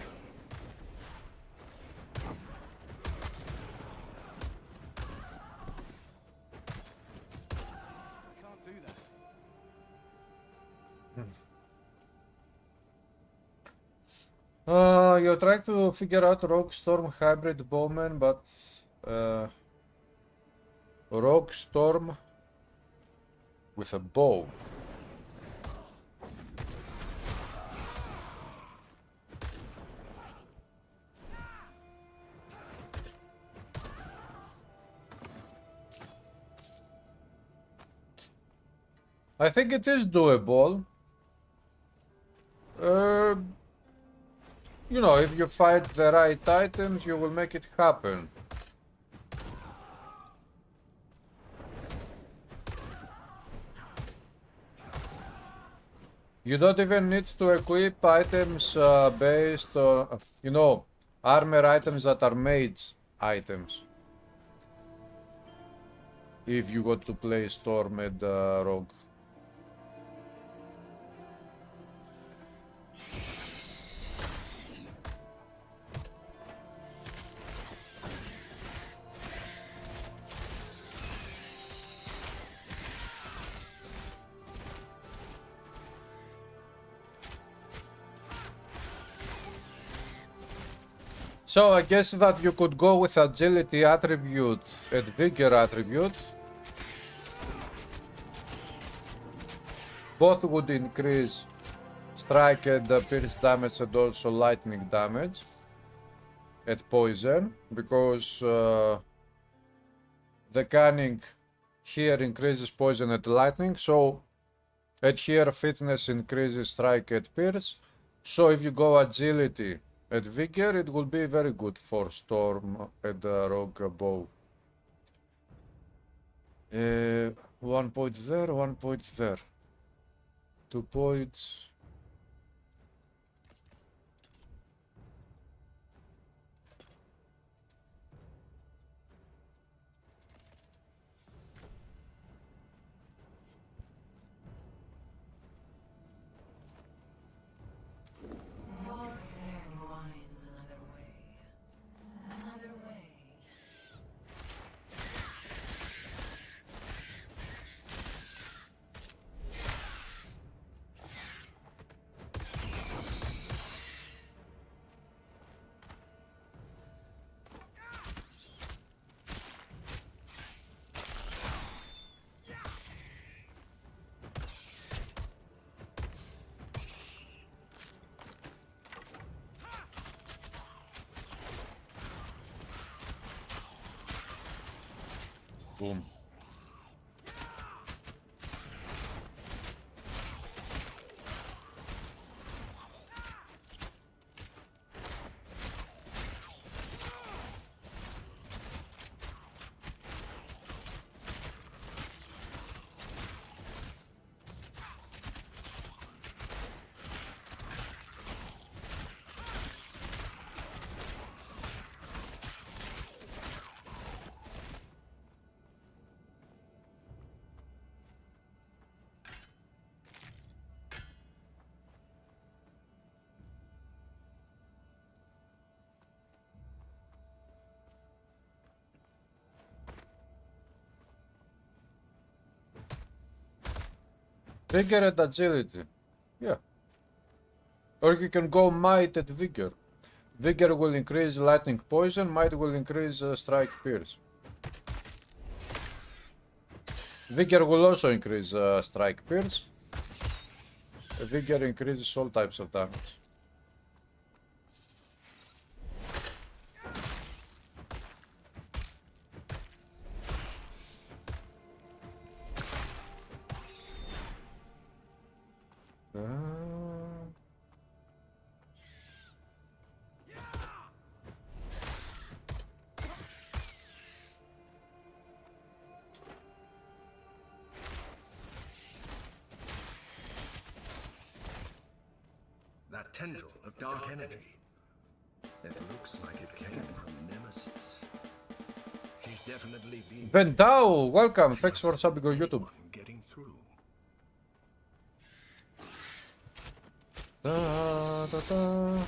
[SPEAKER 8] Can't do that.
[SPEAKER 2] You're trying to figure out Rogue Storm hybrid bowman, but Rogue Storm with a bow. I think it is doable. You know, if you fight the right items, you will make it happen. You don't even need to equip items based on, you know, armor items that are mage items. If you got to play Stormed Rogue. So I guess that you could go with agility attribute and vigor attribute. Both would increase strike and pierce damage and also lightning damage and poison, because the cunning here increases poison and lightning, so and here fitness increases strike and pierce. So if you go agility and vigor, it will be very good for Storm and Rogue Bow. 1 point there, 1 point there. 2 points.
[SPEAKER 9] Your friend winds another way. Another way.
[SPEAKER 2] Boom. Vigor and agility. Yeah. Or you can go might and vigor. Vigor will increase lightning poison, might will increase strike pierce. Vigor will also increase strike pierce. Vigor increases all types of damage.
[SPEAKER 5] That tendril of dark energy. It looks like it came from Nemesis. She's definitely been
[SPEAKER 2] Vendao, welcome. Thanks for subbing on YouTube.
[SPEAKER 5] getting through.
[SPEAKER 2] Da, da, da.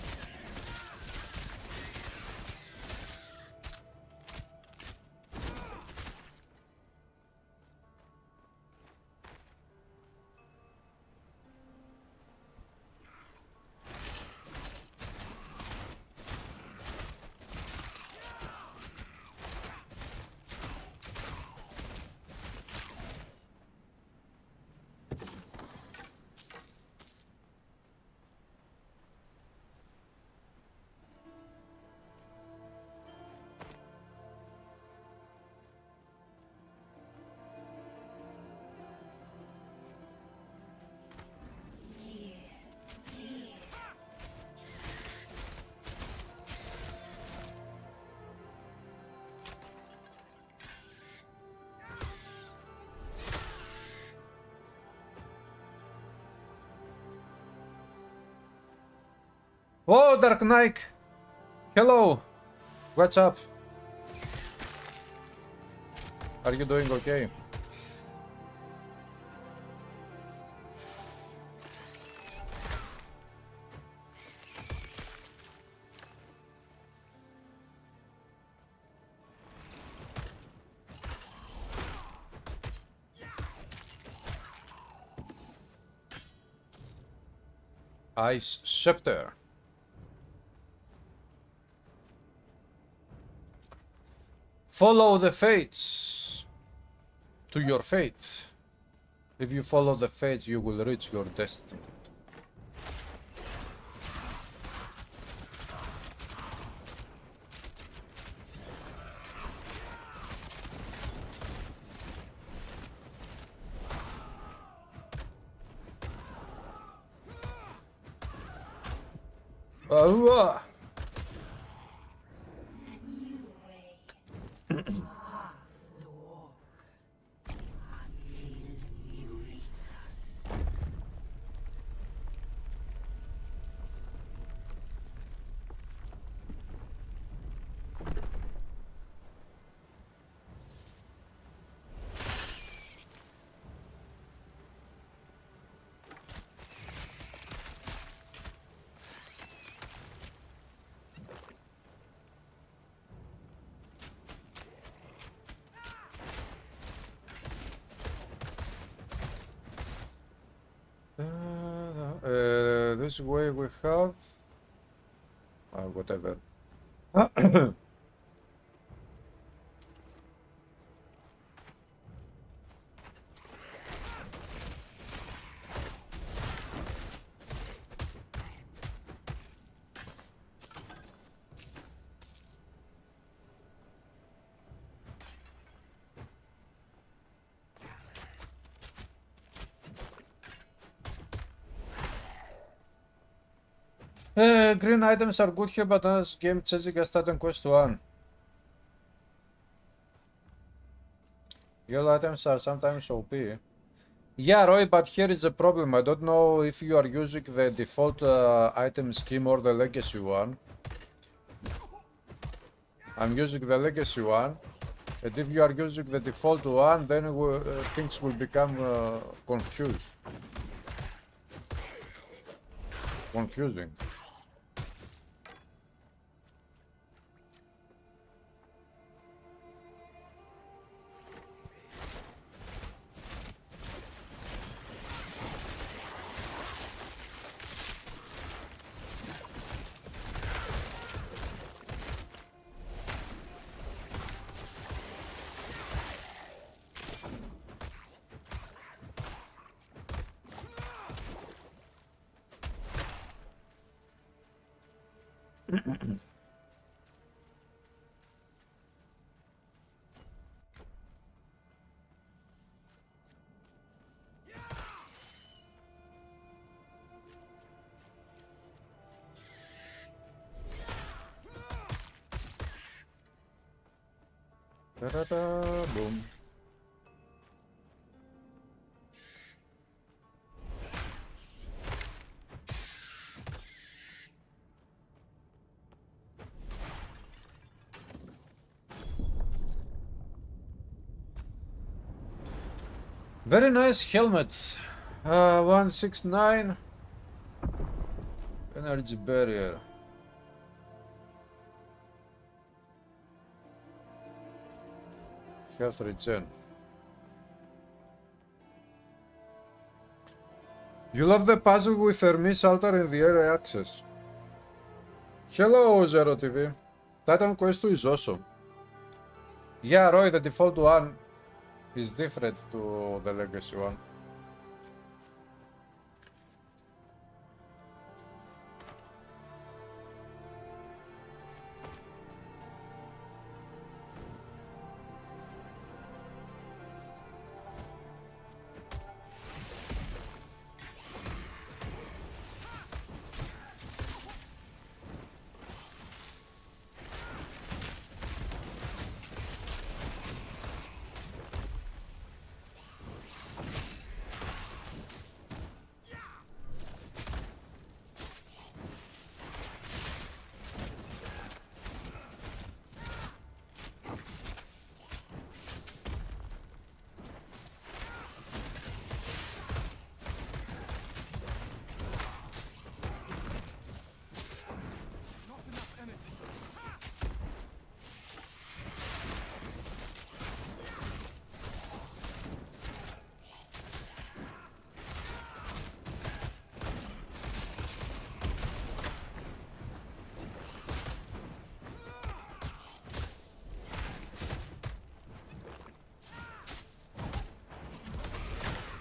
[SPEAKER 2] Oh, Dark Knight! Hello! What's up? Are you doing okay? Ice Scepter. Follow the fates to your fate. If you follow the fates, you will reach your destiny. Ah! This way we have whatever. Green items are good here, but as game chasing a starting quest 1. Yellow items are sometimes OP. Yeah, Roy, but here is the problem. I don't know if you are using the default item scheme or the legacy one. I'm using the legacy one. And if you are using the default one, then things will become confusing. Ta-da-da, boom. Very nice helmet. 169. Energy barrier. Health regen. You love the puzzle with Hermes altar in the area access. Hello, Zero TV. Titan Quest 2 is awesome. Yeah, Roy, the default one is different to the legacy one.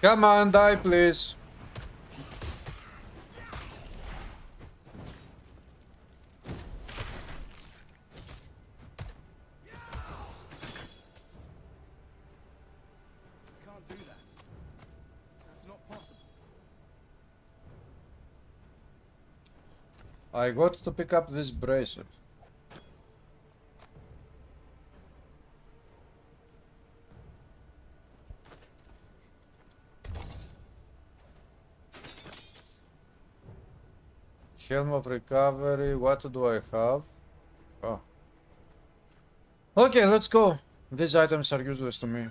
[SPEAKER 2] Come on, die, please.
[SPEAKER 10] Can't do that. That's not possible.
[SPEAKER 2] I got to pick up this bracelet. Helm of recovery, what do I have? Oh. Okay, let's go. These items are useless to me.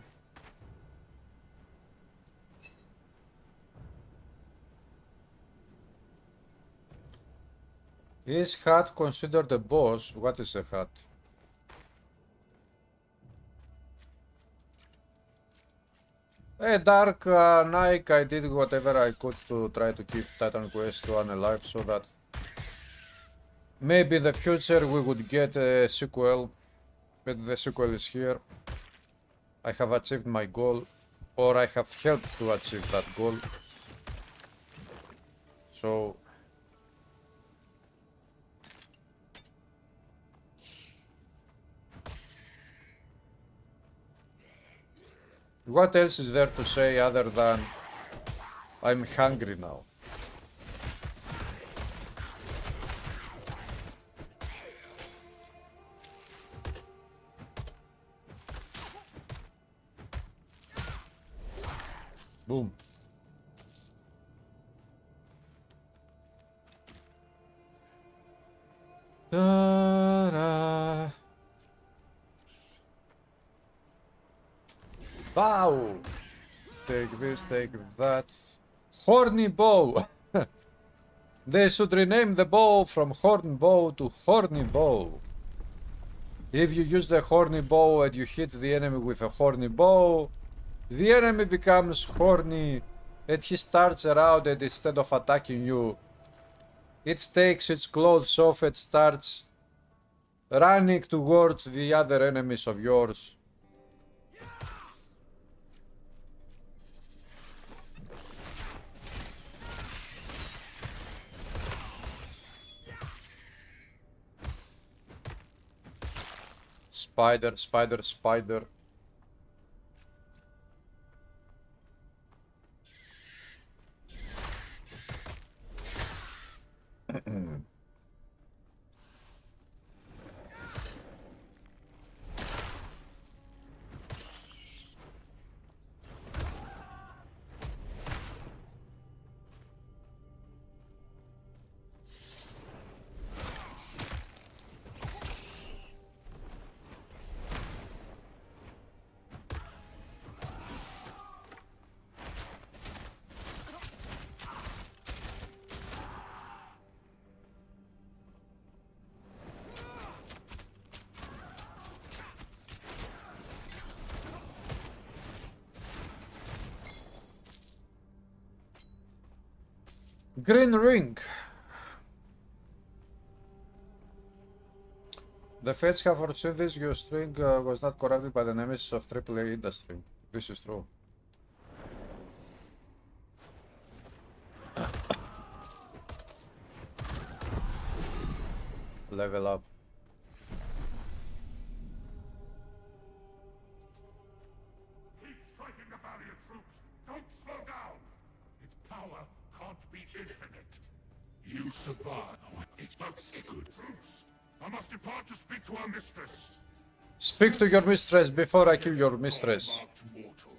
[SPEAKER 2] Is hat considered a boss? What is a hat? Hey, Dark Nike, I did whatever I could to try to keep Titan Quest 1 alive so that maybe in the future we would get a sequel, but the sequel is here. I have achieved my goal, or I have helped to achieve that goal. So what else is there to say other than I'm hungry now? Boom. Ta-da. Bow. Take this, take that. Horny bow. They should rename the bow from horn bow to horny bow. If you use the horny bow and you hit the enemy with a horny bow, the enemy becomes horny and he starts around, and instead of attacking you, it takes its clothes off and starts running towards the other enemies of yours. Spider, spider, spider. Green ring. The fates have foreseen this. Your string was not corrupted by the nemesis of AAA industry. This is true. Level up.
[SPEAKER 3] Keep striking the barrier, troops. Don't slow down. Its power can't be infinite. You survive. It's not good, troops. I must depart to speak to our mistress.
[SPEAKER 2] Speak to your mistress before I kill your mistress.
[SPEAKER 3] Marked mortal.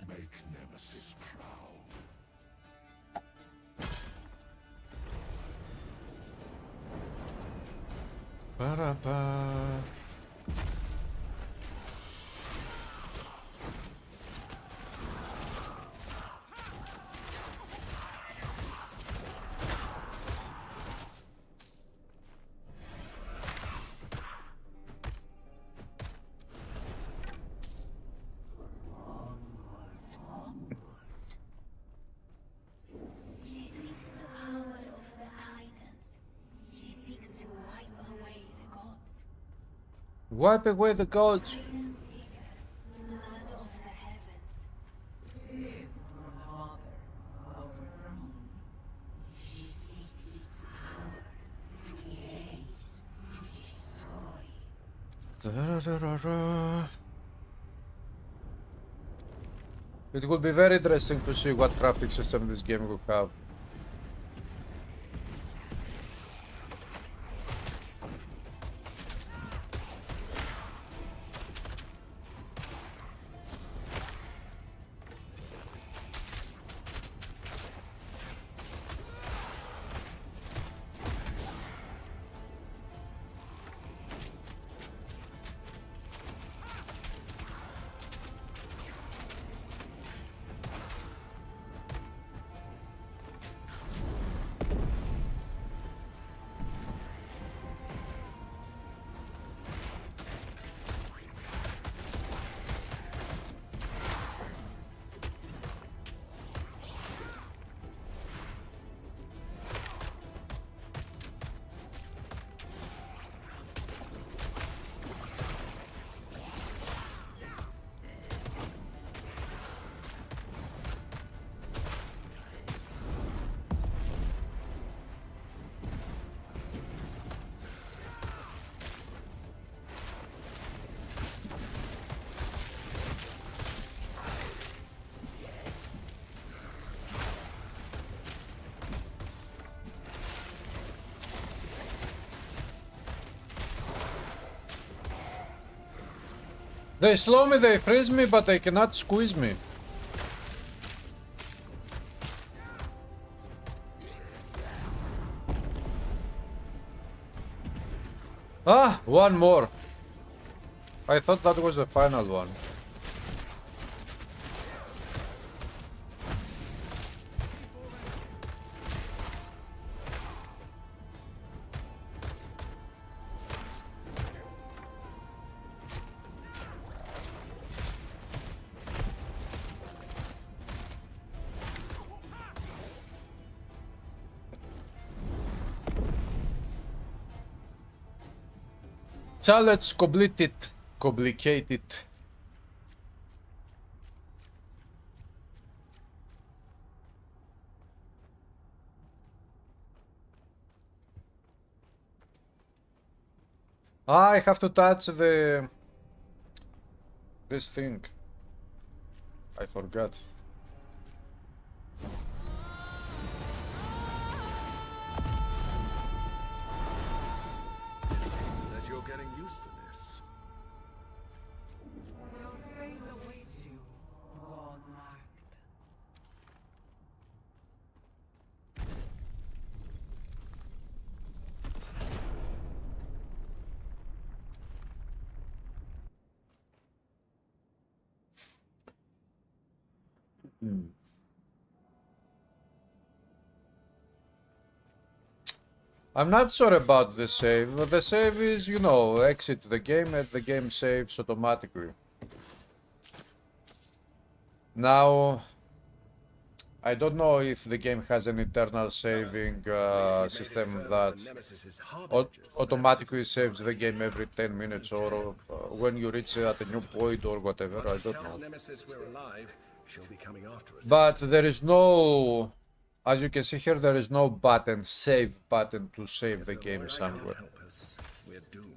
[SPEAKER 3] Make Nemesis proud.
[SPEAKER 2] Ba-da-ba.
[SPEAKER 11] She seeks the power of the Titans. She seeks to wipe away the gods.
[SPEAKER 2] Wipe away the gods.
[SPEAKER 11] Titans here, blood of the heavens. Spirit from the Father, overthrown. She seeks its power to erase, to destroy.
[SPEAKER 2] Da-da-da-da-da. It will be very interesting to see what crafting system this game will have. They slow me, they freeze me, but they cannot squeeze me. Ah, one more. I thought that was the final one. Challenge completed. Complicated. I have to touch this thing. I forgot.
[SPEAKER 5] It seems that you're getting used to this.
[SPEAKER 12] Your fate awaits you, God-marked.
[SPEAKER 2] I'm not sure about the save. The save is, you know, exit the game and the game saves automatically. Now, I don't know if the game has an internal saving system that automatically saves the game every 10 minutes or when you reach at a new point or whatever, I don't know.
[SPEAKER 5] Nemesis we're alive, she'll be coming after us.
[SPEAKER 2] But there is no, as you can see here, there is no button, save button to save the game somewhere.
[SPEAKER 5] We're doomed.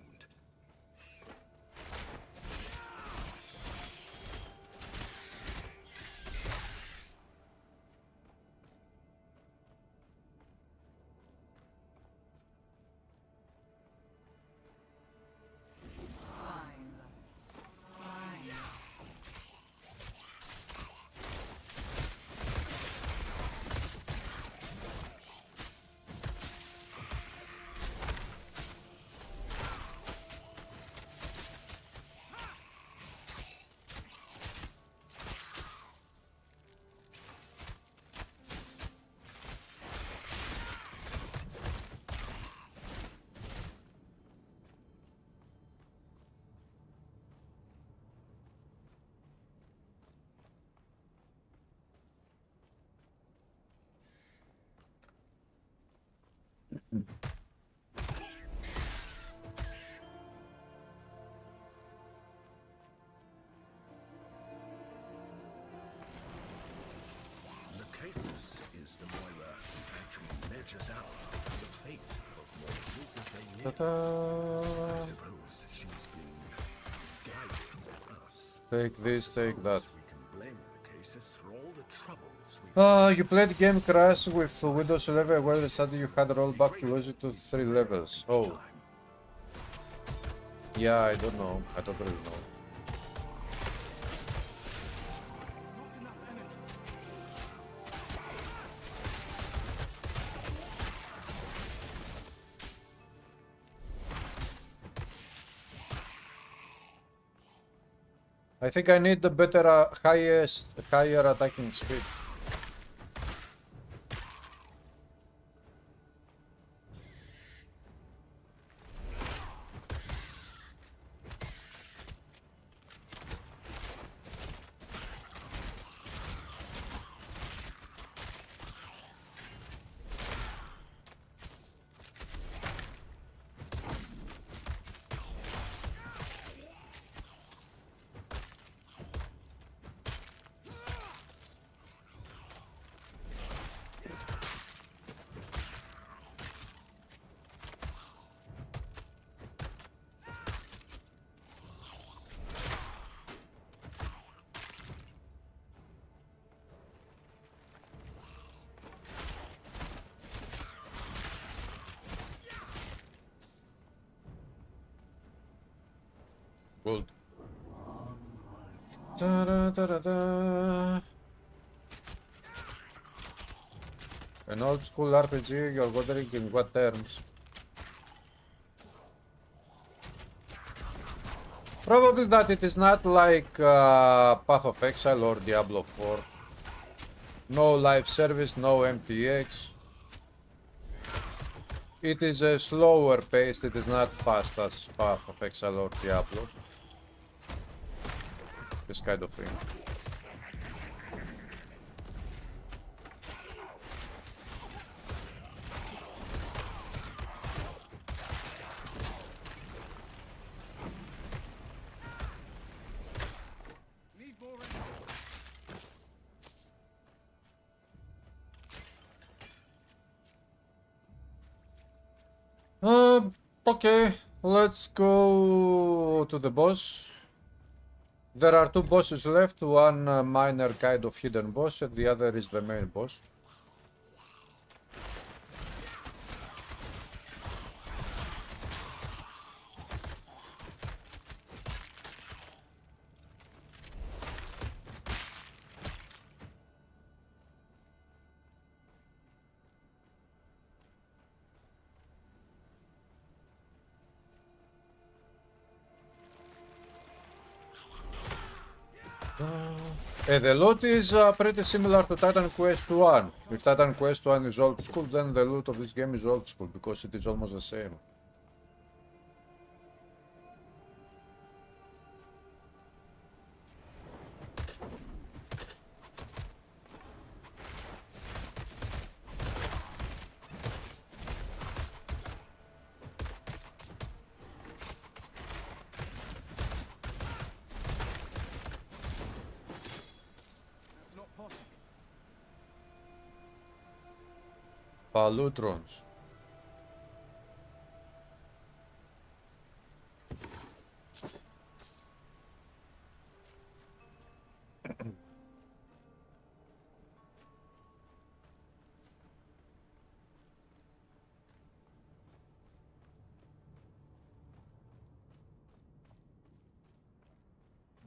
[SPEAKER 5] Casus is the Moira who actually measures out the fate of mortals as they live. I suppose she's been guiding us.
[SPEAKER 2] Take this, take that.
[SPEAKER 5] We can blame Casus for all the troubles we
[SPEAKER 2] You played game crash with Windows 11 while suddenly you had rollback to lose it to 3 levels. Oh. Yeah, I don't know. I don't really know. I think I need the better, higher attacking speed. Good. Da-da-da-da-da. An old school RPG, you're wondering in what terms? Probably that it is not like Path of Exile or Diablo 4. No live service, no MTX. It is a slower paced, it is not fast as Path of Exile or Diablo. This kind of thing. Okay, Let's go to the boss. There are two bosses left, one minor kind of hidden boss and the other is the main boss. The loot is pretty similar to Titan Quest 1. If Titan Quest 1 is old school, then the loot of this game is old school, because it is almost the same. Palutrons.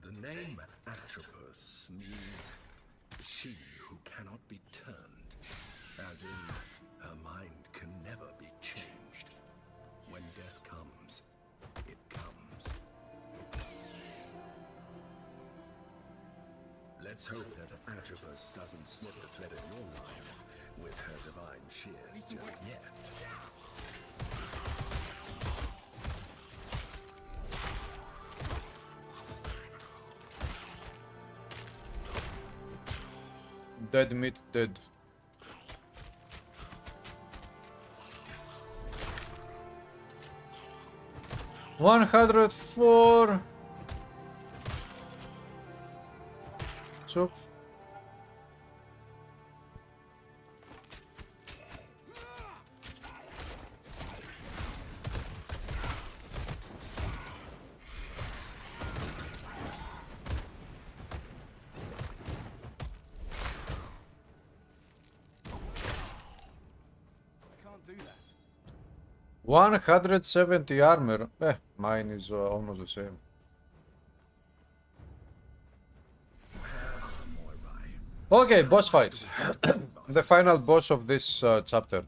[SPEAKER 5] The name Atropos means she who cannot be turned, as in her mind can never be changed. When death comes, it comes. Let's hope that Atropos doesn't snip the thread of your life with her divine shears just yet.
[SPEAKER 2] Dead meat dead. $104. So
[SPEAKER 8] Do that.
[SPEAKER 2] 170 armor. Mine is almost the same. Okay, boss fight. The final boss of this chapter.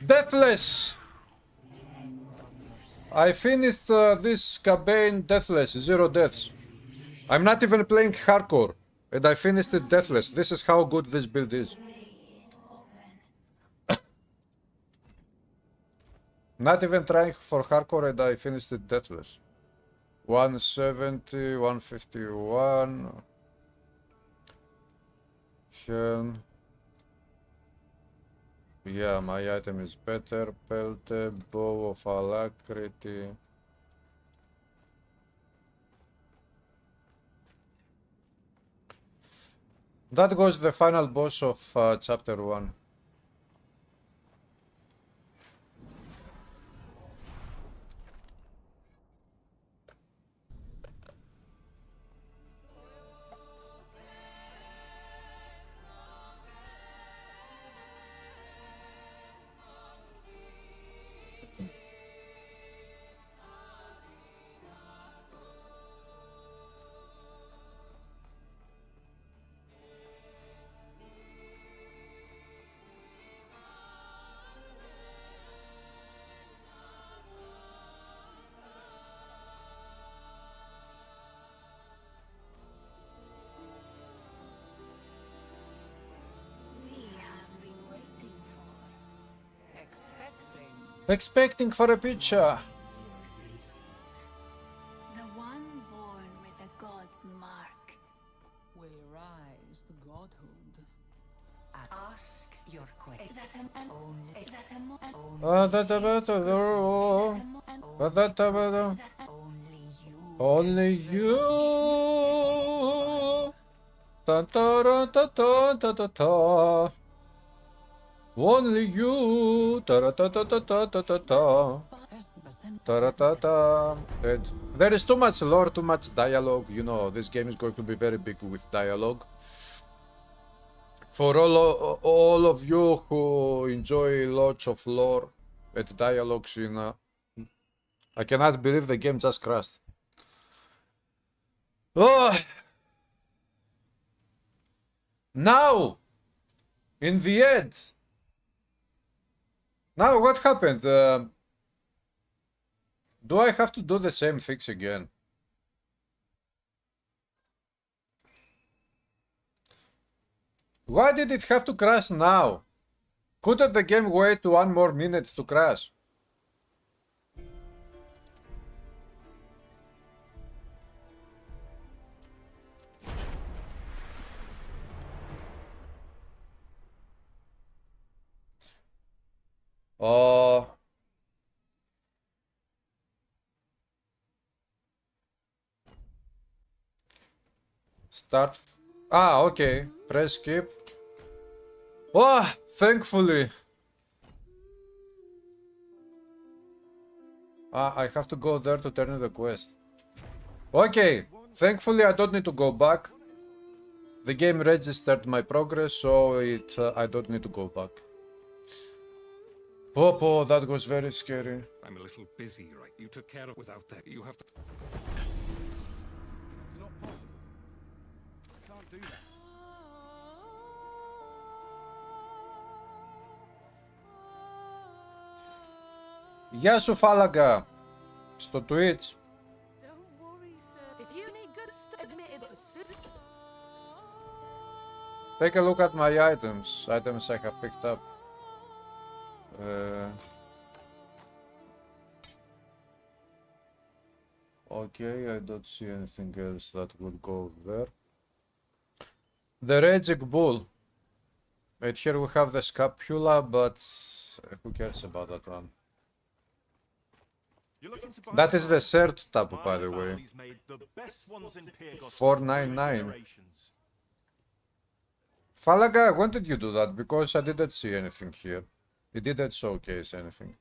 [SPEAKER 2] Deathless! I finished this campaign deathless, 0 deaths. I'm not even playing hardcore, and I finished it deathless. This is how good this build is. Not even trying for hardcore, and I finished it deathless. 170, 151. Yeah, my item is better. Pelte, bow of alacrity. That was the final boss of chapter 1. Expecting for a picture.
[SPEAKER 11] The one born with a god's mark.
[SPEAKER 12] Will rise the godhood.
[SPEAKER 1] Ask your question.
[SPEAKER 2] Only you. Ta ta ta ta ta ta ta ta. Only you. Ta ta ta ta ta ta ta ta. Ta ta ta. There is too much lore, too much dialogue. You know, this game is going to be very big with dialogue. For all of you who enjoy lots of lore and dialogues, you know, I cannot believe the game just crashed. Oh! Now! In the end! Now what happened? Do I have to do the same things again? Why did it have to crash now? Couldn't the game wait 1 more minute to crash? Oh. Start. Ah, okay. Press skip. Oh, thankfully. Ah, I have to go there to turn in the quest. Okay. Thankfully, I don't need to go back. The game registered my progress, so I don't need to go back. Popo, that was very scary.
[SPEAKER 6] I'm a little busy, right? You took care of without that. You have to.
[SPEAKER 8] It's not possible. I can't do that.
[SPEAKER 2] Γεια σου Φάλαγκα στο Twitch. Take a look at my items I have picked up. Okay, I don't see anything else that would go there. The Raging Bull. Right here we have the scapula, but who cares about that one? That is the third tab, by the way. 499. Falaga, when did you do that? Because I didn't see anything here. It didn't showcase anything.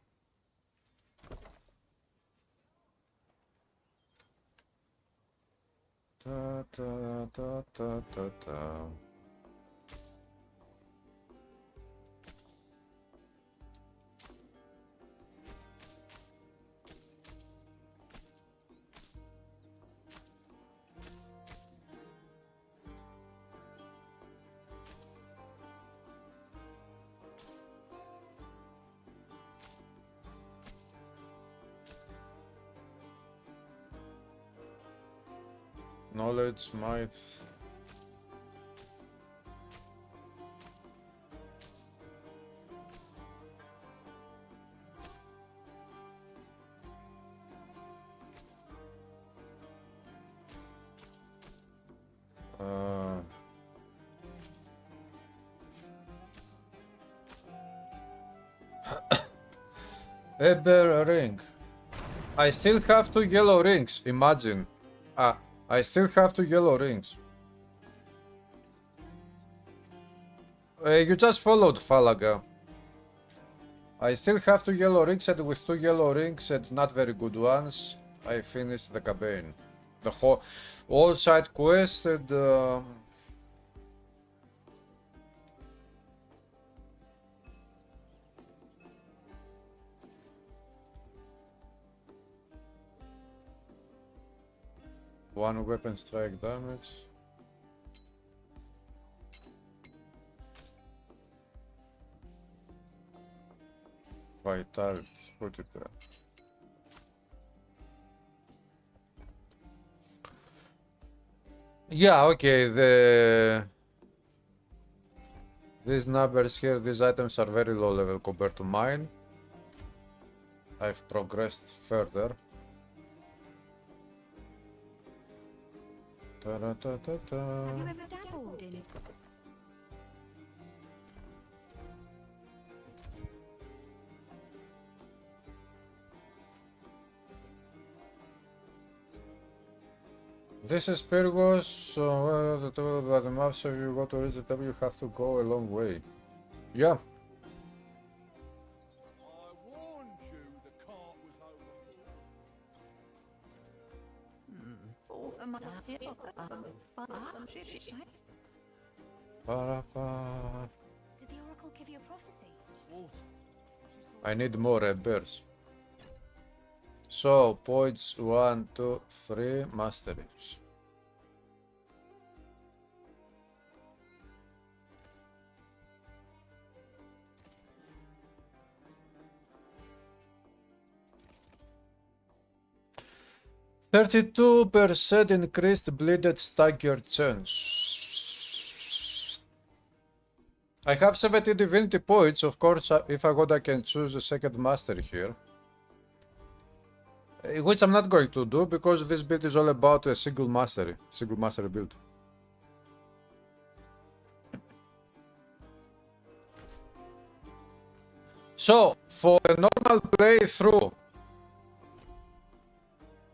[SPEAKER 2] Ta ta ta ta ta ta. Knowledge, might. A bear ring. I still have 2 yellow rings, imagine. I still have 2 yellow rings. You just followed Falaga. I still have 2 yellow rings, and with 2 yellow rings and not very good ones, I finished the campaign. The whole all side quest and one weapon strike damage. Vitality, put it there. Yeah, okay, these numbers here, these items are very low level compared to mine. I've progressed further. Ta-ra-ta-ta-ta.
[SPEAKER 7] Have you ever dabbled in?
[SPEAKER 2] This is Pyrgos, so the top of the map, so if you go to reach the top, you have to go a long way. Yeah. Ba-ra-ba.
[SPEAKER 1] Did the Oracle give you a prophecy?
[SPEAKER 2] I need more rebels. So, points 1, 2, 3, masteries. %32% increased bleeded stagger chance. I have 70 divinity points, of course. If I want, I can choose a second master here. Which I'm not going to do because this build is all about a single master build. So, for a normal playthrough,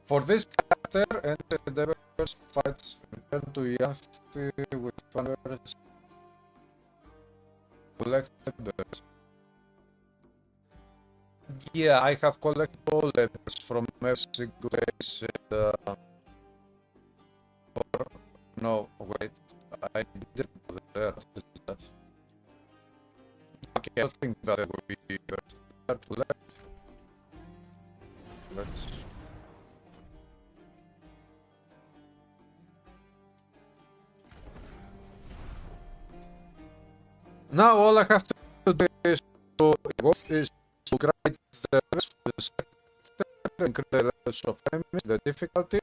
[SPEAKER 2] for this character, and the Devils fights return to Yanthi with founders collectibles. Yeah, I have collected all levels from every single place. No, wait, I didn't go there. Okay, I don't think that we start left. Let's. Now all I have to do is to grade the rest of the sector, increase the levels of enemies, the difficulty,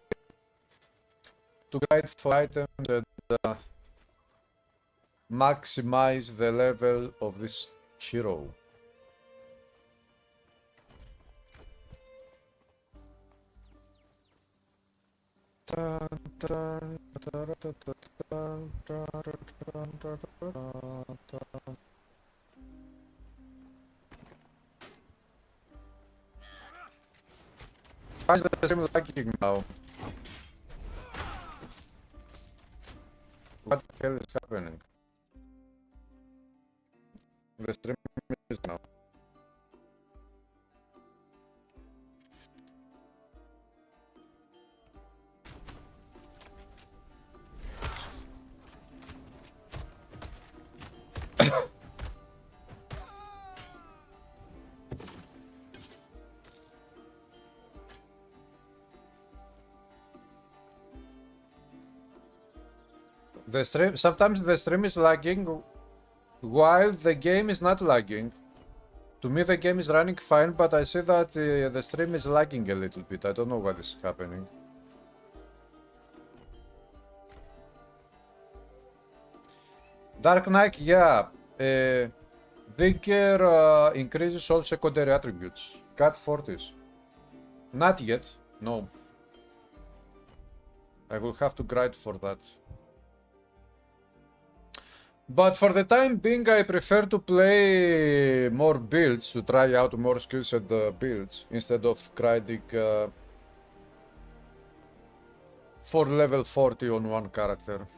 [SPEAKER 2] to grade for items and maximize the level of this hero. Why is the stream lagging now? What the hell is happening? The stream is now. The stream, sometimes the stream is lagging while the game is not lagging. To me the game is running fine, but I see that the stream is lagging a little bit. I don't know what is happening. Dark Knight, yeah. Vigor increases all secondary attributes. Cut 40s. Not yet, no. I will have to grind for that. But for the time being, I prefer to play more builds, to try out more skills and builds, instead of grinding for level 40 on one character.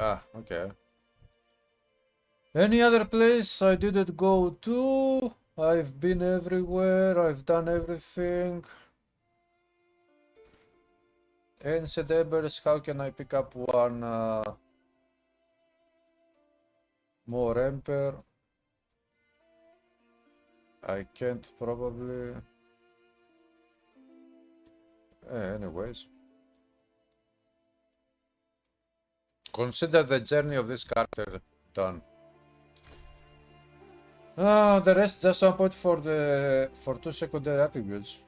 [SPEAKER 2] Ah, okay. Any other place I didn't go to? I've been everywhere, I've done everything. Ancient Embers, how can I pick up one more Emperor? I can't probably. Anyways. Consider the journey of this character done. The rest just one point for 2 secondary attributes.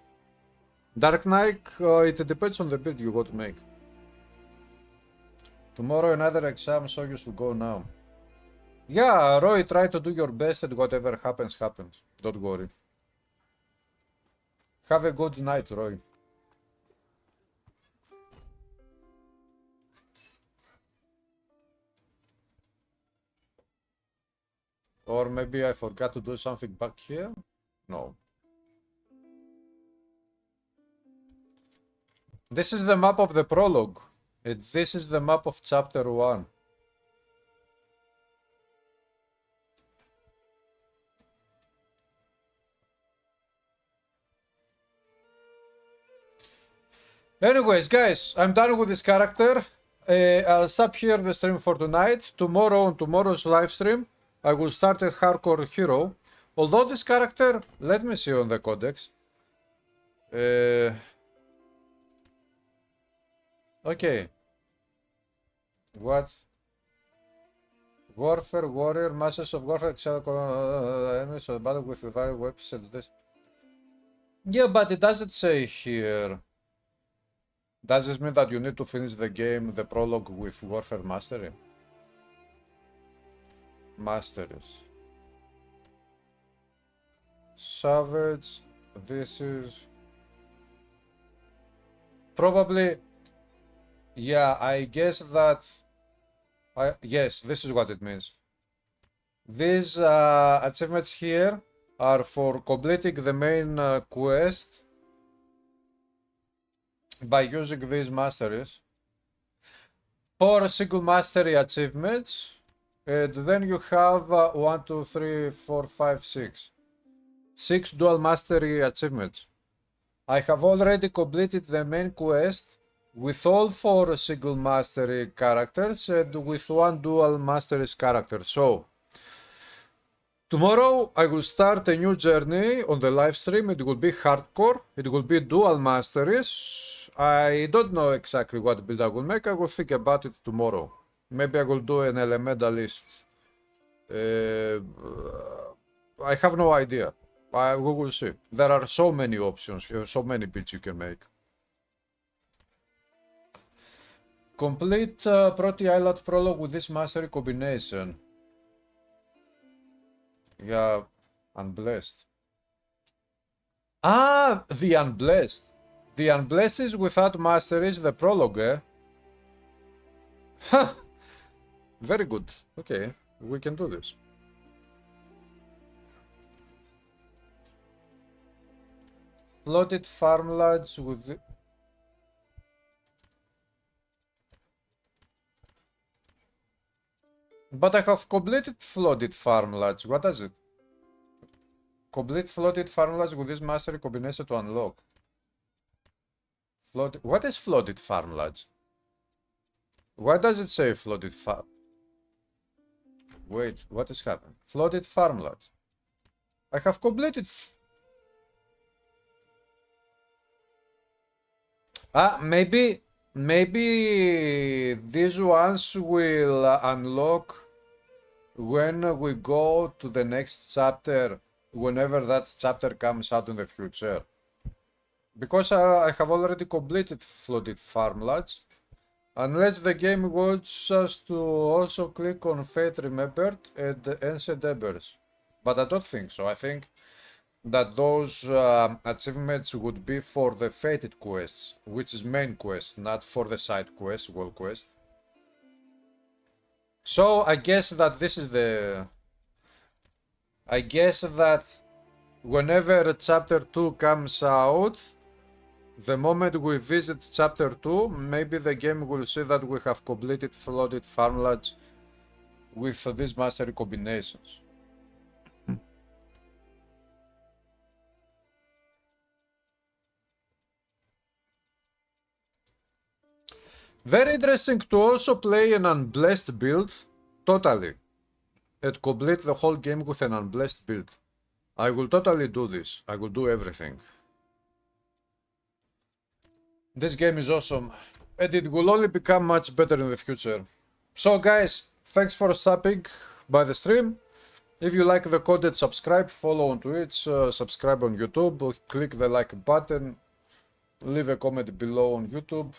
[SPEAKER 2] Dark Knight, it depends on the build you want to make. Tomorrow another exam, so you should go now. Yeah, Roy, try to do your best and whatever happens, happens. Don't worry. Have a good night, Roy. Or maybe I forgot to do something back here? No. This is the map of the prologue. This is the map of chapter 1. Anyways, guys, I'm done with this character. I'll stop here the stream for tonight. Tomorrow, on tomorrow's live stream, I will start at Hardcore Hero. Although this character, let me see on the codex. Okay. What? Warfare, warrior, masters of warfare, enemies of battle with various weapons and this. Yeah, but it doesn't say here. Does this mean that you need to finish the game, the prologue, with Warfare Mastery? Masteries. Savage. This is... Probably... Yeah, I guess that... Yes, this is what it means. These achievements here are for completing the main quest by using these masteries. 4 single mastery achievements, and then you have 1, 2, 3, 4, 5, 6. 6 dual mastery achievements. I have already completed the main quest with all 4 single mastery characters and with 1 dual masteries character. So, tomorrow I will start a new journey on the live stream. It will be hardcore. It will be dual masteries. I don't know exactly what build I will make. I will think about it tomorrow. Maybe I will do an elementalist. I have no idea. We will see. There are so many options here, so many builds you can make. Complete Proti Island prologue with this mastery combination. Yeah, unblessed. Ah, the unblessed. The unblessed is without masteries, the prologue, eh? Ha! Very good. Okay, we can do this. Flooded farmlands with the... But I have completed flooded farmlands. What does it? Complete flooded farmlands with this mastery combination to unlock. Flooded... What is flooded farmlands? Why does it say flooded farm? Wait, what is happening? Flooded farmlands. I have completed... maybe these ones will unlock when we go to the next chapter, whenever that chapter comes out in the future. Because I have already completed flooded farmlands, unless the game wants us to also click on Fate Remembered and Ancient Embers. But I don't think so. I think that those achievements would be for the fated quests, which is main quest, not for the side quest, world quest. So I guess that this is the... I guess that whenever chapter 2 comes out, the moment we visit chapter 2, maybe the game will see that we have completed flooded farmlands with these mastery combinations. Very interesting to also play an unblessed build, totally, and complete the whole game with an unblessed build. I will totally do this. I will do everything. This game is awesome, and it will only become much better in the future. So guys, thanks for stopping by the stream. If you like the content, subscribe, follow on Twitch, subscribe on YouTube, click the like button, leave a comment below on YouTube,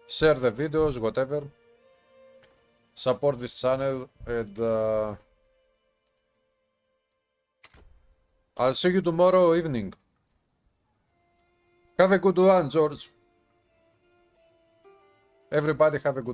[SPEAKER 2] share the videos, whatever. Support this channel, and I'll see you tomorrow evening. Have a good one, George. Everybody have a good